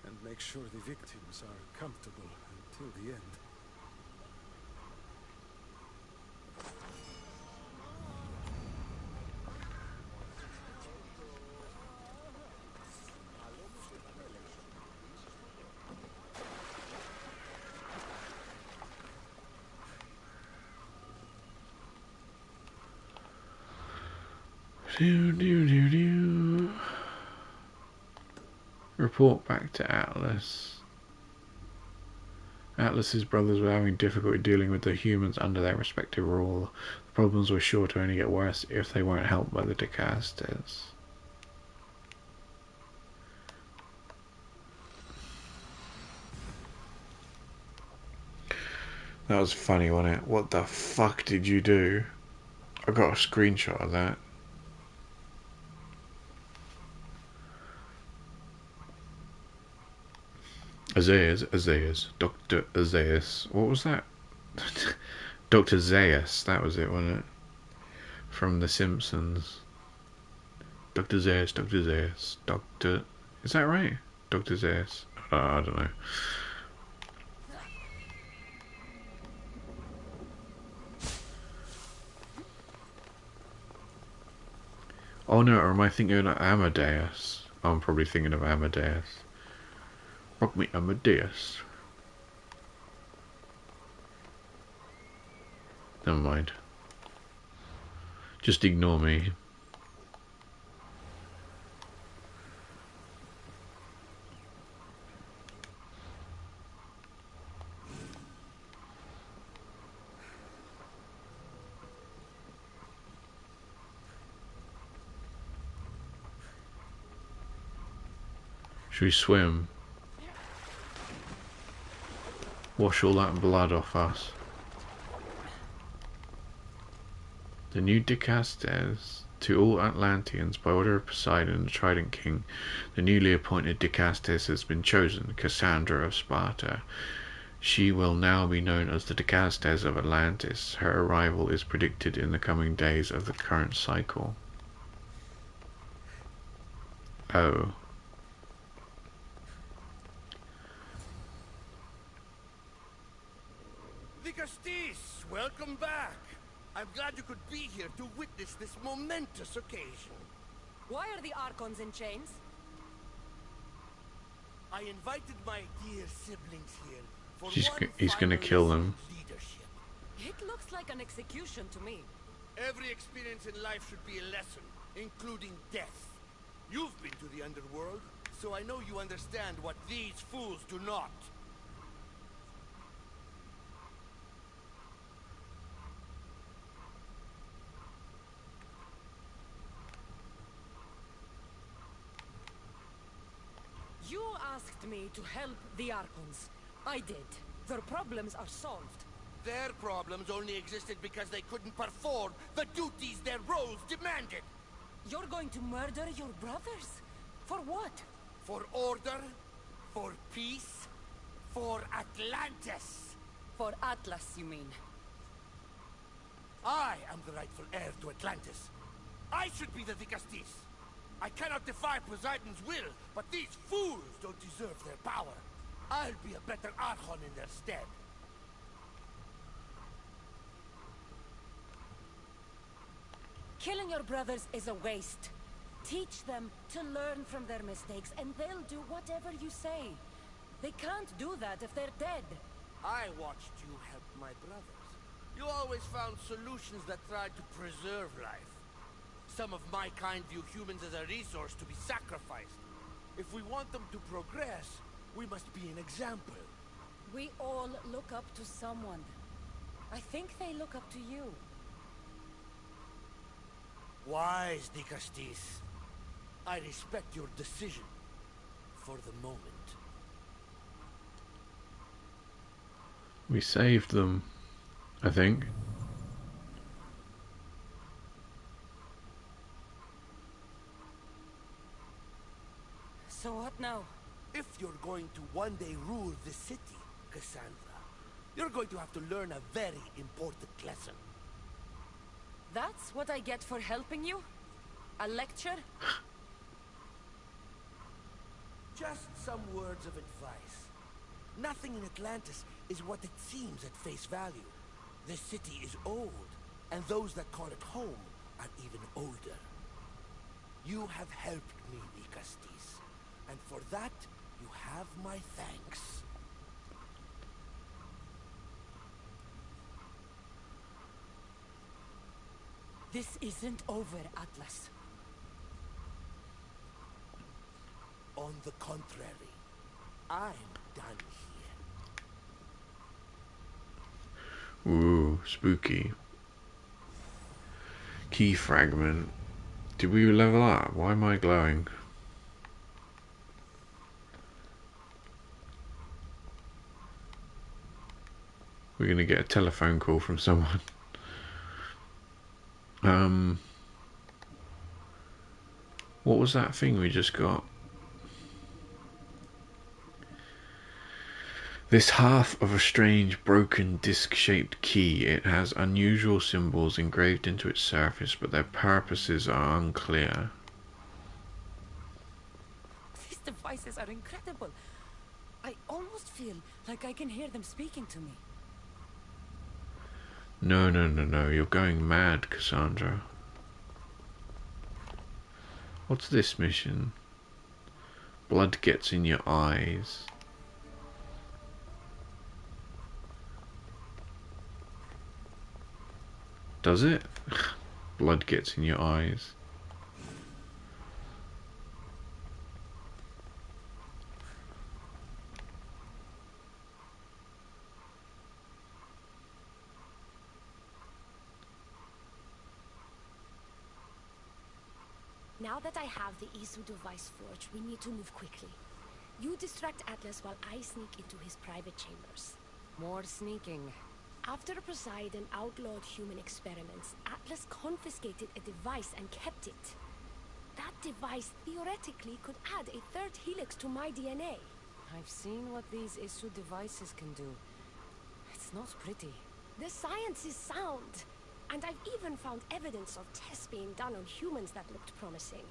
and make sure the victims are comfortable until the end. Report back to Atlas. Atlas's brothers were having difficulty dealing with the humans under their respective rule. The problems were sure to only get worse if they weren't helped by the Decastes. That was funny, wasn't it? What the fuck did you do? I got a screenshot of that. Dr. Zeus. What was that? Dr. Zeus, that was it, wasn't it? from The Simpsons. Dr. Zaius, Dr. Zaius, Dr. Is that right? Dr. Zaius. I don't know. Oh no, or am I thinking of Amadeus? I'm probably thinking of Amadeus. Rock me Amadeus. Never mind. Just ignore me. Should we swim? Wash all that blood off us. The new Dicastes, to all Atlanteans, by order of Poseidon, the Trident King, the newly appointed Dicastes has been chosen, Cassandra of Sparta. She will now be known as the Dicastes of Atlantis. Her arrival is predicted in the coming days of the current cycle. Oh. Dicastes, welcome back. I'm glad you could be here to witness this momentous occasion. Why are the Archons in chains? I invited my dear siblings here for He's gonna kill them. Leadership. It looks like an execution to me. Every experience in life should be a lesson, including death. You've been to the underworld, so I know you understand what these fools do not. You asked me to help the Archons. I did. Their problems are solved. Their problems only existed because they couldn't perform the duties their roles demanded. You're going to murder your brothers? For what? For order, for peace, for Atlantis. For Atlas, you mean? I am the rightful heir to Atlantis. I should be the Dicastes. I cannot defy Poseidon's will, but these fools don't deserve their power. I'll be a better Archon in their stead. Killing your brothers is a waste. Teach them to learn from their mistakes, and they'll do whatever you say. They can't do that if they're dead. I watched you help my brothers. You always found solutions that tried to preserve life. Some of my kind view humans as a resource to be sacrificed. If we want them to progress, we must be an example. We all look up to someone. I think they look up to you. Wise, Dicastes. I respect your decision. For the moment. We saved them, I think. So what now? If you're going to one day rule the city, Cassandra, you're going to have to learn a very important lesson. That's what I get for helping you? A lecture? Just some words of advice. Nothing in Atlantis is what it seems at face value. The city is old, and those that call it home are even older. You have helped me, Dicastes, and for that, you have my thanks. This isn't over, Atlas. On the contrary, I'm done here. Ooh, spooky. Key fragment. Did we level up? Why am I glowing? We're gonna get a telephone call from someone. What was that thing we just got? This half of a strange, broken, disc-shaped key. It has unusual symbols engraved into its surface, but their purposes are unclear. These devices are incredible. I almost feel like I can hear them speaking to me. No, no, no, no. You're going mad, Cassandra. What's this mission? Blood gets in your eyes. Does it? Blood gets in your eyes. Now that I have the Isu device forged, we need to move quickly. You distract Atlas while I sneak into his private chambers. More sneaking. After Poseidon outlawed human experiments, Atlas confiscated a device and kept it. That device theoretically could add a third helix to my DNA. I've seen what these Isu devices can do. It's not pretty. The science is sound. And I've even found evidence of tests being done on humans that looked promising.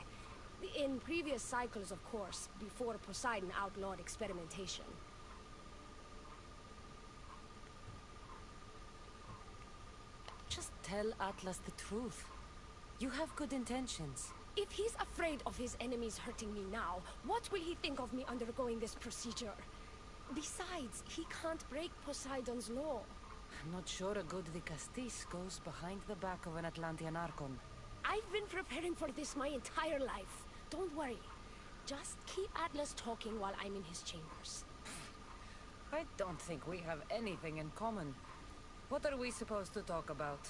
In previous cycles, of course, before Poseidon outlawed experimentation. Just tell Atlas the truth. You have good intentions. If he's afraid of his enemies hurting me now, what will he think of me undergoing this procedure? Besides, he can't break Poseidon's law. I'm not sure a good Vicastis goes behind the back of an Atlantean Archon. I've been preparing for this my entire life. Don't worry. Just keep Atlas talking while I'm in his chambers. I don't think we have anything in common. What are we supposed to talk about?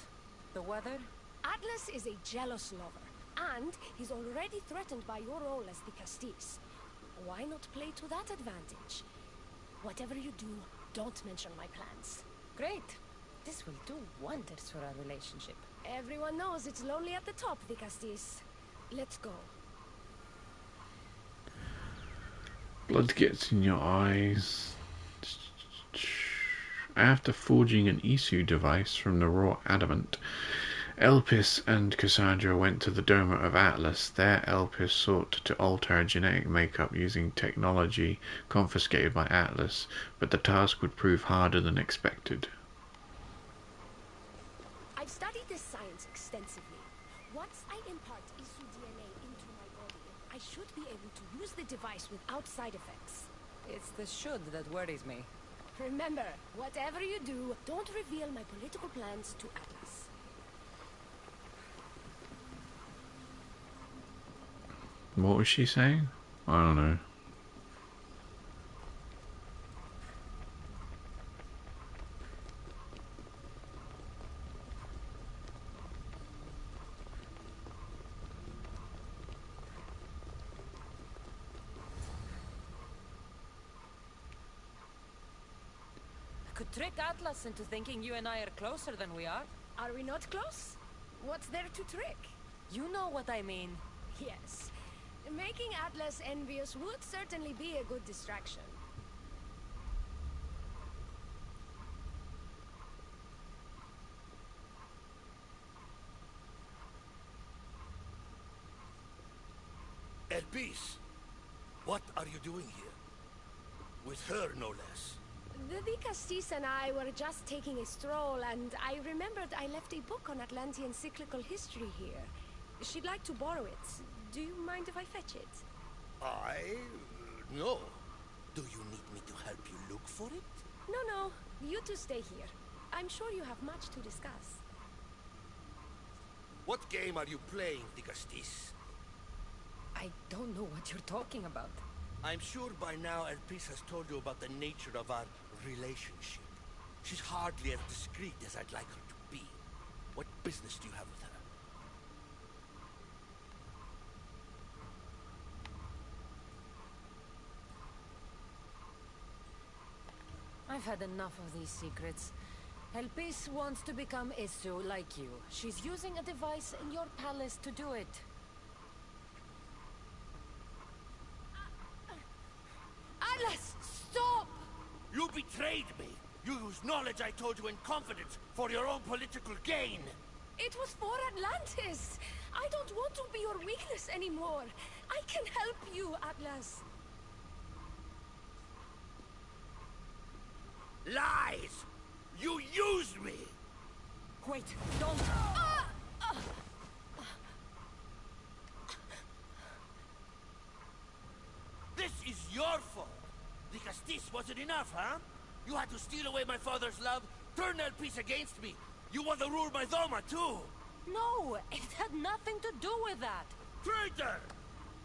The weather? Atlas is a jealous lover, and he's already threatened by your role as Vicastis. Why not play to that advantage? Whatever you do, don't mention my plans. Great. This will do wonders for our relationship. Everyone knows it's lonely at the top, Vicastis. Let's go. Blood gets in your eyes. After forging an Isu device from the raw adamant, Elpis and Cassandra went to the Doma of Atlas. There, Elpis sought to alter her genetic makeup using technology confiscated by Atlas, but the task would prove harder than expected. I've studied this science extensively. Once I impart Isu DNA into my body, I should be able to use the device without side effects. It's the should that worries me. Remember, whatever you do, don't reveal my political plans to Atlas. What was she saying? I don't know. I could trick Atlas into thinking you and I are closer than we are. Are we not close? What's there to trick? You know what I mean. Yes. Making Atlas envious would certainly be a good distraction. Elpis, what are you doing here? With her, no less. The Vicastis and I were just taking a stroll, and I remembered I left a book on Atlantean cyclical history here. She'd like to borrow it. Do you mind if I fetch it? No. Do you need me to help you look for it? No. You two stay here. I'm sure you have much to discuss. What game are you playing, Vicastis? I don't know what you're talking about. I'm sure by now Elpis has told you about the nature of our relationship. She's hardly as discreet as I'd like her to be. What business do you have with her? I've had enough of these secrets. Elpis wants to become Isu like you. She's using a device in your palace to do it. Atlas, stop! You betrayed me! You used knowledge I told you in confidence for your own political gain! It was for Atlantis! I don't want to be your weakness anymore. I can help you, Atlas. Lies! You used me! Wait, don't! This is your fault! Because this wasn't enough, huh? You had to steal away my father's love, turn El Peace against me. You want to rule my Doma, too! No, it had nothing to do with that. Traitor!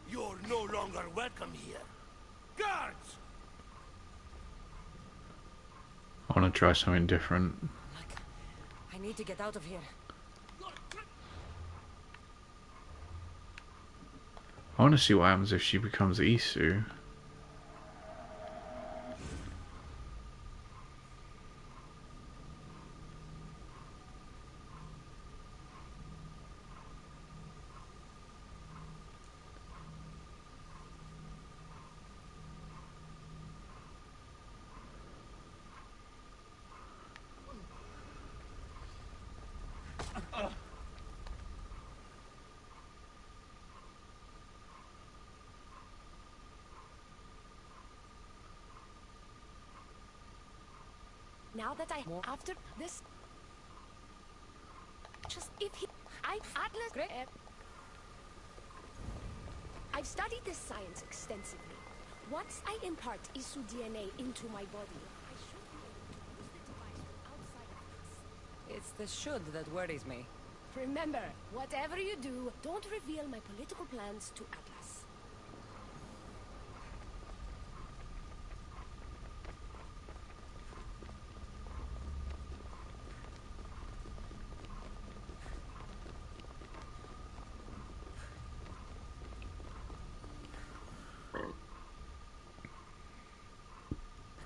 You're no longer welcome here. Guards! I want to try something different. Like, I need to get out of here. I want to see what happens if she becomes Isu. Now that after this, just if he, Atlas, I've studied this science extensively. Once I impart Isu DNA into my body, I should be able to use the device outside of this. It's the should that worries me. Remember, whatever you do, don't reveal my political plans to Atlas.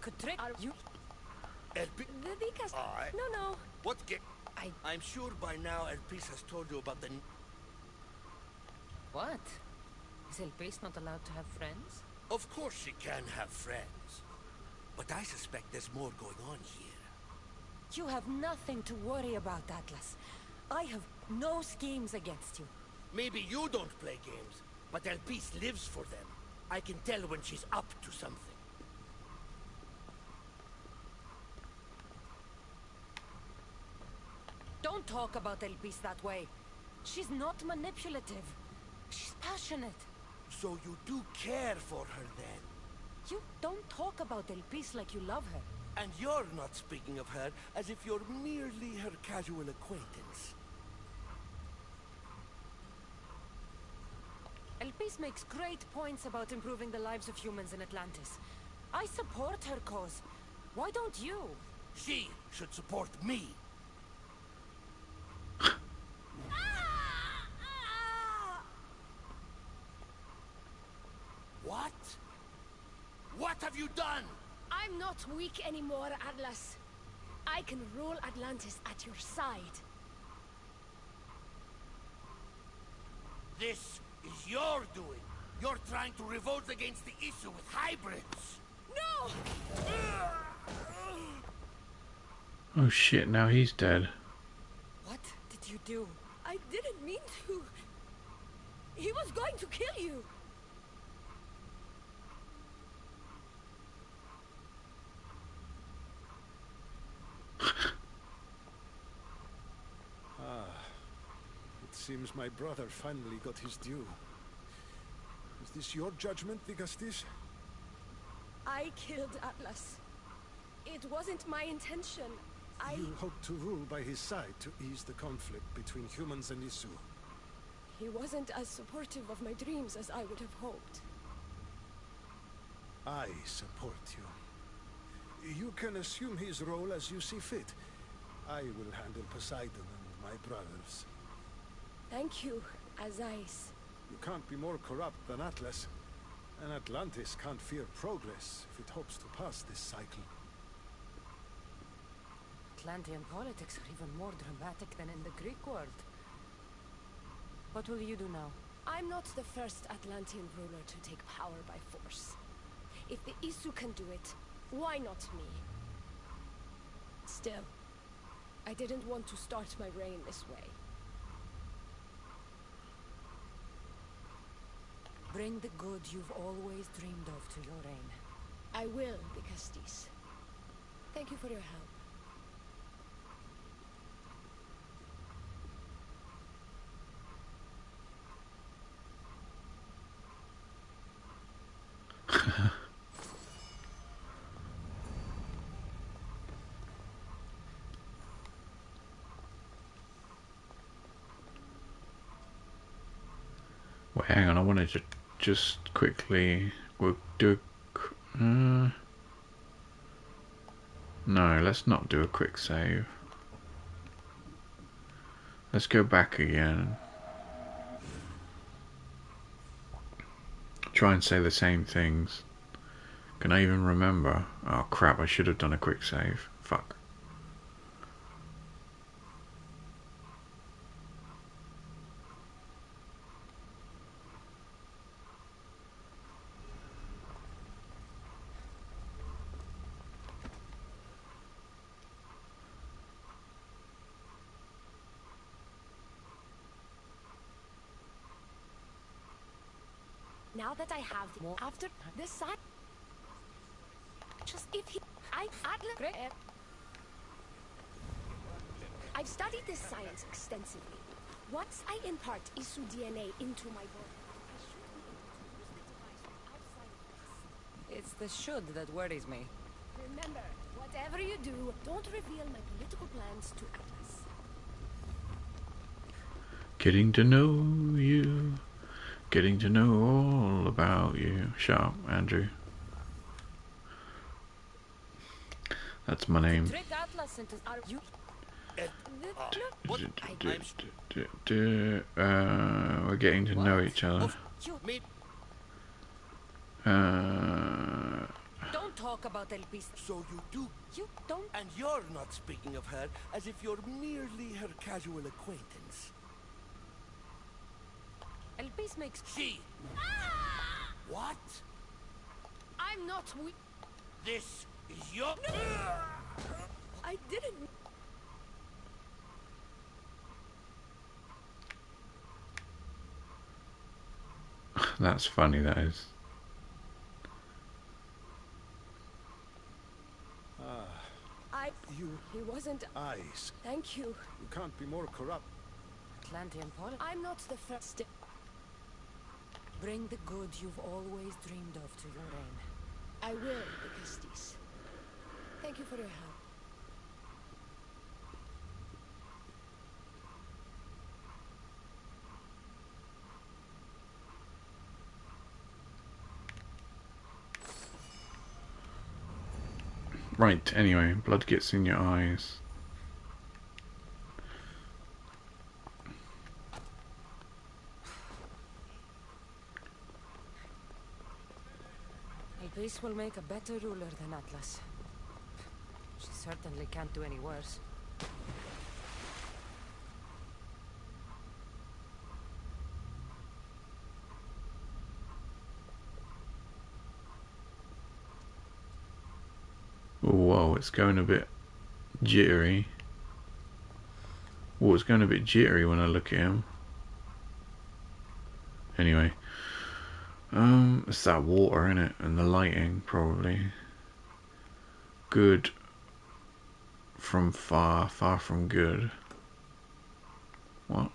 Could trick you? Because no. What I'm sure by now El Peace has told you about the... What? Is El Peace not allowed to have friends? Of course she can have friends. But I suspect there's more going on here. You have nothing to worry about, Atlas. I have no schemes against you. Maybe you don't play games, but El Peace lives for them. I can tell when she's up to something. Don't talk about El Peace that way. She's not manipulative. She's passionate. So you do care for her then? You don't talk about El Peace like you love her. And you're not speaking of her as if you're merely her casual acquaintance. El Peace makes great points about improving the lives of humans in Atlantis. I support her cause. Why don't you? She should support me. What? What have you done? I'm not weak anymore, Atlas. I can rule Atlantis at your side. This is your doing. You're trying to revolt against the issue with hybrids. No! Oh shit, now he's dead. What did you do? I didn't mean to. He was going to kill you. It seems my brother finally got his due. Is this your judgment, Vigastis? I killed Atlas. It wasn't my intention. You hoped to rule by his side to ease the conflict between humans and Isu. He wasn't as supportive of my dreams as I would have hoped. I support you. You can assume his role as you see fit. I will handle Poseidon and my brothers. Thank you, Azais. You can't be more corrupt than Atlas. And Atlantis can't fear progress if it hopes to pass this cycle. Atlantean politics are even more dramatic than in the Greek world. What will you do now? I'm not the first Atlantean ruler to take power by force. If the Isu can do it, Why not me? Still, I didn't want to start my reign this way. Bring the good you've always dreamed of to your reign. I will, Vicastis. Thank you for your help. Wait, hang on, I wanted to just quickly... We'll do a... no, let's not do a quick save. Let's go back again. Try and say the same things. Can I even remember? Oh crap, I should have done a quick save. Fuck. Now that I have the after this side, just if he, I've studied this science extensively. Once I impart Isu DNA into my body, I should be able to use the device from outside of this. It's the should that worries me. Remember, whatever you do, don't reveal my political plans to Atlas. Getting to know you. Getting to know all about you. Shut up, Andrew. That's my name. Trick Atlas into you. We're getting to know each other. Don't talk about Elpis. So you do. You don't. And you're not speaking of her as if you're merely her casual acquaintance. Elpis makes... She. What? I'm not weak. This is your... I didn't. That's funny, that is. He wasn't. Eyes. Thank you. You can't be more corrupt. Atlantean Paul. I'm not the first. Bring the good you've always dreamed of to your reign. I will, Vicastis. Thank you for your help. Right, anyway, blood gets in your eyes. Elpis will make a better ruler than Atlas. She certainly can't do any worse. Whoa, it's going a bit jittery. Whoa, it's going a bit jittery when I look at him. Anyway. It's that water, innit? And the lighting, probably. Good from far, far from good. What?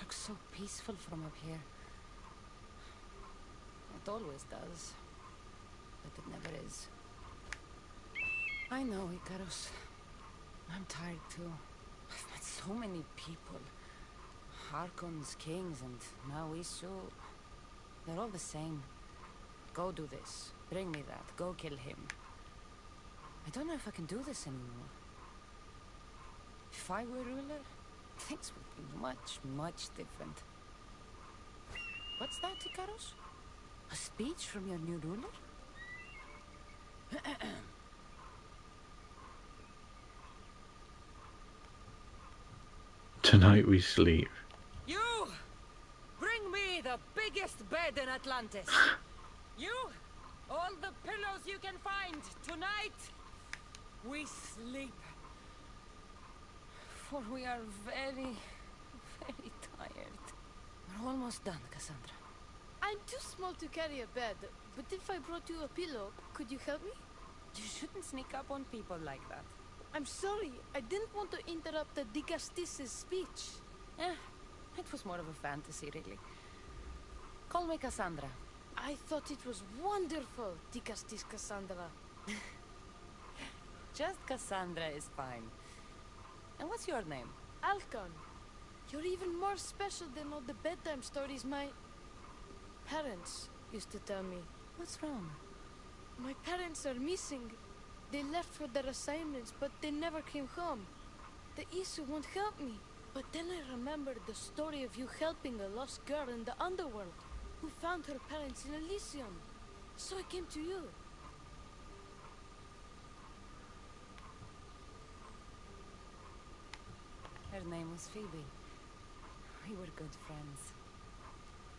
looks so peaceful from up here. It always does. But it never is. I know, Icarus. I'm tired too. I've met so many people. Archons, kings, and now Isu. They're all the same. Go do this. Bring me that. Go kill him. I don't know if I can do this anymore. If I were ruler, things would be much, much different. What's that, Icarus? A speech from your new ruler? Tonight we sleep. You! Bring me the biggest bed in Atlantis! You! All the pillows you can find! Tonight, we sleep. For we are very, very tired. We're almost done, Cassandra. I'm too small to carry a bed, but if I brought you a pillow, could you help me? You shouldn't sneak up on people like that. I'm sorry, I didn't want to interrupt the Dicastis' speech. It was more of a fantasy, really. Call me Cassandra. I thought it was wonderful, Dicastis Cassandra. Just Cassandra is fine. And what's your name? Alcon. You're even more special than all the bedtime stories my parents used to tell me. What's wrong? My parents are missing. They left for their assignments, but they never came home. The Isu won't help me. But then I remembered the story of you helping a lost girl in the underworld, who found her parents in Elysium. So I came to you. Her name was Phoebe. We were good friends.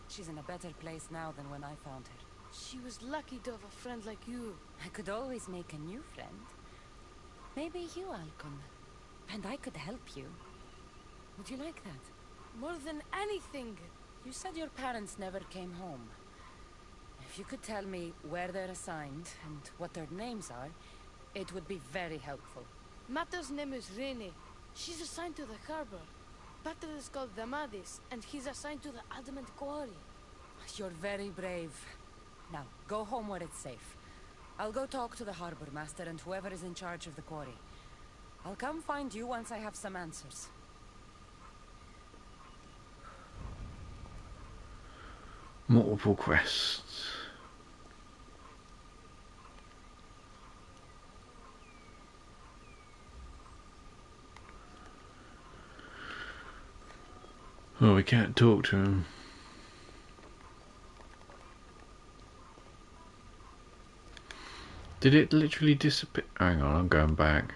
She's in a better place now than when I found her. She was lucky to have a friend like you. I could always make a new friend. Maybe you, Alcon. And I could help you. Would you like that? More than anything. You said your parents never came home. If you could tell me where they're assigned and what their names are, it would be very helpful. Mata's name is Rene. She's assigned to the harbor. Pater is called Damadis, and he's assigned to the Adamant Quarry. You're very brave. Now, go home where it's safe. I'll go talk to the harbor master and whoever is in charge of the quarry. I'll come find you once I have some answers. Multiple quests. Oh, we can't talk to him. Did it literally disappear? Hang on, I'm going back.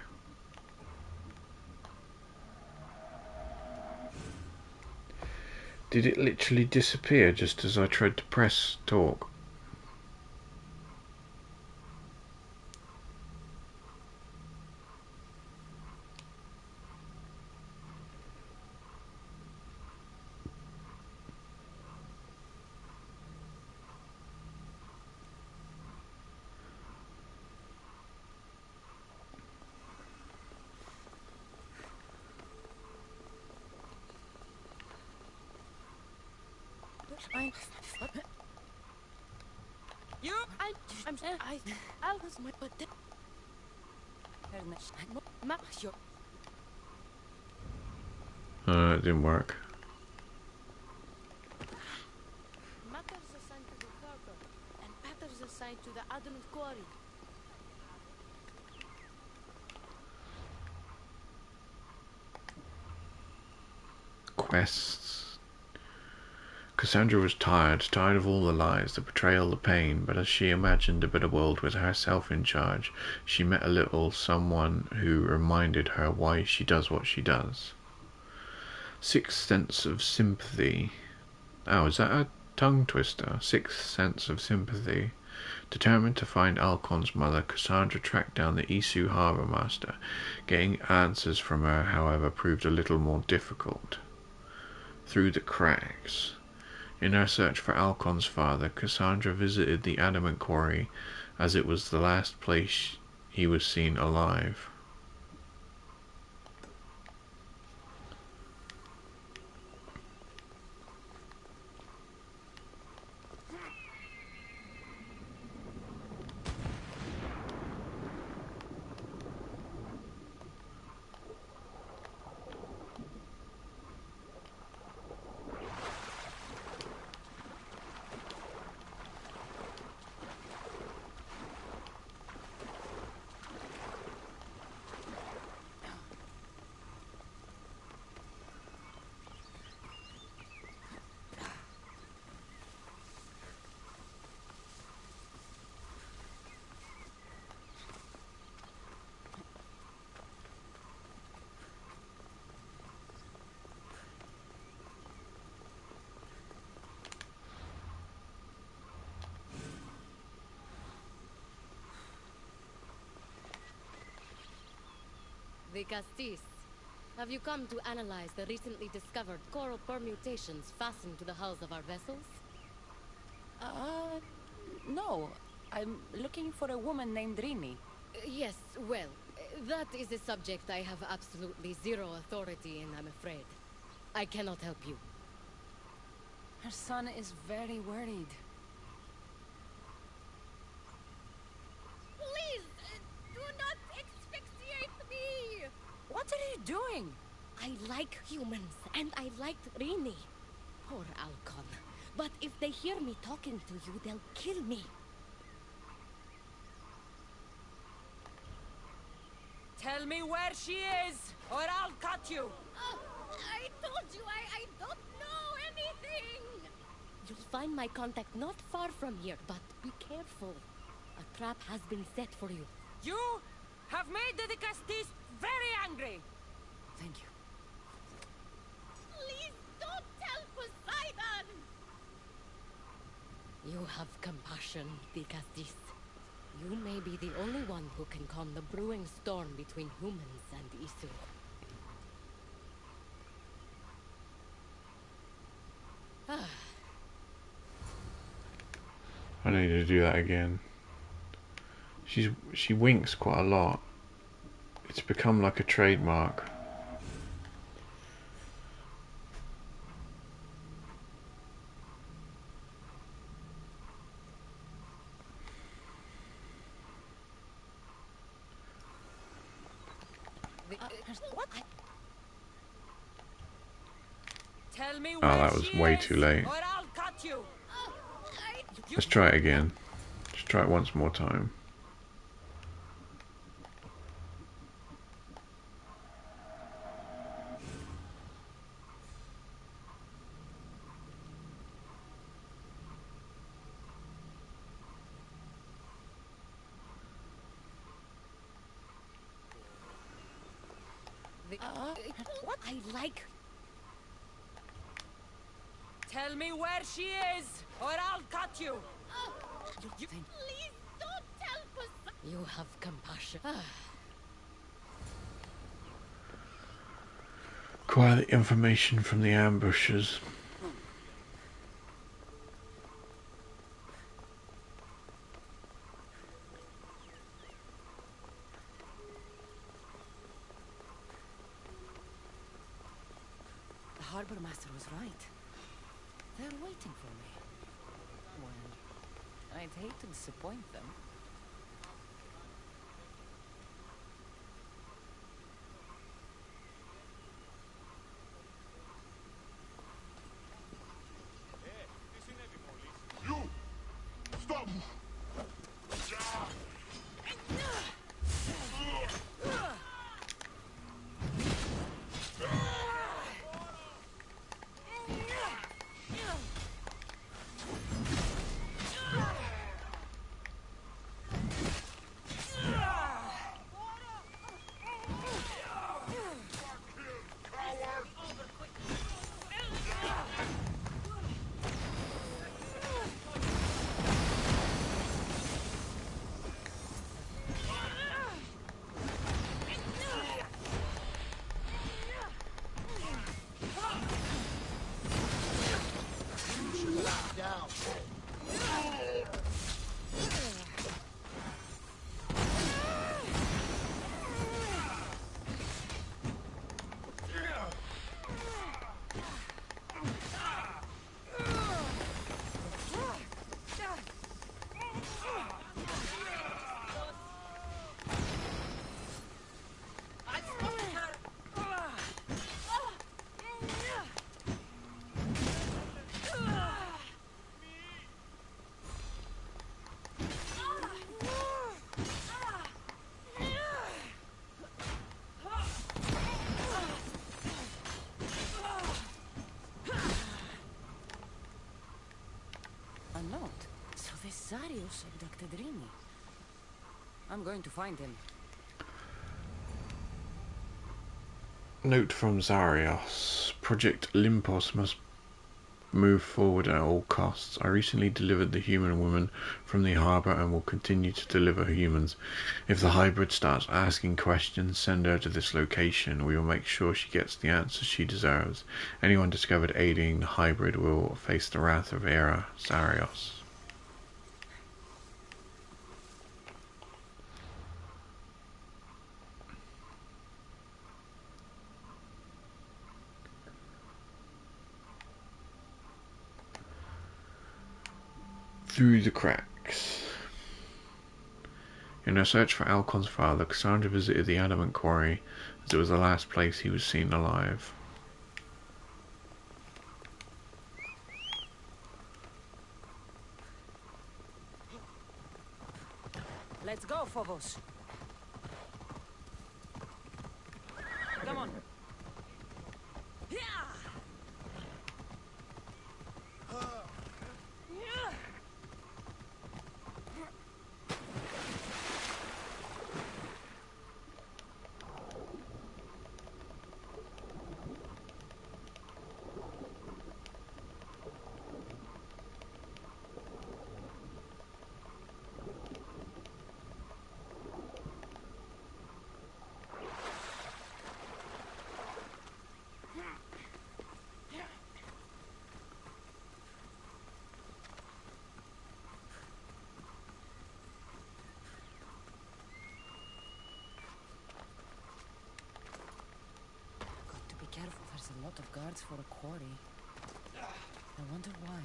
Did it literally disappear just as I tried to press talk? I was my but It didn't work. Matters assigned to the harbor, and Pater's assigned to the Adamant Quarry. Quests. Cassandra was tired of all the lies, the betrayal, the pain, but as she imagined a better world with herself in charge, she met a little someone who reminded her why she does what she does. Sixth sense of sympathy. Oh, is that a tongue twister? Sixth sense of sympathy. Determined to find Alcon's mother, Cassandra tracked down the Isu harbour master. Getting answers from her, however, proved a little more difficult. Through the cracks. In her search for Alcon's father, Cassandra visited the Adamant Quarry, as it was the last place he was seen alive. the Castis. Have you come to analyze the recently discovered coral permutations fastened to the hulls of our vessels? No. I'm looking for a woman named Rini. Yes, well, that is a subject I have absolutely zero authority in, I'm afraid. I cannot help you. Her son is very worried. Please, do not asphyxiate me! What are you doing? I like humans, and I liked Rini. Poor Alcon. But if they hear me talking to you, they'll kill me. Tell me where she is, or I'll cut you! I told you I don't know anything! You'll find my contact not far from here, but be careful. A trap has been set for you. You have made the Castis very angry! Thank you. Please don't tell Poseidon! You have compassion, the Castis. You may be the only one who can calm the brewing storm between humans and Isu. I need to do that again. She winks quite a lot. It's become like a trademark. What? Tell me Oh, where that was she way is, too late. or I'll cut you. Let's try it again. Let's try it once more time. What? I like... Tell me where she is, or I'll cut you. Please don't tell Poseidon! You have compassion. Acquire the information from the ambushers. The harbor master was right. They're waiting for me. Well, I'd hate to disappoint them. You! Stop! Zarius abducted Rini. I'm going to find him. Note from Zarios. Project Olympus must move forward at all costs. I recently delivered the human woman from the harbour and will continue to deliver humans. If the hybrid starts asking questions, send her to this location. We will make sure she gets the answers she deserves. Anyone discovered aiding the hybrid will face the wrath of Era Sarios. Through the cracks. In her search for Alcon's father, Cassandra visited the Adamant Quarry, as it was the last place he was seen alive. Let's go, Phobos. Come on. Careful, there's a lot of guards for a quarry. I wonder why.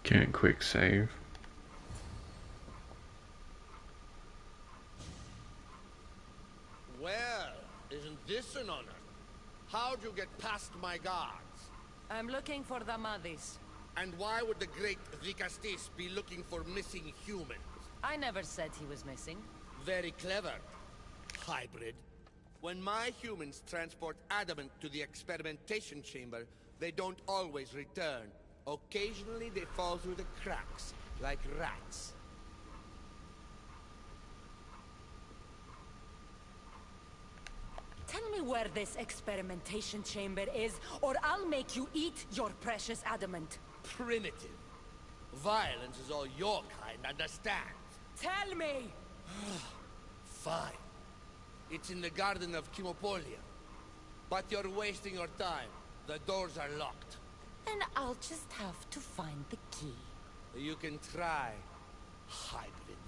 Can't quick save. Well, isn't this an honor? How'd you get past my guards? I'm looking for the Madis. And why would the great Vicastis be looking for missing humans? I never said he was missing. Very clever, hybrid. When my humans transport adamant to the experimentation chamber, they don't always return. Occasionally they fall through the cracks, like rats. Tell me where this experimentation chamber is, or I'll make you eat your precious adamant. Primitive. Violence is all your kind understands. Tell me! Fine. It's in the garden of Kimopolia. But you're wasting your time. The doors are locked. Then I'll just have to find the key. You can try, hybrid.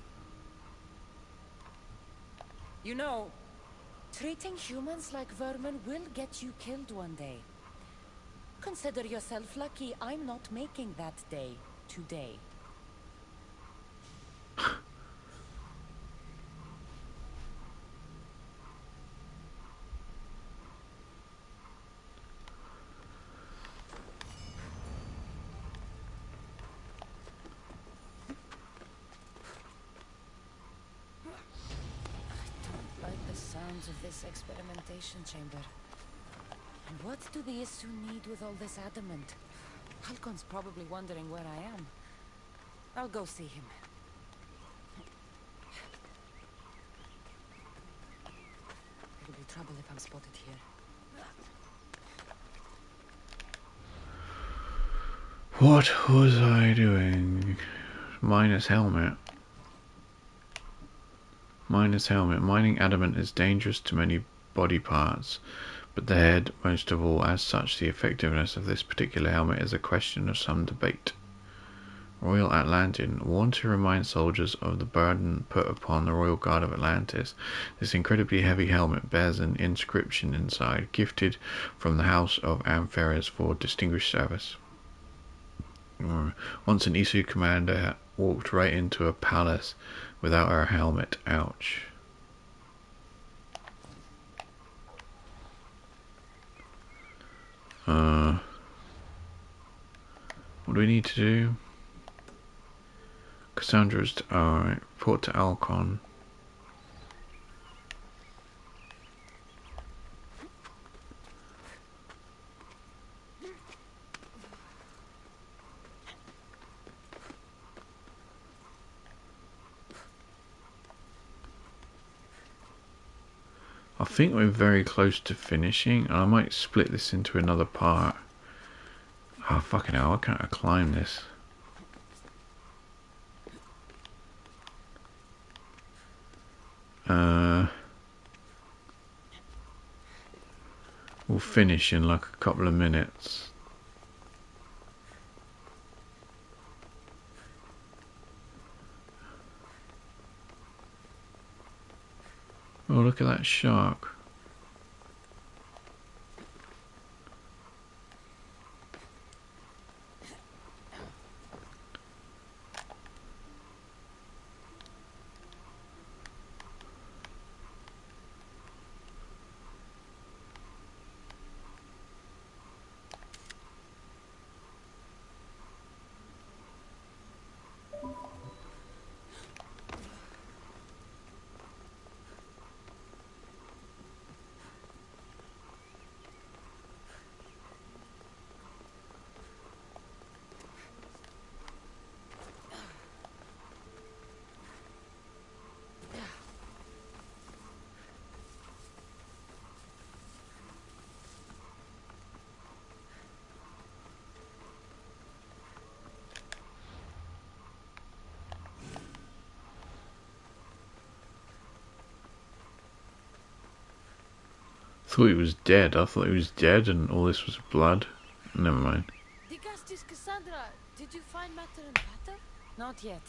You know, treating humans like vermin will get you killed one day. Consider yourself lucky I'm not making that day today. Sounds of this experimentation chamber. And what do the Isu need with all this adamant? Halcon's probably wondering where I am. I'll go see him. It'll be trouble if I'm spotted here. What was I doing? Minus helmet. Minus helmet. Mining adamant is dangerous to many body parts, but the head most of all. As such, the effectiveness of this particular helmet is a question of some debate. Royal Atlantean warned to remind soldiers of the burden put upon the Royal Guard of Atlantis. This incredibly heavy helmet bears an inscription inside, gifted from the House of Ampheres for distinguished service. Once an Isu commander walked right into a palace without her helmet. Ouch. do we need to do? Cassandra's... Alright, report to Alcon. I think we're very close to finishing, and I might split this into another part. Oh, fucking hell, why can't I climb this? We'll finish in like a couple of minutes. Oh, look at that shark. Thought he was dead. I thought he was dead and all this was blood. Never mind. Digastis Cassandra, did you find matter and patter? Not yet.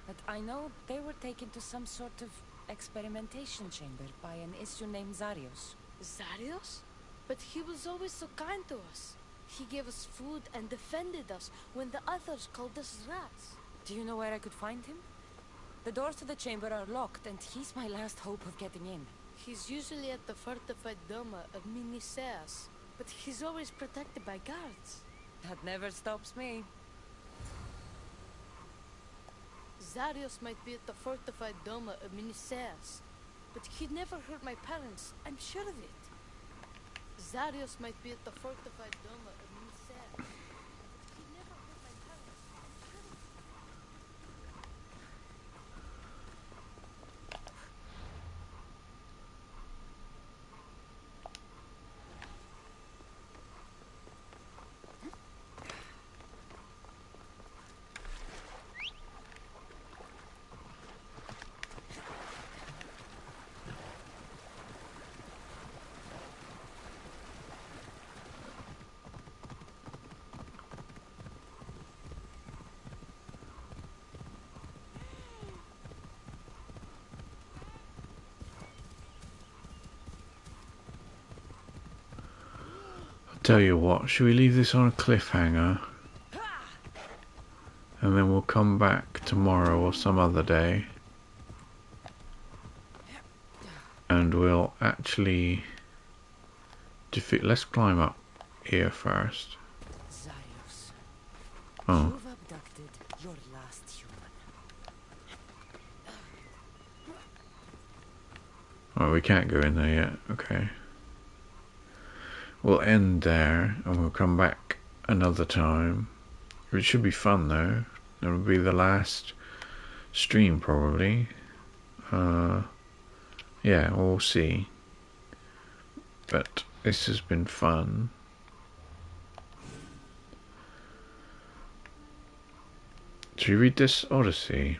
But I know they were taken to some sort of experimentation chamber by an issue named Zarios. Zarios? But he was always so kind to us. He gave us food and defended us when the others called us rats. Do you know where I could find him? The doors to the chamber are locked, and he's my last hope of getting in. He's usually at the fortified Doma of Miniseas, but he's always protected by guards. That never stops me. Zarios might be at the fortified Doma of Miniseas, but he'd never hurt my parents, I'm sure of it. Zarios might be at the fortified Doma of Miniseas, but he'd never hurt my parents, I'm sure of it. Tell you what, should we leave this on a cliffhanger? And then we'll come back tomorrow or some other day. And we'll actually defeat... Let's climb up here first. Zarios. Oh. You've abducted your last human. Oh, we can't go in there yet. Okay. We'll end there and we'll come back another time. It should be fun though. It'll be the last stream probably. Yeah, we'll see. But this has been fun. Should we read this Odyssey?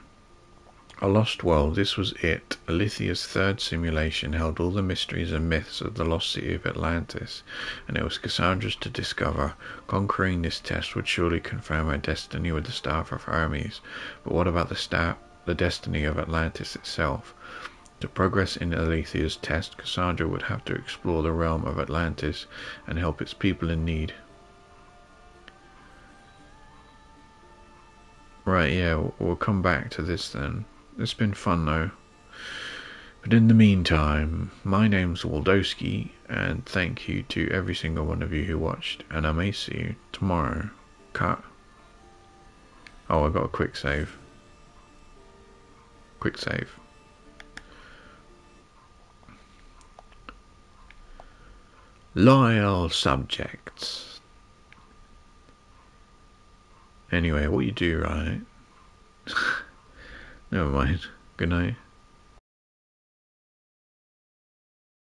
A Lost World, this was it. Alethea's third simulation held all the mysteries and myths of the lost city of Atlantis, and it was Cassandra's to discover. Conquering this test would surely confirm her destiny with the Staff of Hermes. But what about the destiny of Atlantis itself? To progress in Alethea's test, Cassandra would have to explore the realm of Atlantis and help its people in need. Right, yeah, we'll come back to this then. It's been fun though. But in the meantime, my name's Waldowski, and thank you to every single one of you who watched, and I may see you tomorrow. Cut. Oh, I got a quick save. Quick save. Loyal subjects. Anyway, what you do, right? Never mind. Good night.